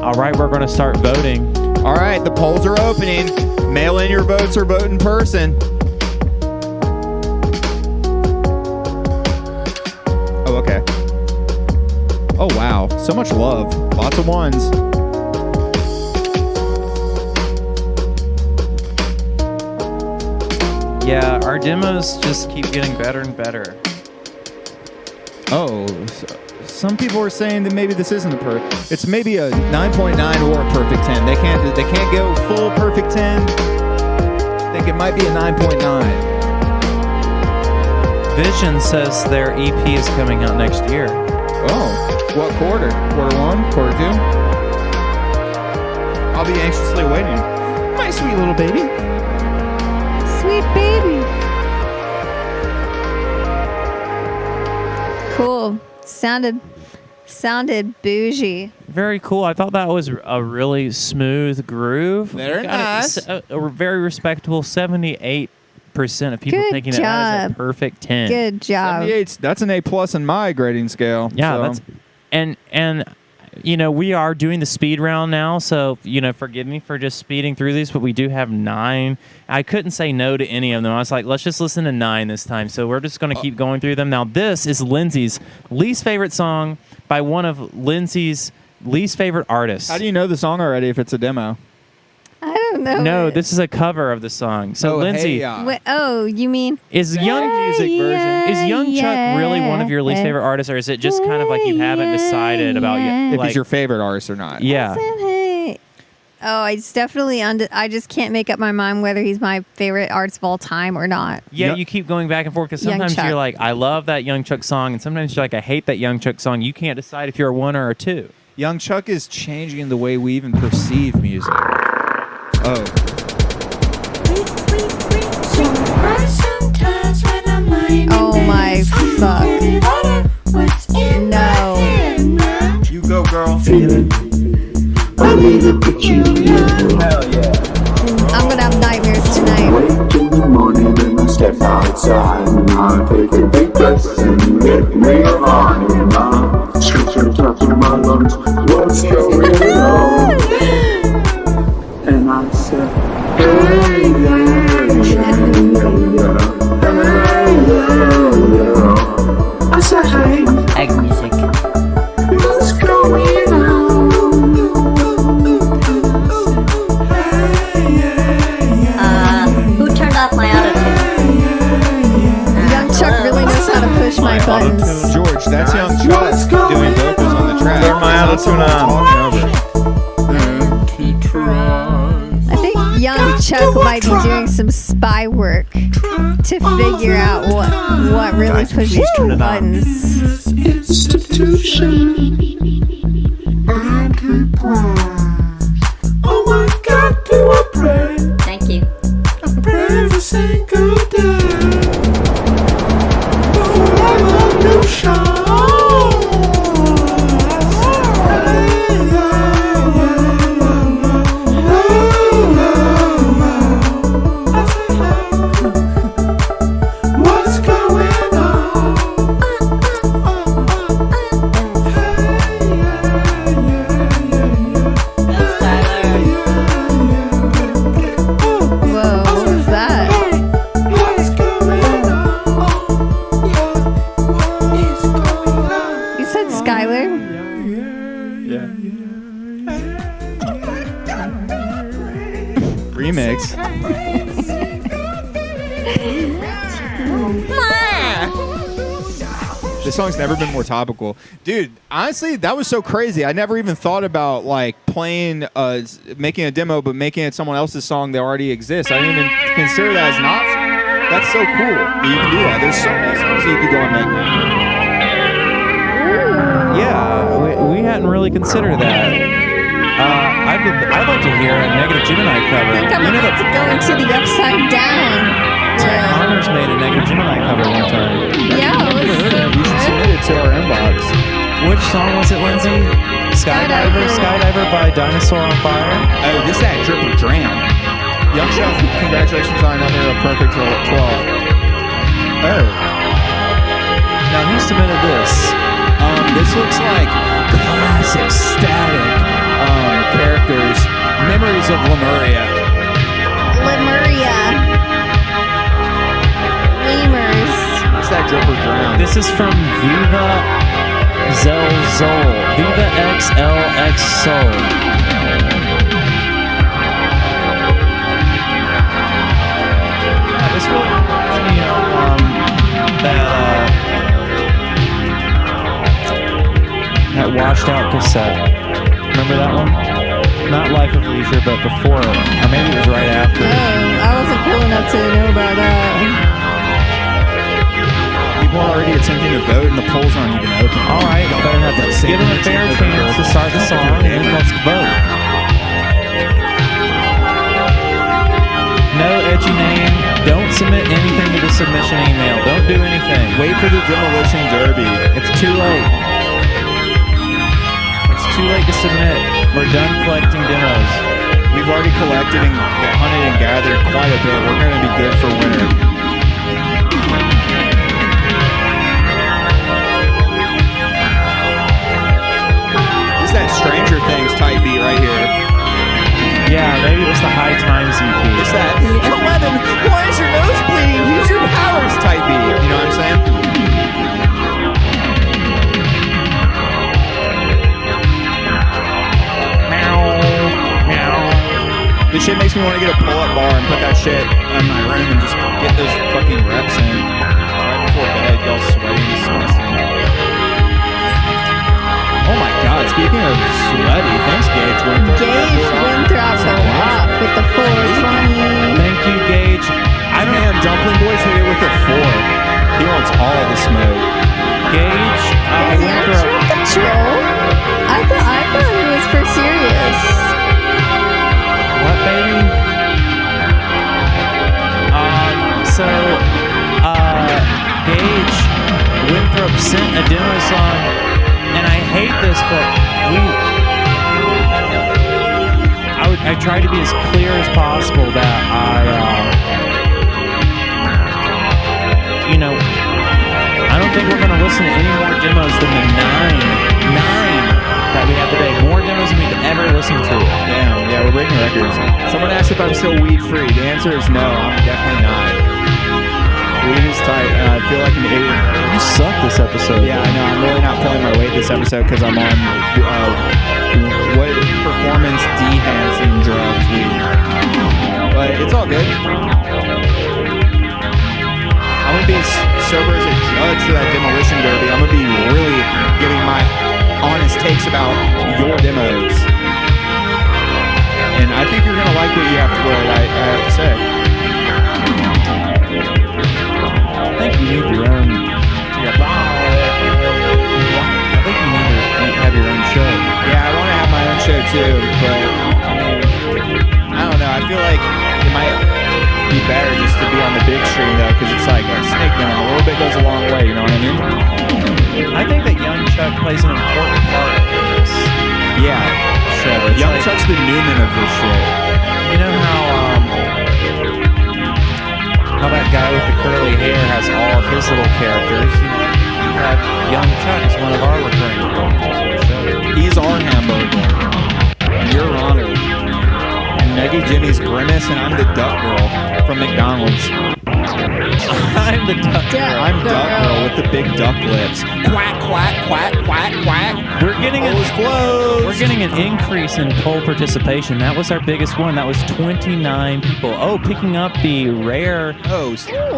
All right, we're going to start voting.
All right, the polls are opening. Mail in your votes or vote in person. Oh, okay. Oh, wow. So much love. Lots of ones.
Yeah, our demos just keep getting better and better.
Oh, some people are saying that maybe this isn't a it's maybe a 9.9 or a perfect 10. They can't go full perfect 10. I think it might be a 9.9.
Vision says their EP is coming out next year.
Oh, what quarter? Quarter 1? Quarter 2? I'll be anxiously waiting. My sweet little baby.
Sweet baby. Cool. Sounded bougie.
Very cool. I thought that was a really smooth groove.
Very
Got
nice.
A very respectable 78% of people
Good
thinking that is a
job.
perfect 10.
Good job.
78's, that's an A+ in my grading scale.
Yeah,
so.
that's and you know, we are doing the speed round now, so you know, forgive me for just speeding through these, but we do have 9. I couldn't say no to any of them. I was like, let's just listen to 9 this time. So we're just going to keep going through them. Now, this is Lindsay's least favorite song by one of Lindsay's least favorite artists.
How do you know the song already if it's a demo?
I don't know.
No, this is a cover of the song. So, Lindsay,
Wait, oh, you mean
is Young
music version?
Is Young Chuck really one of your least favorite artists, or is it just kind of like you haven't decided about
If
like,
he's your favorite artist or not.
Yeah.
Oh, it's definitely I just can't make up my mind whether he's my favorite artist of all time or not.
Yeah, you keep going back and forth because
Young
sometimes
Chuck.
you're like, I love that Young Chuck song, and sometimes you're like, I hate that Young Chuck song. You can't decide if you're a one or a two.
Young Chuck is changing the way we even perceive music. Oh.
Oh my fuck. No.
You go, girl.
I'm gonna have nightmares tonight.
Wake in the morning and I step outside and I take a deep breath and get me on and I scream top of my lungs, what's going on? And I say, hey, yeah. I say, hey. Egg music. What's going on?
Who turned off my auto-tune?
Young Chuck really knows how to push my buttons.
George, that's Young Chuck doing vocals on the track.
Turn my auto-tune on.
I think Young Chuck might be doing some spy work to figure out what really pushes the buttons.
Institution. I keep praying. Oh my God, do I pray?
Thank you.
I pray every single day. For a new show. What's going on?
Whoa, what was that? You said Skylar?
Remix. This song's never been more topical. Dude, honestly, that was so crazy. I never even thought about like playing, making a demo, but making it someone else's song that already exists. I didn't even consider that as an option. That's so cool that you can do that. There's so many songs that you could go and make now.
Yeah, we hadn't really considered that. I'd like to hear a Negative Gemini cover.
I think I'm about to go into the upside down.
Connors made a Negative Gemini cover one time.
Yeah, it was so
You should submit it to our inbox.
Which song was it, Lindsay? Skydiver by Dinosaur on Fire?
Oh, this is that Drip or Dram. Young Chuck, congratulations on another perfect 12. Oh.
Now, who submitted this?
This looks like classic static characters. Memories of Lemuria.
Lemurs.
What's that Drip or Drown?
This is from Viva Zelzol. Viva XLX Soul. Yeah, this really reminds me of that washed out cassette. Remember that one? Not Life of Leisure, but before it. Or maybe it was right after.
Oh, I wasn't cool enough to know about that.
People are already attempting to vote, and the polls aren't even open.
All right,
better have that same.
give them a fair chance to start the song, and then let's vote. No edgy name. Don't submit anything to the submission email. Don't do anything.
Wait for the demolition derby.
It's too late. It's too late to submit. We're done collecting demos.
We've already collected and hunted and gathered quite a bit. We're going to be good for winter. This is that Stranger Things type beat right here.
Yeah, maybe it was the High Times EP.
It's that 11, why is your nose bleeding? Use your powers type beat. You know what I'm saying? This shit makes me want to get a pull-up bar and put that shit in my room and just get those fucking reps in. Right before bed, y'all sweating disgusting. Oh my god, speaking of sweaty. Thanks, Gage Winthrop.
Gage Winthrop go off with the 420.
Thank you, Gage.
I don't have Dumpling Boys hit it with a 4. He wants all the smoke.
Gage
Is he actually with the troll? I thought it was for serious.
What, baby? Gage Winthrop sent a demo song, and I hate this, but I try to be as clear as possible that I don't think we're going to listen to any more demos than the nine that we have today. More demos than we could ever listen to.
Damn, yeah, we're breaking records. Someone asked if I'm still weed free. The answer is no, I'm definitely not. Weed is tight, and I feel like an idiot.
You suck this episode.
Yeah, I know. I'm really not pulling my weight this episode because I'm on what performance de-enhancing drugs, weed. But it's all good. I'm going to be as sober as a judge for that demolition derby. I'm going to be really giving my honest takes about your demos. And I think you're going to like what you have to I have to say.
I think you need your own. I think you need to have your own show.
Yeah, I want to have my own show too, but I mean, I don't know. I feel like it might be better just to be on the big stream though, because it's like a snake gun. A little bit goes a long way. You know what I mean?
I think that Young Chuck plays an important part in this.
Yeah.
Show.
Young Chuck's the Newman of this shit.
You know how that guy with the curly hair has all of his little characters. You have Young Chuck as one of our recurring characters.
He's our hamburger. You're honored. And Meggie Jimmy's Grimace, and I'm the Duck Girl from McDonald's.
I'm the Duck Girl.
I'm Duck Girl with the big duck lips. Quack, quack, quack, quack, quack.
We're getting an increase in poll participation. That was our biggest one. That was 29 people. Oh, picking up the rare.
Oh,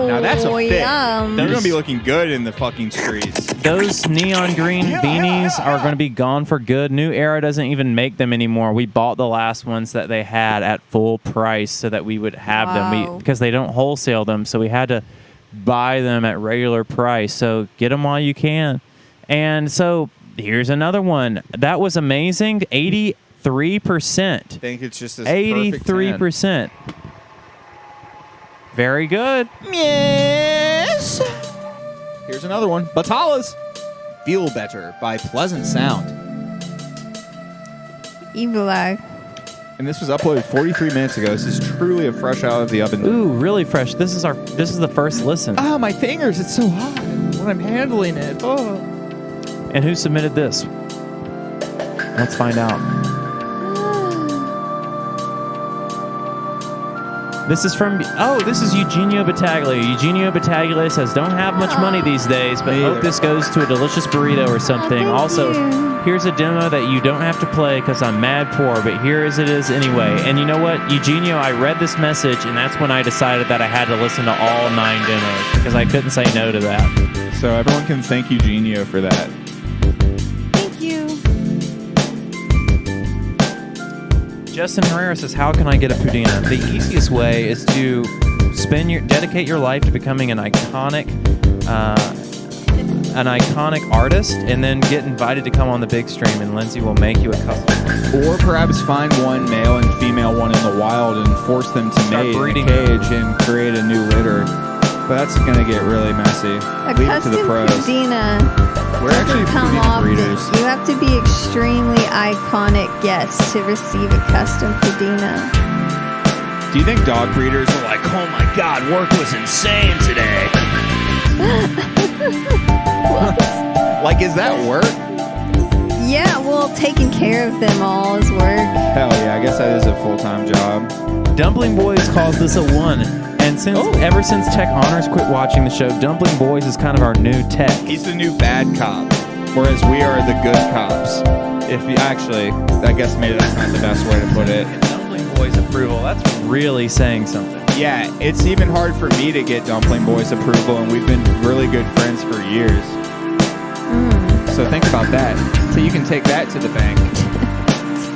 now that's a fit.
Yum.
They're gonna be looking good in the fucking streets.
Those neon green beanies are going to be gone for good. New Era doesn't even make them anymore. We bought the last ones that they had at full price so that we would have them. Because they don't wholesale them, so we had to buy them at regular price. So get them while you can. And so here's another one. That was amazing. 83%.
I think it's just this
83%. Very good.
Yes. Here's another one. Batalas. Feel Better by Pleasant Sound.
Evil Eye.
And this was uploaded 43 minutes ago. This is truly a fresh out of the oven.
Ooh, really fresh. This is the first listen.
Ah, my fingers, it's so hot when I'm handling it. Oh.
And who submitted this? Let's find out. This is Eugenio Battaglia. Eugenio Battaglia says, don't have much money these days, but hope this goes to a delicious burrito or something. Also, here's a demo that you don't have to play because I'm mad poor, but here as it is anyway. And you know what, Eugenio, I read this message, and that's when I decided that I had to listen to all 9 demos because I couldn't say no to that.
So everyone can thank Eugenio for that.
Thank you.
Justin Herrera says, how can I get a Pudina? The easiest way is to dedicate your life to becoming an iconic artist, and then get invited to come on the big stream, and Lindsay will make you a custom one.
Or perhaps find one male and female one in the wild and force them to mate in a cage and create a new litter. But that's going to get really messy. Leave it to the pros.
Pudina
We're actually Pudina breeders.
You have to be extremely iconic guests to receive a custom Pudina.
Do you think dog breeders are like, oh my god, work was insane today? Like, is that work?
Yeah, well, taking care of them all is work.
Hell yeah, I guess that is a full-time job.
Dumpling Boys calls this a 1. And ever since Tech Honors quit watching the show, Dumpling Boys is kind of our new tech.
He's the new bad cop, whereas we are the good cops. If you actually, I guess maybe that's not the best way to put it.
Dumpling Boys approval, that's really saying something.
Yeah, it's even hard for me to get Dumpling Boys approval, and we've been really good friends for years. So think about that. So you can take that to the bank.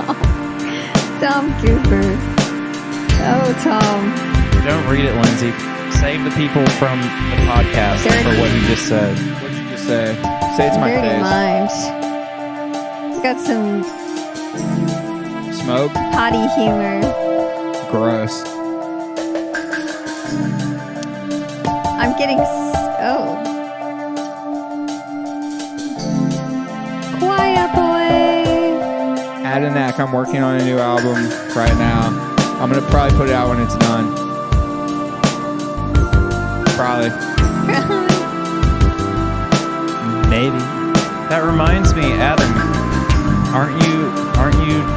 Tom Cooper. Oh, Tom.
Don't read it, Lindsay. Save the people from the podcast for what you just said.
What did you just say? Say it to my
Dirty
face.
mind. Got some
Smoke.
potty humor.
Gross.
I'm getting. Oh. Quiet boy.
Adenak, I'm working on a new album right now. I'm gonna probably put it out when it's done. Probably.
Maybe. That reminds me, Adam. Aren't you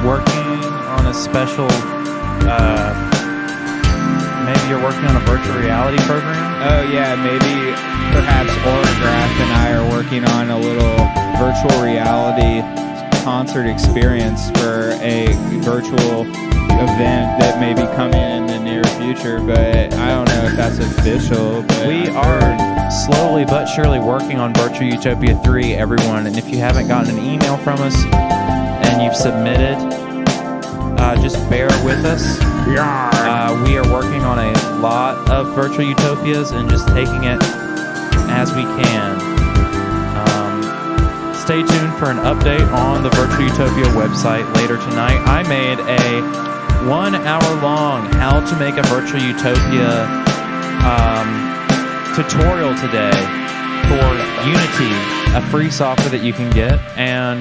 working on a special? Maybe you're working on a virtual reality program.
Oh yeah, maybe perhaps Orograph and I are working on a little virtual reality concert experience for a virtual event that may be coming in the near future, but I don't know if that's official. But
We are slowly but surely working on Virtual Utopia 3, everyone. And if you haven't gotten an email from us and you've submitted, just bear with us. We are working on a lot of Virtual Utopias and just taking it as we can. Stay tuned for an update on the Virtual Utopia website later tonight. I made a 1 hour long how to make a Virtual Utopia tutorial today for Unity, a free software that you can get and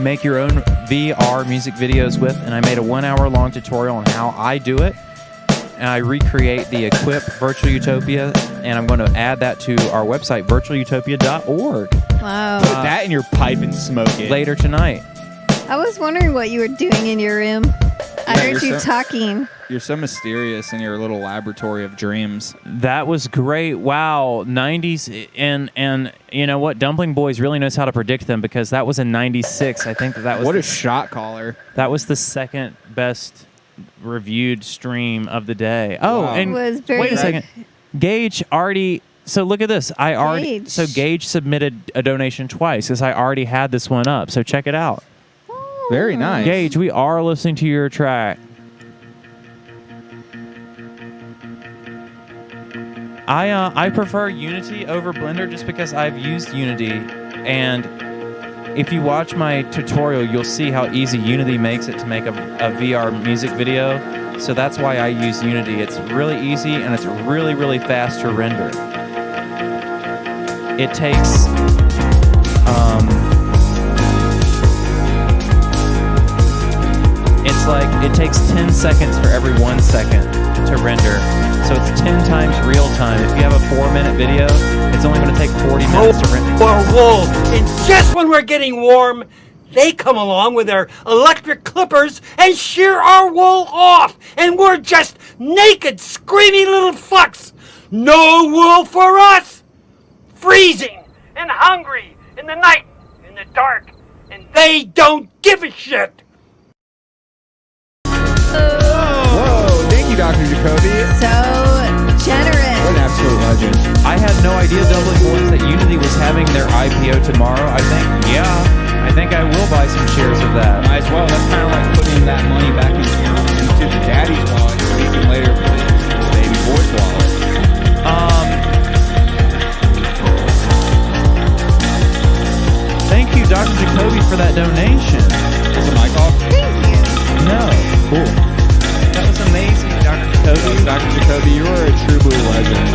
make your own VR music videos with. And I made a 1 hour long tutorial on how I do it. And I recreate the Equip Virtual Utopia, and I'm going to add that to our website, virtualutopia.org.
Wow.
Put that in your pipe and smoke it.
Later tonight.
I was wondering what you were doing in your room. I heard you talking.
You're so mysterious in your little laboratory of dreams.
That was great. Wow. 90s. And you know what? Dumpling Boys really knows how to predict them because that was in 96. I think that was...
What a shot caller.
That was the second best reviewed stream of the day. Oh,
Wow.
and
It was very
wait a
good.
second. Gage already... So look at this. Gage submitted a donation twice because I already had this one up. So check it out.
Very nice.
Gage, we are listening to your track. I prefer Unity over Blender just because I've used Unity, and if you watch my tutorial, you'll see how easy Unity makes it to make a VR music video. So that's why I use Unity. It's really easy and it's really, really fast to render. It takes it takes 10 seconds for every 1 second to render. So it's 10 times real time. If you have a 4-minute video, it's only going to take 40 minutes to render.
Or wolves. And just when we're getting warm, they come along with their electric clippers and shear our wool off. And we're just naked, screamy little fucks. No wool for us. Freezing and hungry in the night, in the dark. And they don't give a shit.
Whoa, thank you, Dr. Jacoby.
So generous.
What an absolute legend.
I had no idea, Dumpling Boys, that Unity was having their IPO tomorrow. I think I will buy some shares of that.
Might as well. That's kind of like putting that money back into the daddy's wallet so you can later put it into the baby boy's wallet.
Thank you, Dr. Jacoby, for that donation.
Is the mic off?
Thank you.
No. Cool. That was amazing, Dr. Jacoby.
Dr. Jacoby, you are a true blue legend.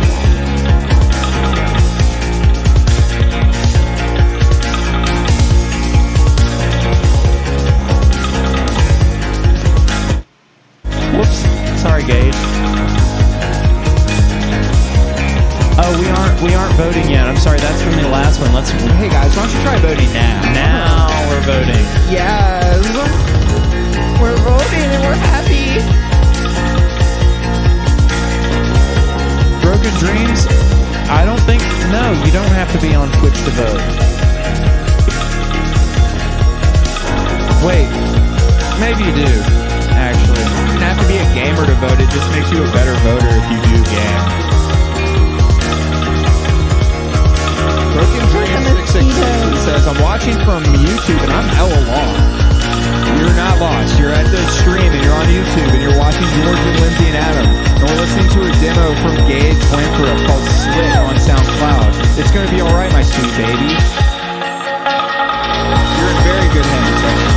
Whoops. Sorry, Gage. Oh, we aren't voting yet. I'm sorry, that's from the last one.
Hey guys, why don't you try voting now?
Now we're voting.
Yes.
We're voting and we're happy.
Broken Dreams? I don't think... No, you don't have to be on Twitch to vote. Wait. Maybe you do, actually.
You don't have to be a gamer to vote. It just makes you a better voter if you do game. Broken Dreams 666 says, I'm watching from YouTube and I'm hella long. You're not lost. You're at the stream and you're on YouTube and you're watching George and Lindsay and Adam. And we're listening to a demo from Gage Winthrop called Slit on SoundCloud. It's going to be alright, my sweet baby. You're in very good hands right now.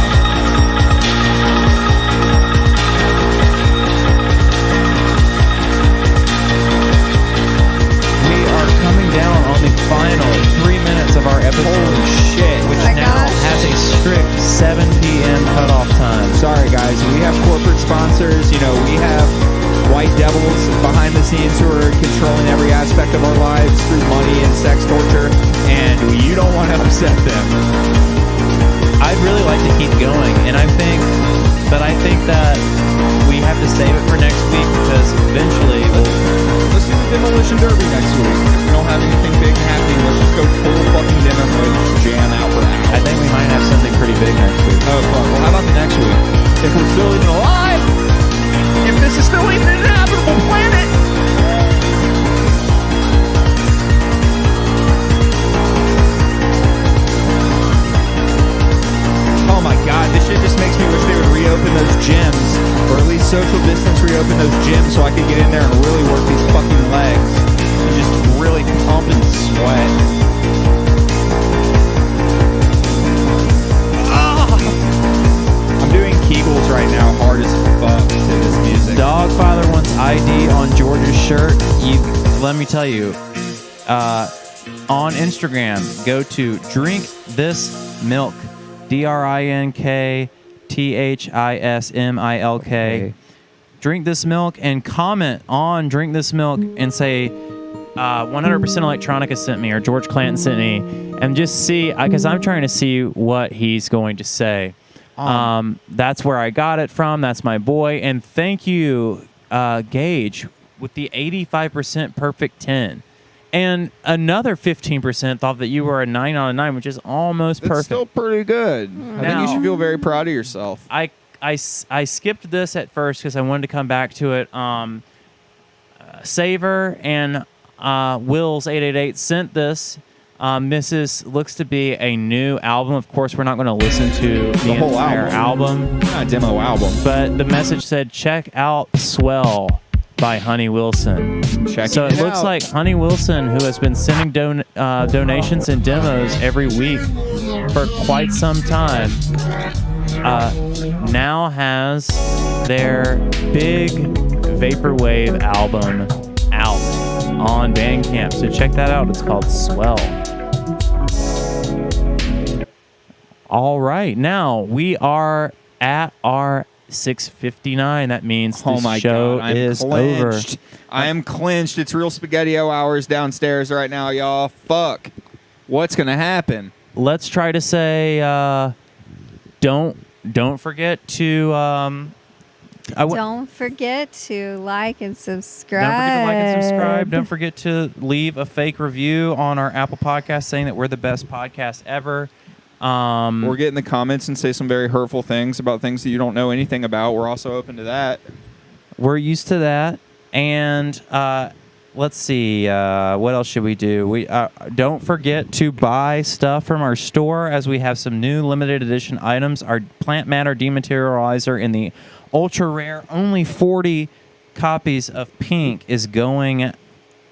Coming down on the final 3 minutes of our episode.
Holy shit.
Which now has a strict 7 p.m. cutoff time.
Sorry, guys. We have corporate sponsors. You know, we have white devils behind the scenes who are controlling every aspect of our lives through money and sex torture, and you don't want to upset them.
I'd really like to keep going, and I think that we have to save it for next week because eventually
let's do the Demolition Derby next week. If we don't have anything big happening, let's just go full fucking demo mode and jam out for that.
I think we might have something pretty big next week.
Oh, fuck. Well, how about the next week? If we're still even alive, if this is still even an habitable planet. Oh my god, this shit just makes me wish they would reopen those gyms, or at least social distance reopen those gyms so I could get in there and really work these fucking legs and just really pump and sweat. I'm doing Kegels right now, hard as fuck to this music.
Dogfather wants ID on George's shirt. Let me tell you, on Instagram, go to Drink This Milk. DrinkThisMilk.
Okay.
Drink This Milk and comment on Drink This Milk and say 100% Electronica sent me or George Clanton sent me, and just see, because I'm trying to see what he's going to say. That's where I got it from. That's my boy. And thank you, Gage, with the 85% perfect 10. And another 15% thought that you were a 9 out of 9, which is almost perfect.
It's still pretty good. I think you should feel very proud of yourself.
I skipped this at first because I wanted to come back to it. Saver and Wills 888 sent this. This looks to be a new album. Of course, we're not going to listen to the
whole
entire album.
Not a demo album.
But the message said, check out Swell by Honey Wilson. So it looks like Honey Wilson, who has been sending donations and demos every week for quite some time, now has their big Vaporwave album out on Bandcamp. So check that out. It's called Swell. All right. Now we are at our 6:59. That means the show is over.
I am clinched. It's real SpaghettiO hours downstairs right now, y'all. Fuck. What's gonna happen?
Let's try to say, don't forget to
don't forget to like and subscribe.
Don't forget to like and subscribe. Don't forget to leave a fake review on our Apple Podcast saying that we're the best podcast ever.
Or get in the comments and say some very hurtful things about things that you don't know anything about. We're also open to that.
We're used to that. And let's see, what else should we do? We don't forget to buy stuff from our store, as we have some new limited edition items. Our plant matter dematerializer in the ultra rare, only 40 copies of Pink is going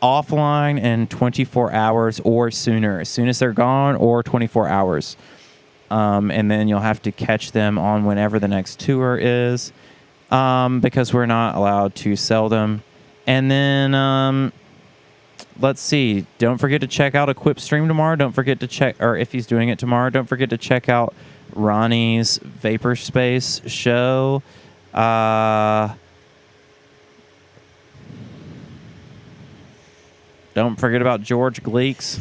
offline in 24 hours or sooner. As soon as they're gone, or 24 hours. And then you'll have to catch them on whenever the next tour is, because we're not allowed to sell them. And then, let's see. Don't forget to check out Equip Stream tomorrow. Don't forget to check, or if he's doing it tomorrow, don't forget to check out Ronnie's Vapor Space show. Don't forget about George Gleeks.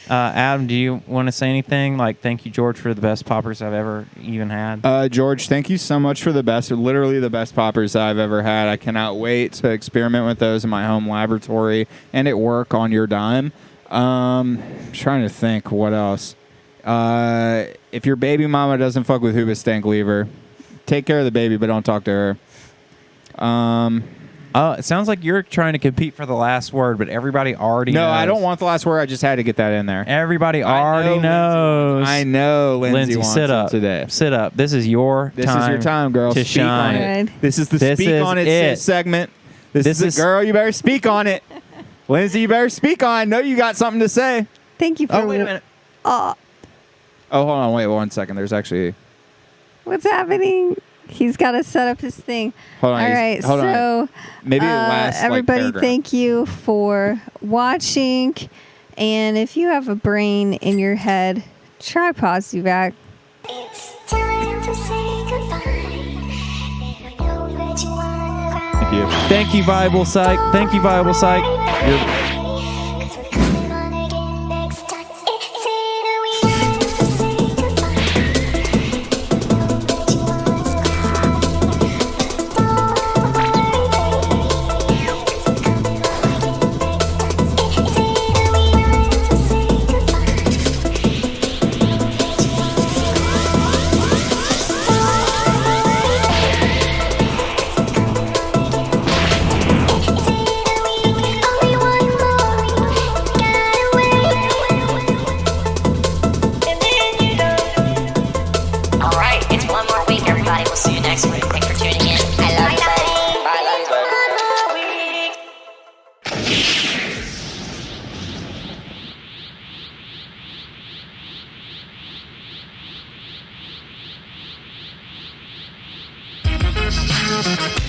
Adam, do you want to say anything? Like, thank you, George, for the best poppers I've ever even had.
George, thank you so much for literally the best poppers I've ever had. I cannot wait to experiment with those in my home laboratory and at work on your dime. I'm trying to think what else. If your baby mama doesn't fuck with Hoobastank, leave her. Take care of the baby, but don't talk to her.
It sounds like you're trying to compete for the last word, but everybody already knows.
No, I don't want the last word. I just had to get that in there.
Everybody already knows.
I know Lindsay wants
sit
it
up
today.
Sit up. This is your
This
time.
is your time, girl.
To
Speak on
shine.
it. This is the
This
Speak
is
on It
it.
segment. This is
is-
girl, you better speak on it. Lindsay, you better speak on it. I know you got something to say.
Thank you for.
Oh, wait a minute. Oh, hold on. Wait 1 second. There's actually...
What's happening? He's got to set up his thing.
Hold on.
All right.
Hold on.
So,
Maybe the last
everybody,
paragraph.
thank you for watching. And if you have a brain in your head, try Posivac.
Thank you.
Thank you, Bible Psych. Thank you, Bible Psych.
Alright, it's one more week, everybody. We'll see you next week. Thanks for tuning in. I love you, buddy. Bye, love you, buddy.
Thank you.